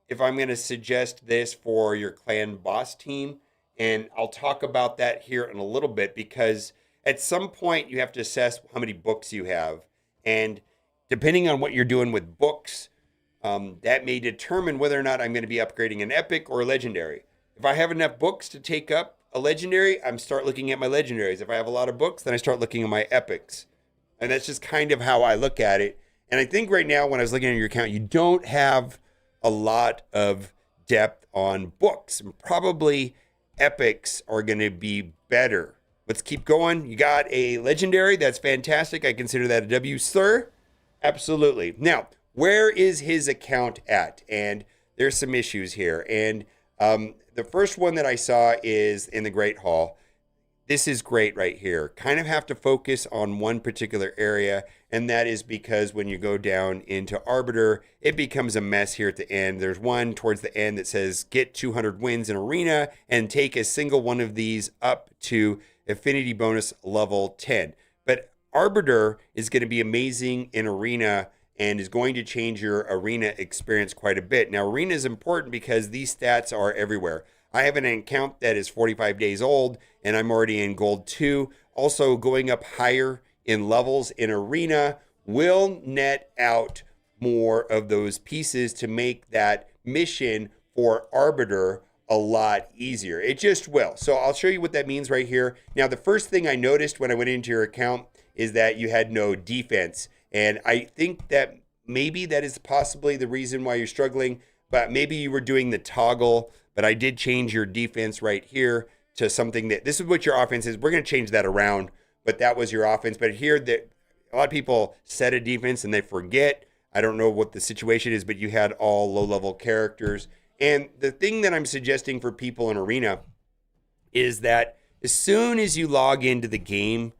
if I'm going to suggest this for your clan boss team. And I'll talk about that here in a little bit because at some point you have to assess how many books you have. And depending on what you're doing with books, that may determine whether or not I'm going to be upgrading an epic or a legendary. If I have enough books to take up a legendary, I'm start looking at my legendaries. If I have a lot of books, then I start looking at my epics. And that's just kind of how I look at it. And I think right now, when I was looking at your account, you don't have a lot of depth on books. And probably epics are going to be better. Let's keep going. You got a legendary. That's fantastic. I consider that a W, sir. Absolutely. Now, where is his account at? And there's some issues here. And the first one that I saw is in the Great Hall. This is great right here. Kind of have to focus on one particular area, and that is because when you go down into Arbiter, it becomes a mess here at the end. There's one towards the end that says get 200 wins in Arena and take a single one of these up to Affinity bonus level 10. But Arbiter is going to be amazing in Arena and is going to change your Arena experience quite a bit. Now, Arena is important because these stats are everywhere. I have an account that is 45 days old, and I'm already in Gold 2. Also, going up higher in levels in Arena will net out more of those pieces to make that mission for Arbiter a lot easier. It just will. So I'll show you what that means right here. Now, the first thing I noticed when I went into your account is that you had no defense. And I think that maybe that is possibly the reason why you're struggling, but maybe you were doing the toggle. But I did change your defense right here to something that this is what your offense is. We're going to change that around, but that was your offense. But here, that a lot of people set a defense and they forget. I don't know what the situation is, but you had all low-level characters. And the thing that I'm suggesting for people in Arena is that as soon as you log into the game,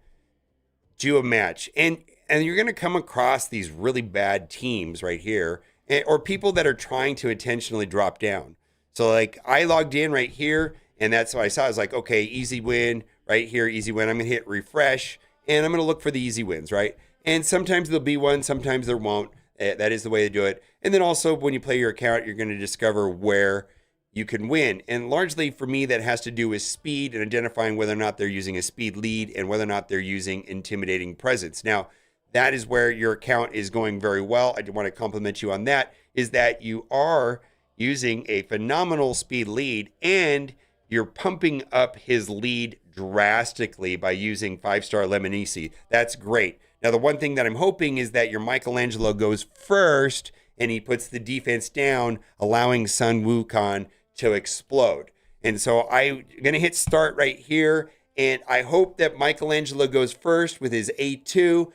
do a match. And you're going to come across these really bad teams right here, or people that are trying to intentionally drop down. So like I logged in right here, and that's what I saw. I was like, okay, easy win right here, easy win. I'm going to hit refresh, and I'm going to look for the easy wins, right? And sometimes there'll be one, sometimes there won't. That is the way to do it. And then also when you play your account, you're going to discover where you can win. And largely for me, that has to do with speed and identifying whether or not they're using a speed lead and whether or not they're using intimidating presence. Now, that is where your account is going very well. I want to compliment you on that, is that you are using a phenomenal speed lead and you're pumping up his lead drastically by using 5-star Lemonisi. That's great. Now, the one thing that I'm hoping is that your Michelangelo goes first and he puts the defense down, allowing Sun Wukong to explode. And so I'm going to hit start right here. And I hope that Michelangelo goes first with his A2,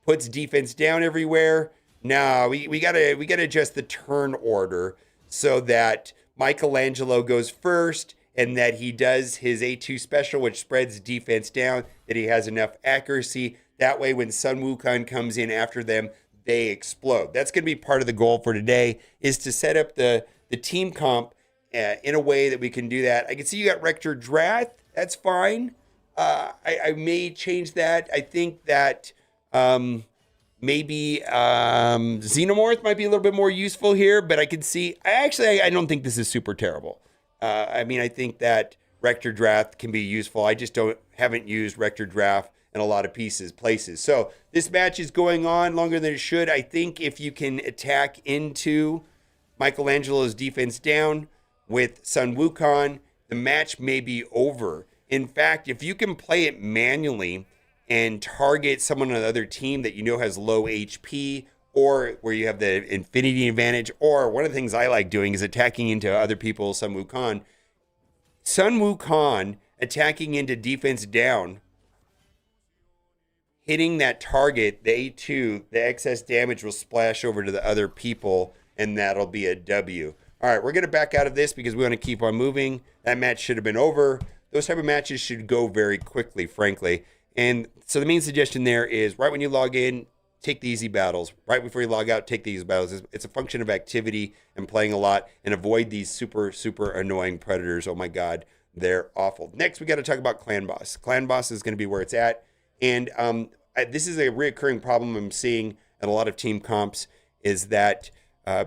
puts defense down everywhere. No, we gotta adjust the turn order so that Michelangelo goes first and that he does his A2 special, which spreads defense down, that he has enough accuracy. That way, when Sun Wukong comes in after them, they explode. That's going to be part of the goal for today, is to set up the team comp in a way that we can do that. I can see you got Rector Drath. That's fine. I may change that. I think that maybe Xenomorph might be a little bit more useful here, but I can see, I don't think this is super terrible. I think that Rector Drath can be useful. I just haven't used Rector Drath in a lot of places. So this match is going on longer than it should. I think if you can attack into Michelangelo's defense down with Sun Wukong, the match may be over. In fact, if you can play it manually and target someone on the other team that you know has low HP, or where you have the infinity advantage, or one of the things I like doing is attacking into other people's Sun Wukong. Sun Wukong attacking into defense down, hitting that target, the A2, the excess damage will splash over to the other people, and that'll be a W. All right, we're going to back out of this because we want to keep on moving. That match should have been over. Those type of matches should go very quickly, frankly. And so the main suggestion there is right when you log in, take the easy battles. Right before you log out, take the easy battles. It's a function of activity and playing a lot, and avoid these super, super annoying predators. Oh my God, they're awful. Next, we got to talk about Clan Boss. Clan Boss is going to be where it's at. And this is a reoccurring problem I'm seeing in a lot of team comps, is that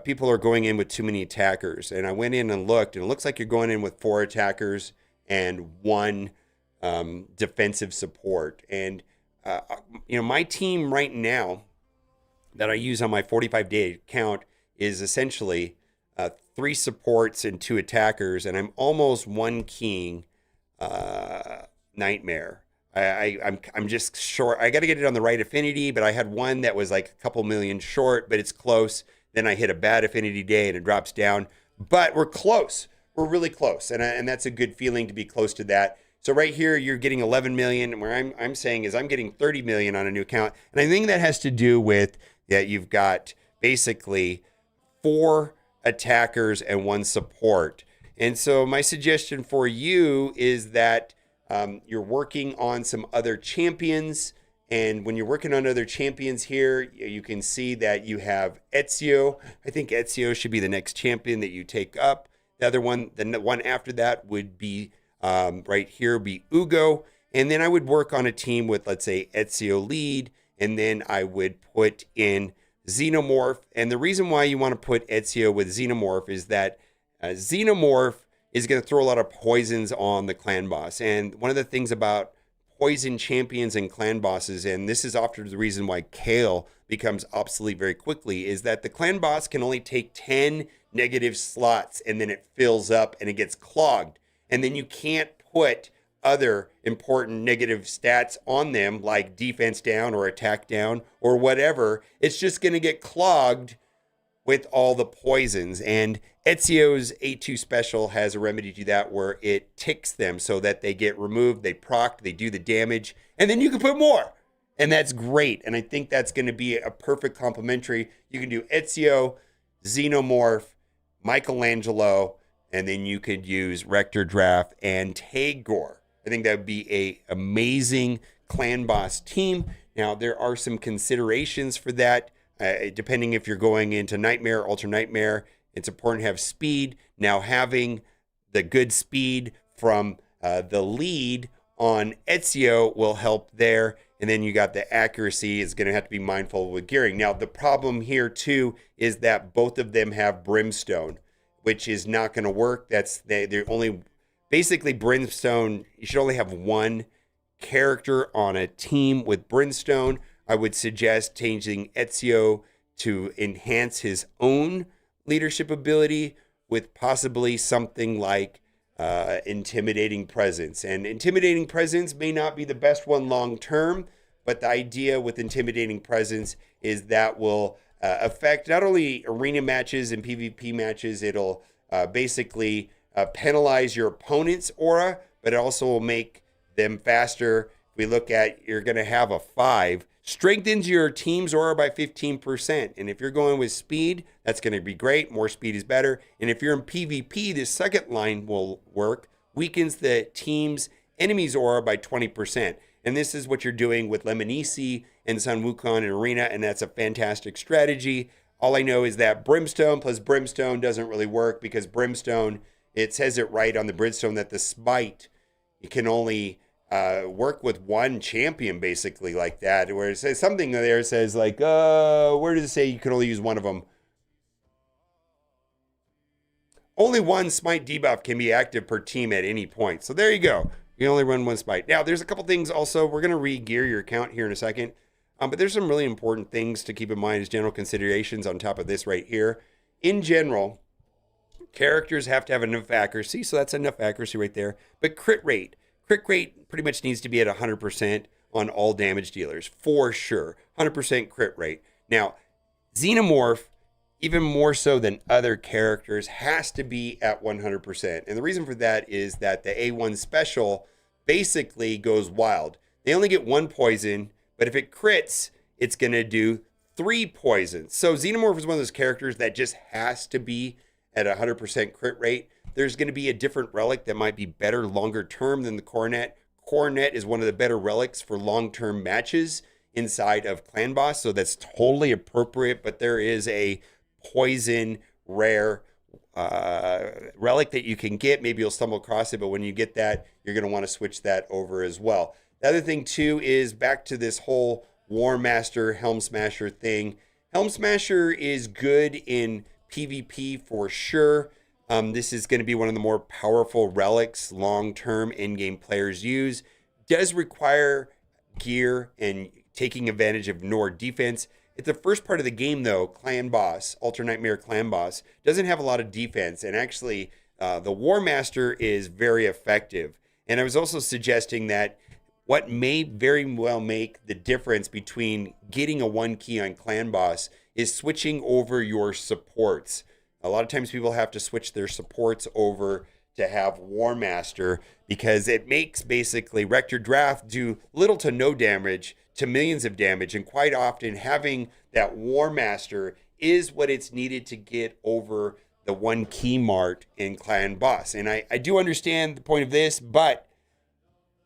people are going in with too many attackers. And I went in and looked, and it looks like you're going in with 4 attackers and 1 defensive support. And, my team right now that I use on my 45-day account is essentially 3 supports and 2 attackers, and I'm almost 1 keying Nightmare. I'm just short. I got to get it on the right affinity, but I had one that was like a couple million short, but it's close. Then I hit a bad affinity day and it drops down, but we're close. We're really close, and that's a good feeling to be close to that. So right here, you're getting 11 million. Where I'm saying is I'm getting 30 million on a new account, and I think that has to do with that you've got basically 4 attackers and 1 support. And so my suggestion for you is that you're working on some other champions. And when you're working on other champions here, you can see that you have Ezio. I think Ezio should be the next champion that you take up. The other one, the one after that would be right here, be Ugo. And then I would work on a team with, let's say, Ezio lead. And then I would put in Xenomorph. And the reason why you want to put Ezio with Xenomorph is that Xenomorph is going to throw a lot of poisons on the clan boss. And one of the things about poison champions and clan bosses, and this is often the reason why Kale becomes obsolete very quickly, is that the clan boss can only take 10 negative slots and then it fills up and it gets clogged. And then you can't put other important negative stats on them like defense down or attack down or whatever. It's just going to get clogged with all the poisons. And Ezio's A2 special has a remedy to that where it ticks them so that they get removed, they proc, they do the damage, and then you can put more. And that's great. And I think that's going to be a perfect complementary. You can do Ezio, Xenomorph, Michelangelo, and then you could use Rector Draft and Tagore. I think that would be a amazing clan boss team. Now, there are some considerations for that. Depending if you're going into Nightmare, Ultra Nightmare, it's important to have speed. Now, having the good speed from the lead on Ezio will help there. And then you got the accuracy is going to have to be mindful with gearing. Now, the problem here, too, is that both of them have Brimstone, which is not going to work. They're only, basically, Brimstone, you should only have 1 character on a team with Brimstone. I would suggest changing Ezio to enhance his own leadership ability with possibly something like Intimidating Presence. And Intimidating Presence may not be the best one long term, but the idea with Intimidating Presence is that will affect not only arena matches and PvP matches, it'll basically penalize your opponent's aura, but it also will make them faster. If we look at, you're going to have a 5. Strengthens your team's aura by 15%. And if you're going with speed, that's going to be great. More speed is better. And if you're in PvP, this second line will work. Weakens the team's enemy's aura by 20%. And this is what you're doing with Lemonici and Sun Wukong in Arena, and that's a fantastic strategy. All I know is that Brimstone plus Brimstone doesn't really work because Brimstone, it says it right on the Brimstone that the Smite, it can only work with 1 champion basically like that, where it says something there says like where does it say you can only use 1 of them? Only 1 smite debuff can be active per team at any point. So there you go, you only run 1 smite. Now there's a couple things also, we're going to re-gear your account here in a second, but there's some really important things to keep in mind as general considerations on top of this right here. In general, characters have to have enough accuracy, so that's enough accuracy right there, but crit rate pretty much needs to be at 100% on all damage dealers, for sure. 100% crit rate. Now, Xenomorph, even more so than other characters, has to be at 100%. And the reason for that is that the A1 special basically goes wild. They only get 1 poison, but if it crits, it's going to do 3 poisons. So Xenomorph is one of those characters that just has to be at 100% crit rate. There's going to be a different relic that might be better longer term than the Coronet. Coronet is one of the better relics for long-term matches inside of Clan Boss, so that's totally appropriate, but there is a poison rare relic that you can get. Maybe you'll stumble across it, but when you get that, you're going to want to switch that over as well. The other thing, too, is back to this whole War Master, Helm Smasher thing. Helm Smasher is good in PvP for sure. This is going to be one of the more powerful relics long-term in-game players use. Does require gear and taking advantage of Nord defense. At the first part of the game, though, Clan Boss, Ultra Nightmare Clan Boss, doesn't have a lot of defense, and actually, the War Master is very effective. And I was also suggesting that what may very well make the difference between getting a 1 key on Clan Boss is switching over your supports. A lot of times people have to switch their supports over to have War Master because it makes basically Rector Drath do little to no damage to millions of damage, and quite often having that War Master is what it's needed to get over the 1 key mark in Clan Boss. And I do understand the point of this, but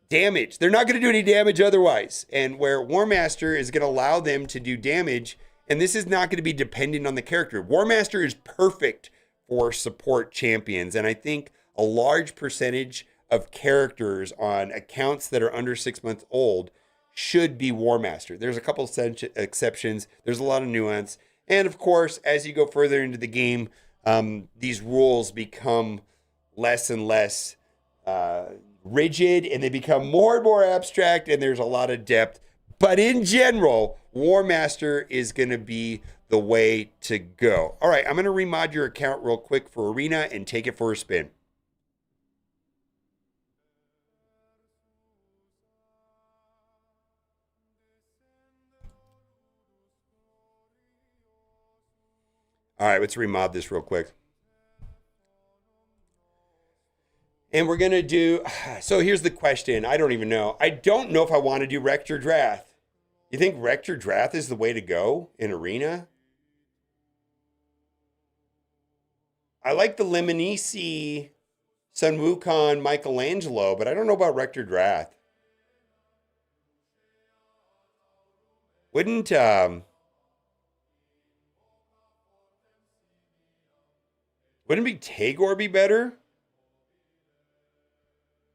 damage, they're not going to do any damage otherwise. And where War Master is going to allow them to do damage, and this is not going to be dependent on the character. War Master is perfect for support champions, and I think a large percentage of characters on accounts that are under 6 months old should be War Master. There's a couple exceptions. There's a lot of nuance. And of course, as you go further into the game, these rules become less and less rigid, and they become more and more abstract, and there's a lot of depth. But in general, War Master is going to be the way to go. All right, I'm going to remod your account real quick for Arena and take it for a spin. All right, let's remod this real quick. And we're going to do, so here's the question. I don't even know. I don't know if I want to do Rector Drath. You think Rector Drath is the way to go in Arena? I like the Lemonisi, Sun Wukong, Michelangelo, but I don't know about Rector Drath. Wouldn't be Tagore be better?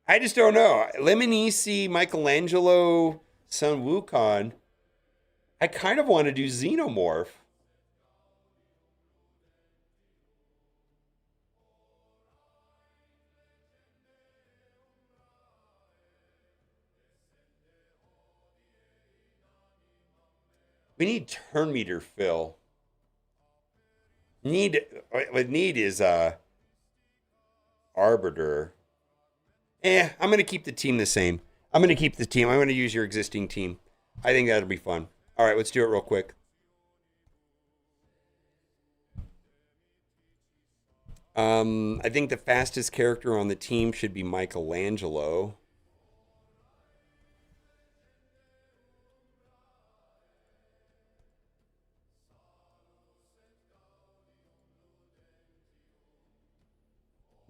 I just don't know. Lemonisi, Michelangelo, Sun Wukong. I kind of want to do Xenomorph. We need turn meter fill. What need is Arbiter. I'm going to keep the team the same. I'm going to use your existing team. I think that'll be fun. All right, let's do it real quick. I think the fastest character on the team should be Michelangelo.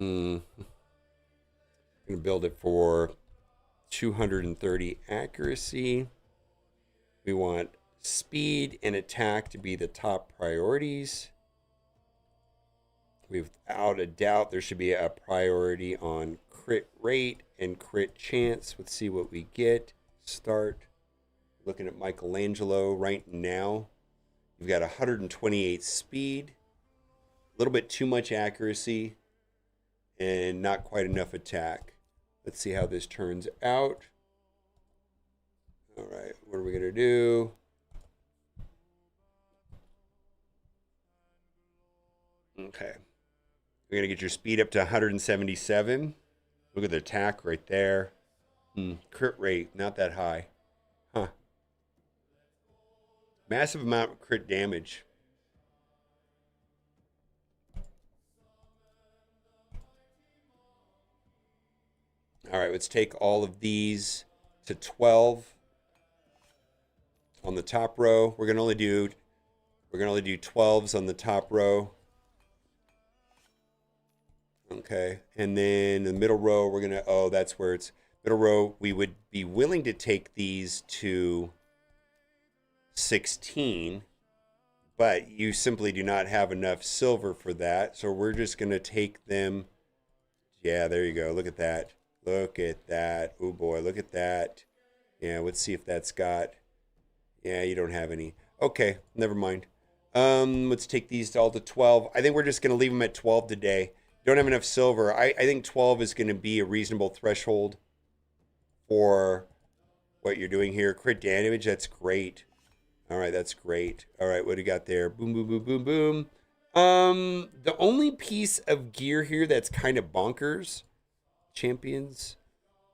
I'm going to build it for 230 accuracy. We want speed and attack to be the top priorities. Without a doubt, there should be a priority on crit rate and crit chance. Let's see what we get. Start looking at Michelangelo right now. You've got 128 speed, a little bit too much accuracy, and not quite enough attack. Let's see how this turns out. All right, what are we going to do? Okay. We're going to get your speed up to 177. Look at the attack right there. Crit rate, not that high. Huh. Massive amount of crit damage. All right, let's take all of these to 12 on the top row. We're gonna only do 12s on the top row. Okay, and then the middle row we're gonna, oh, that's where it's middle row. We would be willing to take these to 16, but you simply do not have enough silver for that. So we're just gonna take them. Yeah, there you go. Look at that. Look at that. Oh boy, look at that. Yeah, let's see if that's got. Yeah, you don't have any. Okay, never mind. Let's take these all to 12. I think we're just going to leave them at 12 today. Don't have enough silver. I think 12 is going to be a reasonable threshold for what you're doing here. Crit damage, that's great. All right, that's great. All right, what do you got there? Boom, boom, boom, boom, boom. The only piece of gear here that's kind of bonkers. Champions.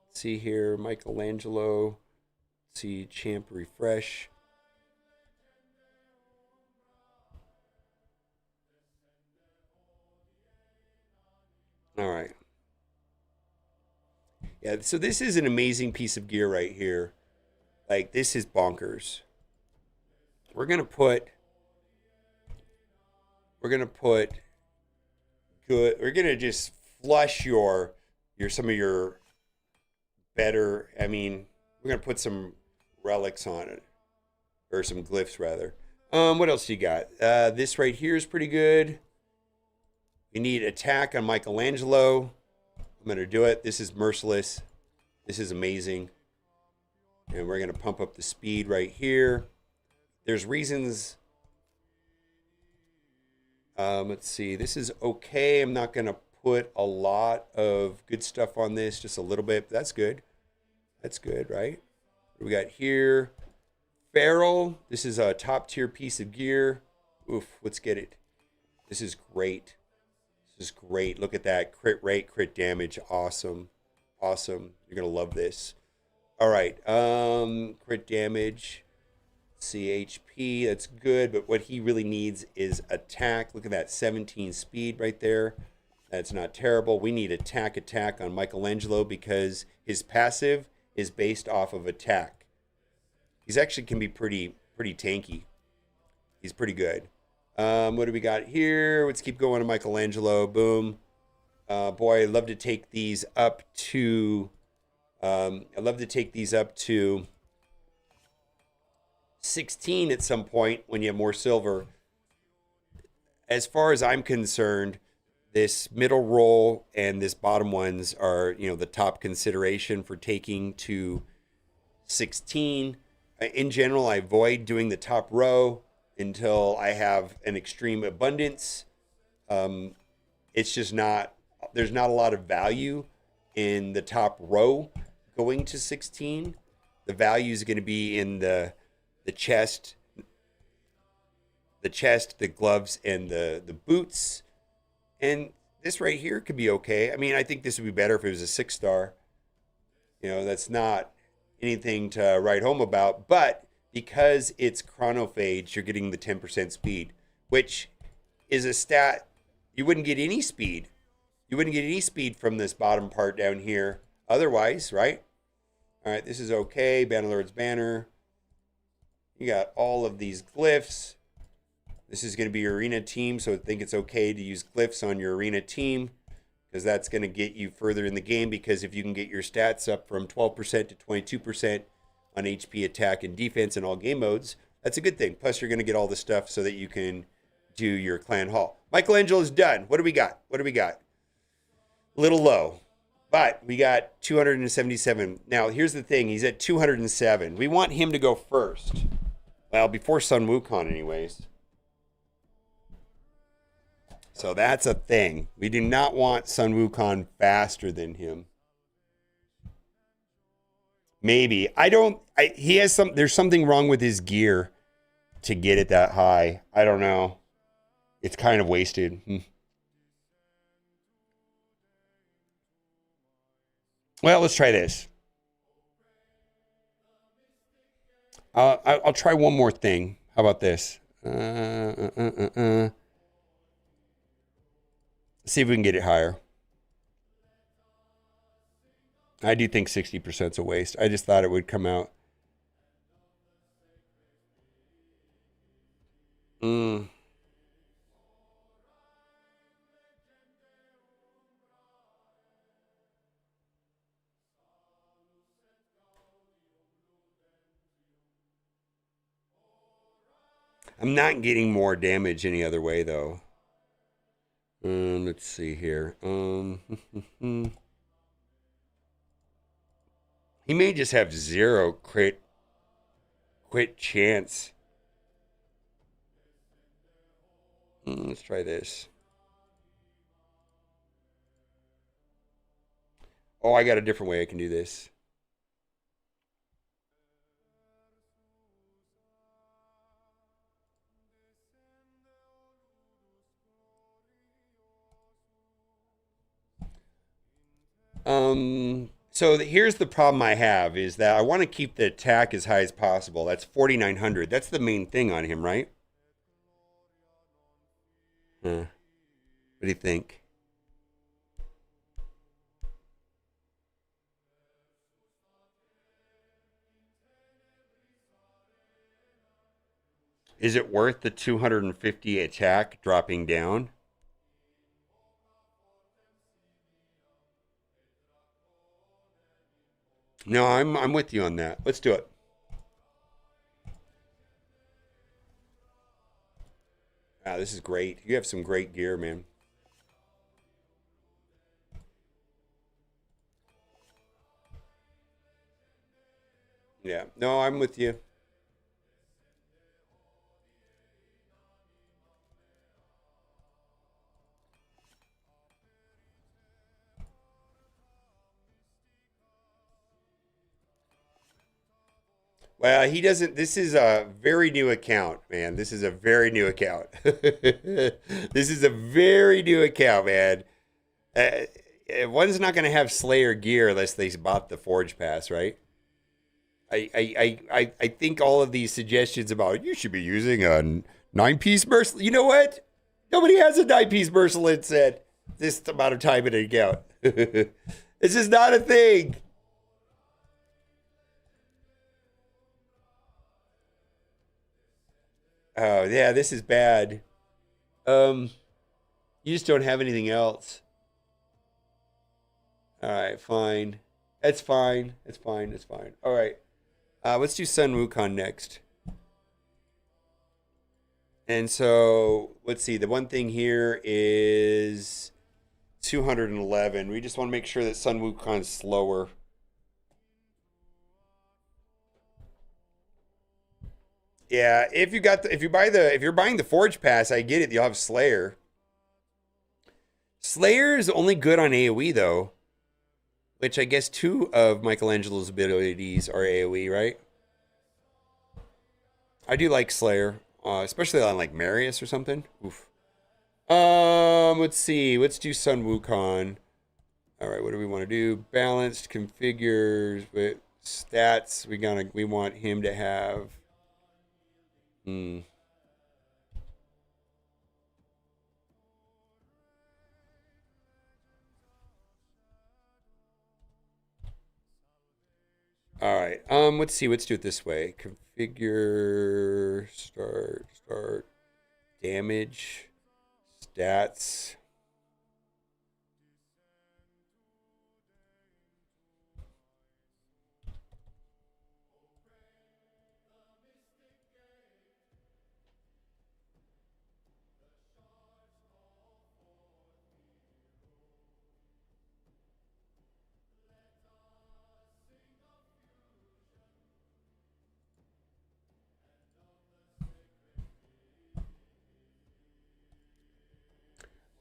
Let's see here, Michelangelo. Let's see, champ refresh. All right. Yeah, so this is an amazing piece of gear right here. Like, this is bonkers. We're gonna put good. We're gonna just flush your some of your better. I mean, we're gonna put some relics on it, or some glyphs rather. What else do you got? This right here is pretty good. We need attack on Michelangelo. I'm gonna do it. This is merciless. This is amazing. And we're gonna pump up the speed right here. There's reasons. Let's see. This is okay. I'm not gonna put a lot of good stuff on this. Just a little bit. That's good. That's good, right? What do we got here? Feral. This is a top tier piece of gear. Oof. Let's get it. This is great. This is great. Look at that. Crit rate, crit damage. Awesome. Awesome. You're going to love this. All right. Crit damage. CHP. That's good. But what he really needs is attack. Look at that. 17 speed right there. That's not terrible. We need attack on Michelangelo because his passive is based off of attack. He's actually can be pretty tanky. He's pretty good. What do we got here? Let's keep going to Michelangelo. Boom. Boy, I'd love to take these up to 16 at some point when you have more silver. As far as I'm concerned, this middle roll and this bottom ones are, the top consideration for taking to 16. In general, I avoid doing the top row until I have an extreme abundance. It's just there's not a lot of value in the top row going to 16. The value is going to be in the chest, the gloves, and the boots. And this right here could be okay. I mean, I think this would be better if it was a 6-star. That's not anything to write home about, but because it's chronophage, you're getting the 10% speed, which is a stat you wouldn't get any speed. You wouldn't get any speed from this bottom part down here otherwise, right? All right, this is okay. Bannerlord's banner. You got all of these glyphs. This is going to be your arena team, so I think it's okay to use glyphs on your arena team because that's going to get you further in the game, because if you can get your stats up from 12% to 22% on HP, attack, and defense in all game modes, that's a good thing. Plus, you're going to get all the stuff so that you can do your clan hall. Michelangelo's done. What do we got? A little low, but we got 277. Now, here's the thing. He's at 207. We want him to go first. Well, before Sun Wukong anyways. So that's a thing. We do not want Sun Wukong faster than him. Maybe. There's something wrong with his gear to get it that high. I don't know. It's kind of wasted. Well, let's try this. I'll try one more thing. How about this? See if we can get it higher. I do think 60% is a waste. I just thought it would come out. I'm not getting more damage any other way, though. Let's see here. He may just have 0 crit chance. Let's try this. Oh, I got a different way I can do this. So here's the problem I have is that I want to keep the attack as high as possible. That's 4,900. That's the main thing on him, right? Huh. What do you think? Is it worth the 250 attack dropping down? No, I'm with you on that. Let's do it. Wow, this is great. You have some great gear, man. Yeah. No, I'm with you. Well, he doesn't. This is a very new account, man. This is a very new account. This is a very new account, man. Uh, one's not going to have Slayer gear unless they bought the Forge Pass, right? I think all of these suggestions about you should be using a 9-piece Merciless. You know what? Nobody has a 9-piece Merciless at this amount of time in an account. This is not a thing. Oh yeah, this is bad. Um, you just don't have anything else. All right, fine. That's fine. That's fine. That's fine. All right. Let's do Sun Wukong next. And so let's see. The one thing here is 211. We just want to make sure that Sun Wukong's slower. Yeah, if you're buying the Forge Pass, I get it. You'll have Slayer. Slayer is only good on AoE though, which I guess two of Michelangelo's abilities are AoE, right? I do like Slayer, especially on like Marius or something. Oof. Let's see. Let's do Sun Wukong. All right, what do we want to do? Balanced configures with stats. We want him to have. Hmm. All right. Let's see. Let's do it this way. Configure. Start. Damage. Stats.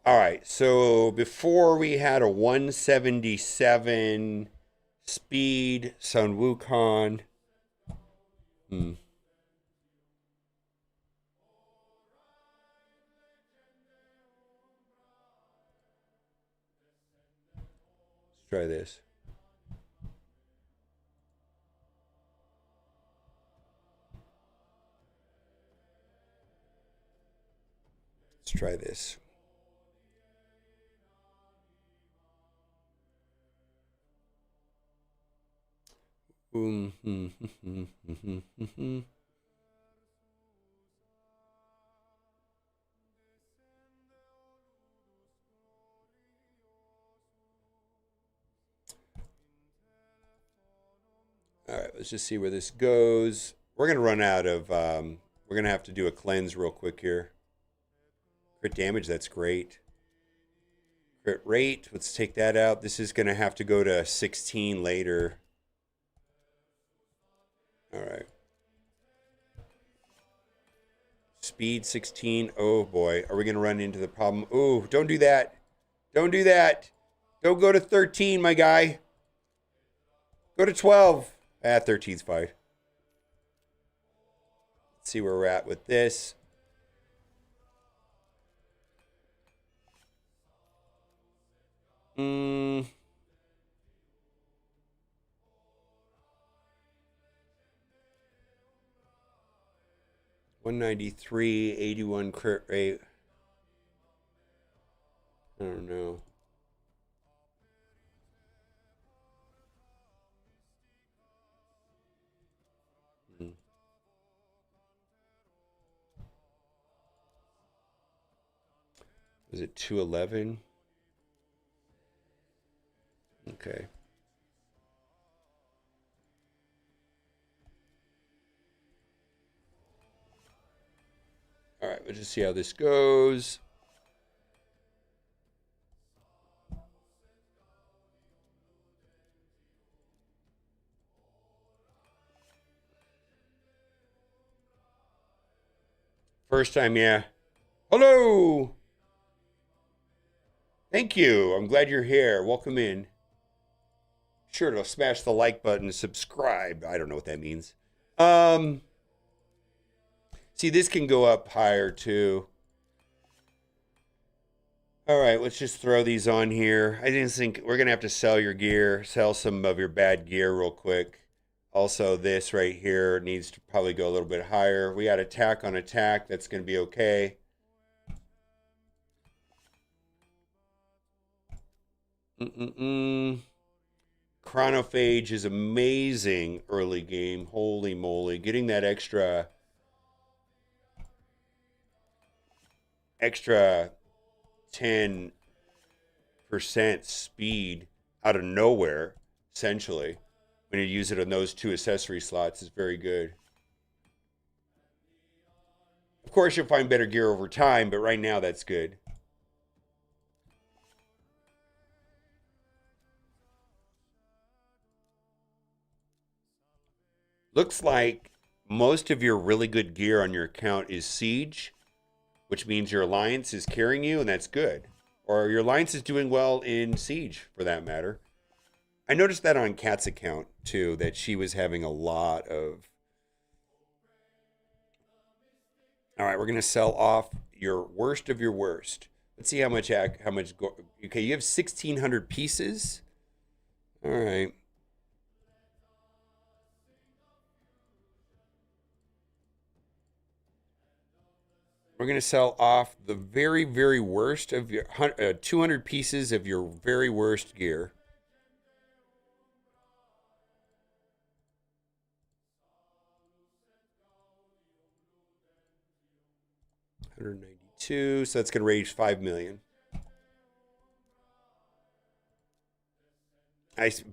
All right. So before we had a 177 speed Sun Wukong. Hmm. Let's try this. Let's try this. All right, let's just see where this goes. We're gonna run out of. We're gonna have to do a cleanse real quick here. Crit damage, that's great. Crit rate, let's take that out. This is gonna have to go to 16 later. All right. speed 16. Oh boy, are we gonna run into the problem? Ooh, don't do that. Don't do that. Don't go to 13, my guy. Go to 12. 13's fine. Let's see where we're at with this. Hmm. 193, 81 crit rate. I don't know. Hmm. Was it 211? Okay. All right, we'll just see how this goes. First time, yeah. Hello. Thank you. I'm glad you're here. Welcome in. Sure to smash the like button, subscribe. I don't know what that means. Um, See, this can go up higher too. All right, let's just throw these on here. I didn't think we're gonna have to sell your gear, sell some of your bad gear real quick. Also, this right here needs to probably go a little bit higher. We got attack on attack. That's gonna be okay. Chronophage is amazing early game. Holy moly. Getting that extra 10% speed out of nowhere, essentially, when you use it on those two accessory slots is very good. Of course, you'll find better gear over time, but right now that's good. Looks like most of your really good gear on your account is Siege, which means your alliance is carrying you, and that's good. Or your alliance is doing well in Siege, for that matter. I noticed that on Kat's account, too, that she was having a lot of... All right, we're going to sell off your worst of your worst. Let's see how much... Okay, you have 1,600 pieces. All right. We're going to sell off the very, very worst of your 200 pieces of your very worst gear. 192, so that's going to raise 5 million.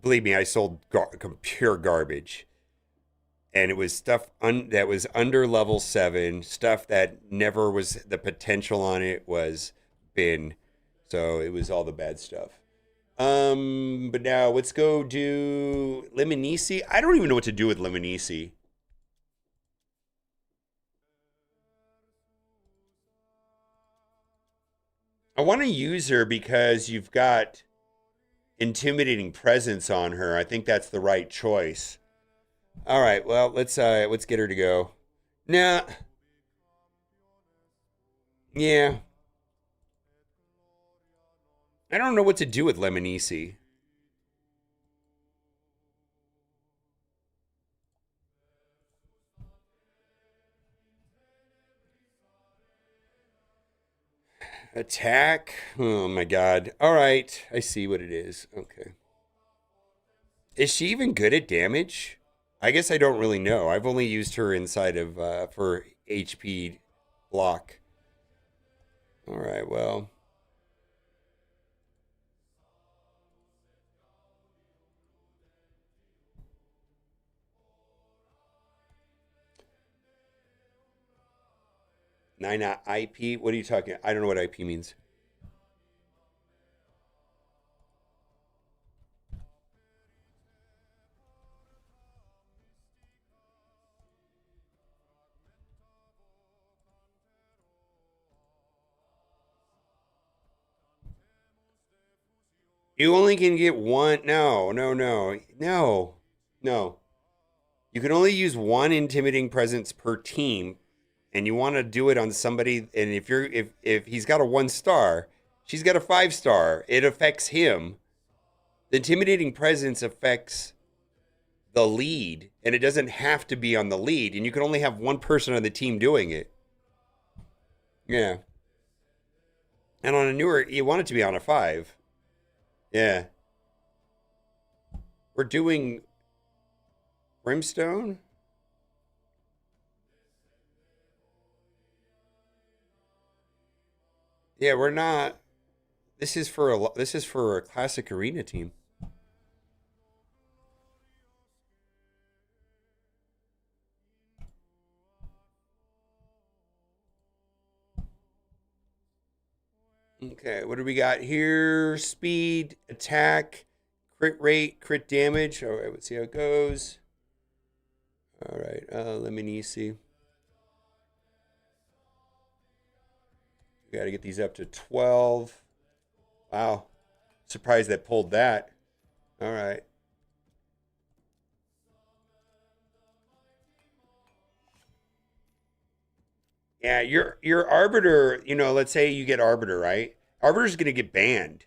Believe me, I sold pure garbage, and it was stuff that was under level 7, stuff that never was, the potential on it was bin, so it was all the bad stuff. But now let's go do Limonisi. I don't even know what to do with Limonisi. I want to use her because you've got intimidating presence on her. I think that's the right choice. All right, well, let's get her to go. Nah. Yeah. I don't know what to do with Lemonisi. Attack? Oh my god. All right, I see what it is. Okay. Is she even good at damage? I guess I don't really know. I've only used her inside of for HP block. All right, well. Nine IP? What are you talking? I don't know what IP means. You only can get one. No, no, no, no, no. You can only use one intimidating presence per team, and you want to do it on somebody. And if he's got a 1 star, she's got a 5 star. It affects him. The intimidating presence affects the lead, and it doesn't have to be on the lead. And you can only have one person on the team doing it. Yeah. And on a newer, you want it to be on a 5. Yeah. We're doing Brimstone. Yeah, we're not. This is for a classic arena team. Okay, what do we got here? Speed, attack, crit rate, crit damage. All right, let's see how it goes. All right, let me see. We got to get these up to 12. Wow, surprised that pulled that. All right. Yeah, your arbiter, let's say you get arbiter, right? Arbiter's gonna get banned.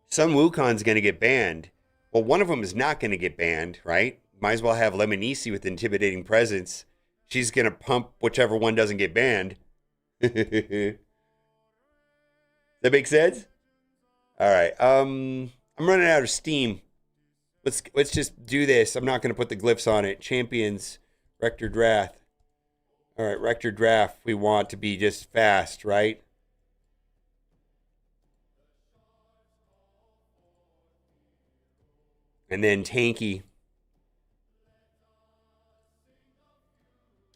Sun Wukong's gonna get banned. Well, one of them is not gonna get banned, right? Might as well have Lemonisi with intimidating presence. She's gonna pump whichever one doesn't get banned. That make sense? All right. I'm running out of steam. Let's just do this. I'm not gonna put the glyphs on it. Champions, Rector Drath. All right, Rector Draft, we want to be just fast, right? And then tanky.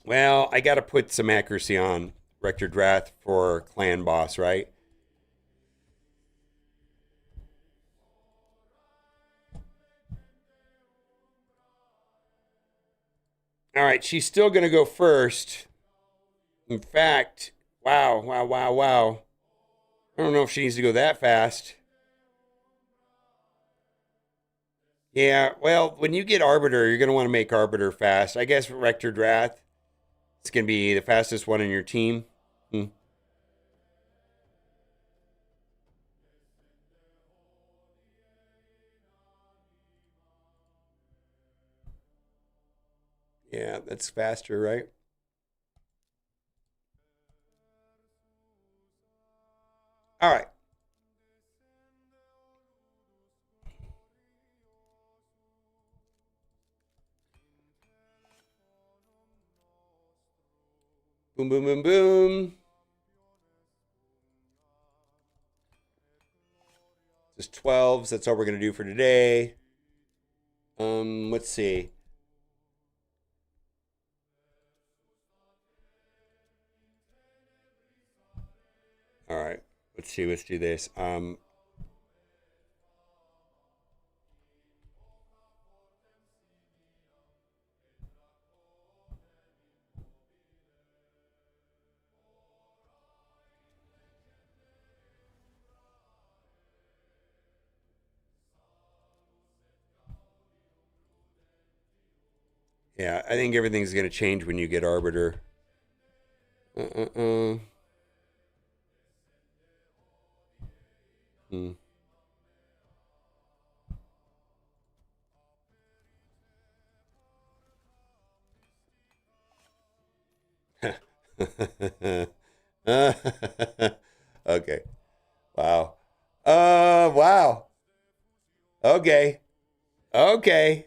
Well, I got to put some accuracy on Rector Drath for clan boss, right? All right, she's still going to go first. In fact, wow, wow, wow, wow. I don't know if she needs to go that fast. Yeah, well, when you get Arbiter, you're going to want to make Arbiter fast. I guess Rector Drath, it's going to be the fastest one in your team. Hmm. Yeah, that's faster, right? All right. Boom, boom, boom, boom. Just 12s. That's all we're going to do for today. Let's see. All right. Let's see. Let's do this. Yeah, I think everything's going to change when you get Arbiter. Uh. Hmm. Okay. Wow. Wow. Okay. Okay.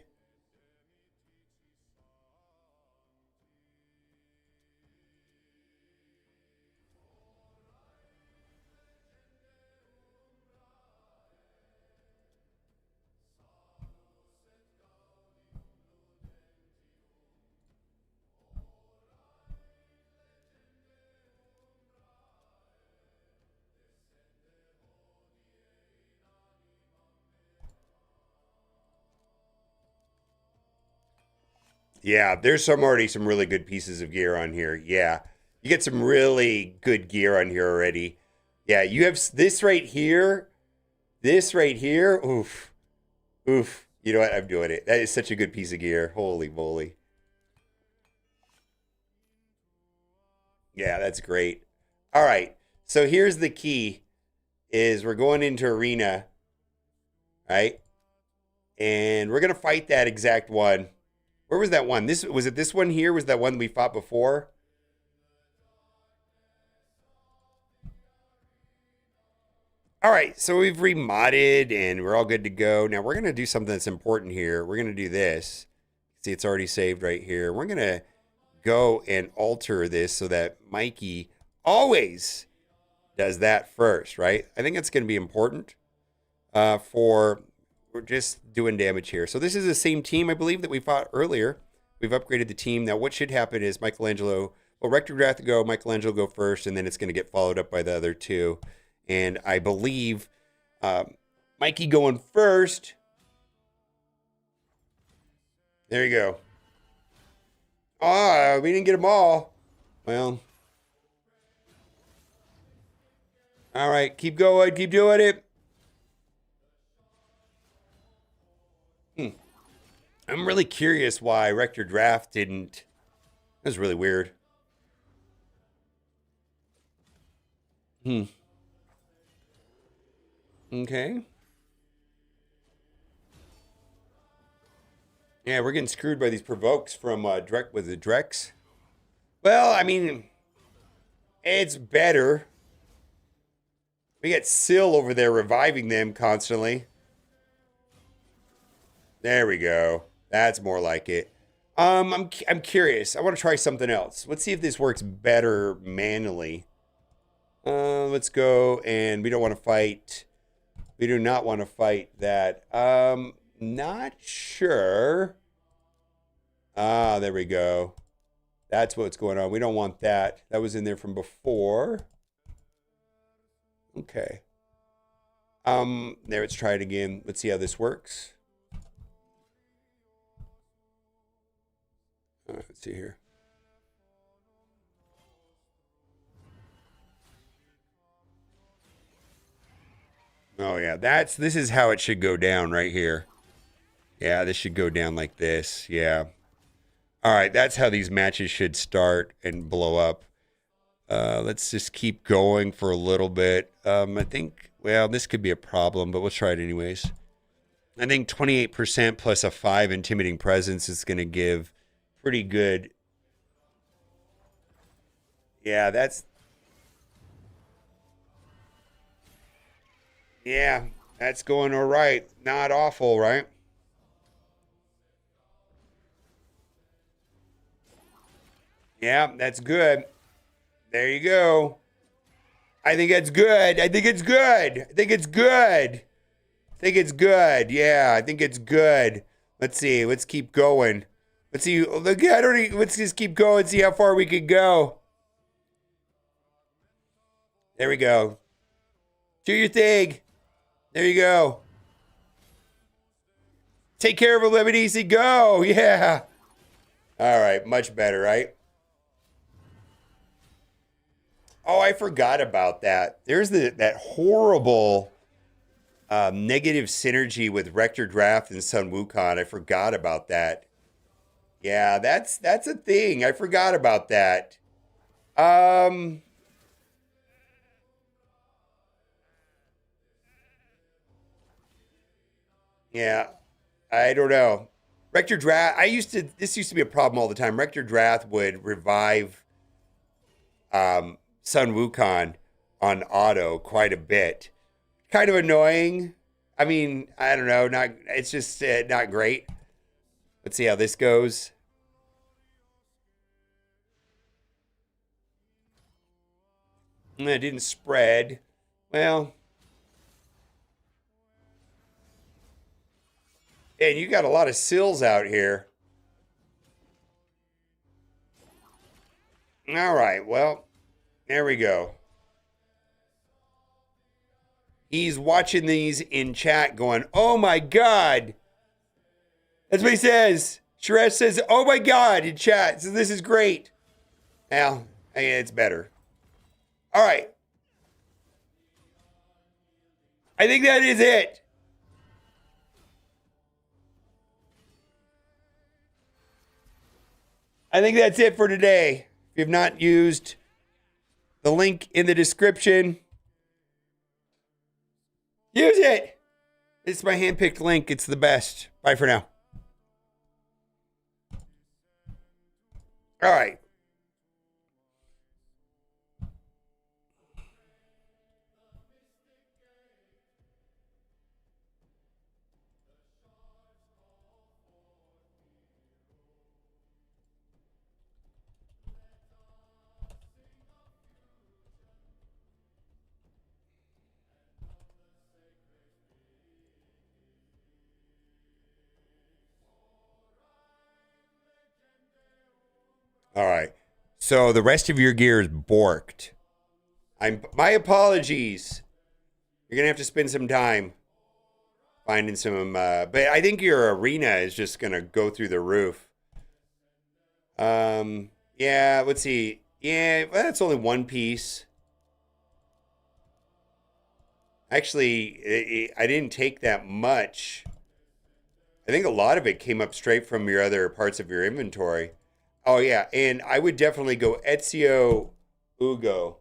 Yeah, there's some really good pieces of gear on here. Yeah. You get some really good gear on here already. Yeah, you have this right here. This right here, oof, oof. You know what? I'm doing it. That is such a good piece of gear. Holy moly. Yeah, that's great. All right. So here's the key is we're going into arena, right? And we're gonna fight that exact one. Where was that one? This was it this one here? Was that one we fought before? All right, so we've remodded and we're all good to go. Now we're gonna do something that's important here. We're gonna do this. See, it's already saved right here. We're gonna go and alter this so that Mikey always does that first, right? I think that's gonna be important for we're just doing damage here. So this is the same team, I believe, that we fought earlier. We've upgraded the team. Now what should happen is Michelangelo, well, Rector Drath to go, Michelangelo go first, and then it's gonna get followed up by the other two. And I believe Mikey going first. There you go. Ah, we didn't get them all. Well. All right, keep going, keep doing it. I'm really curious why Rector Draft didn't. That was really weird. Okay. Yeah, we're getting screwed by these provokes from Drek with the Drex. Well, I mean, it's better. We got Syl over there reviving them constantly. There we go. That's more like it. I'm curious. I want to try something else. Let's see if this works better manually. Let's go, and we don't want to fight. We do not want to fight that. Not sure. Ah, there we go. That's what's going on. We don't want that. That was in there from before. Okay. There, let's try it again. Let's see how this works. All right, let's see here. Oh yeah, this is how it should go down right here. Yeah, this should go down like this. Yeah. All right, that's how these matches should start and blow up. Let's just keep going for a little bit. I think, well, this could be a problem, but we'll try it anyways. I think 28% plus a 5 intimidating presence is going to give pretty good. Yeah, yeah, that's going all right. Not awful, right? Yeah, that's good. There you go. I think it's good. I think it's good. I think it's good. I think it's good. Yeah, I think it's good. Let's see. Let's keep going. Let's see. Look, I don't. Let's just keep going. See how far we can go. There we go. Do your thing. There you go. Take care of a lemon easy. Go. Yeah. All right. Much better, right? Oh, I forgot about that. There's that horrible negative synergy with Rector Draft and Sun Wukong. I forgot about that. Yeah, that's a thing. I forgot about that. Um, yeah, I don't know. Rector Draft. This used to be a problem all the time. Rector Draft would revive Sun Wukong on auto quite a bit. Kind of annoying. I mean, I don't know. Not. It's just not great. Let's see how this goes. It didn't spread. Well, and you got a lot of sills out here. All right. Well, there we go. He's watching these in chat going, oh my God. That's what he says. Suresh says, oh my God, in chat. So this is great. Well, it's better. All right. I think that is it. I think that's it for today. If you have not used the link in the description, use it. It's my handpicked link. It's the best. Bye for now. All right. All right. So the rest of your gear is borked. My apologies. You're gonna have to spend some time finding some. But I think your arena is just gonna go through the roof. Yeah. Let's see. Yeah, well, that's only one piece. Actually, I didn't take that much. I think a lot of it came up straight from your other parts of your inventory. Oh yeah, and I would definitely go Ezio Ugo.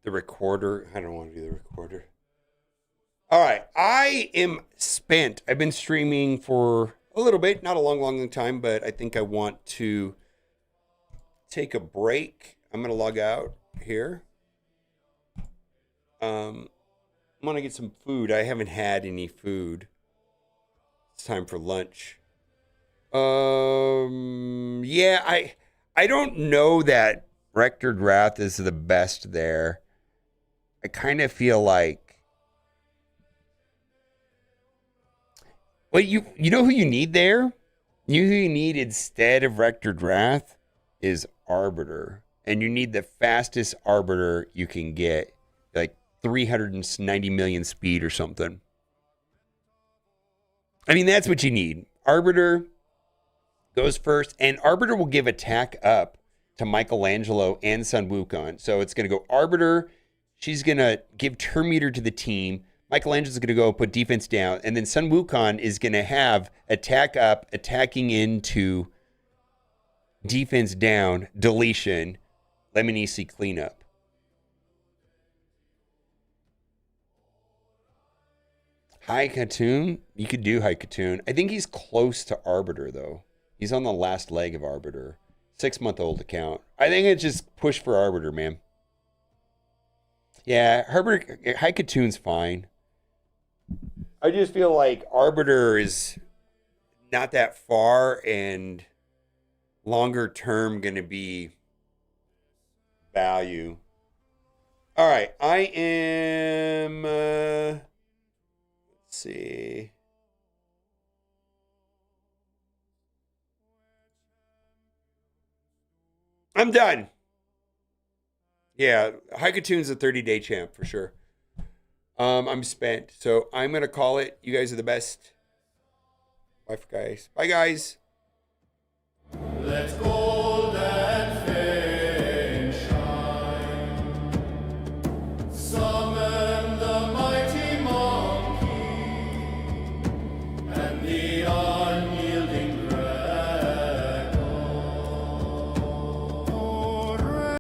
The recorder. I don't want to do the recorder. All right, I am spent. I've been streaming for a little bit, not a long time, but I think I want to take a break. I'm gonna log out here. I'm gonna get some food. I haven't had any food. It's time for lunch. Yeah, I don't know that Rectored Wrath is the best there. I kind of feel like, well, you know who you need there? You who you need instead of Rectored Wrath is Arbiter, and you need the fastest Arbiter you can get, like 390 million speed or something. I mean, that's what you need. Arbiter goes first, and Arbiter will give attack up to Michelangelo and Sun Wukong. So it's going to go Arbiter. She's going to give turn meter to the team. Michelangelo's going to go put defense down. And then Sun Wukong is going to have attack up, attacking into defense down, deletion, Lemony cleanup. High Katoon? You could do High Katoon. I think he's close to Arbiter, though. He's on the last leg of Arbiter. 6-month-old account. I think it's just push for Arbiter, man. Yeah, High Katoon's fine. I just feel like Arbiter is not that far and longer term going to be value. All right, I am. Let's see. I'm done. Yeah, Haikatoon's a 30-day champ for sure. I'm spent, so I'm gonna call it. You guys are the best. Bye, guys. Bye, guys.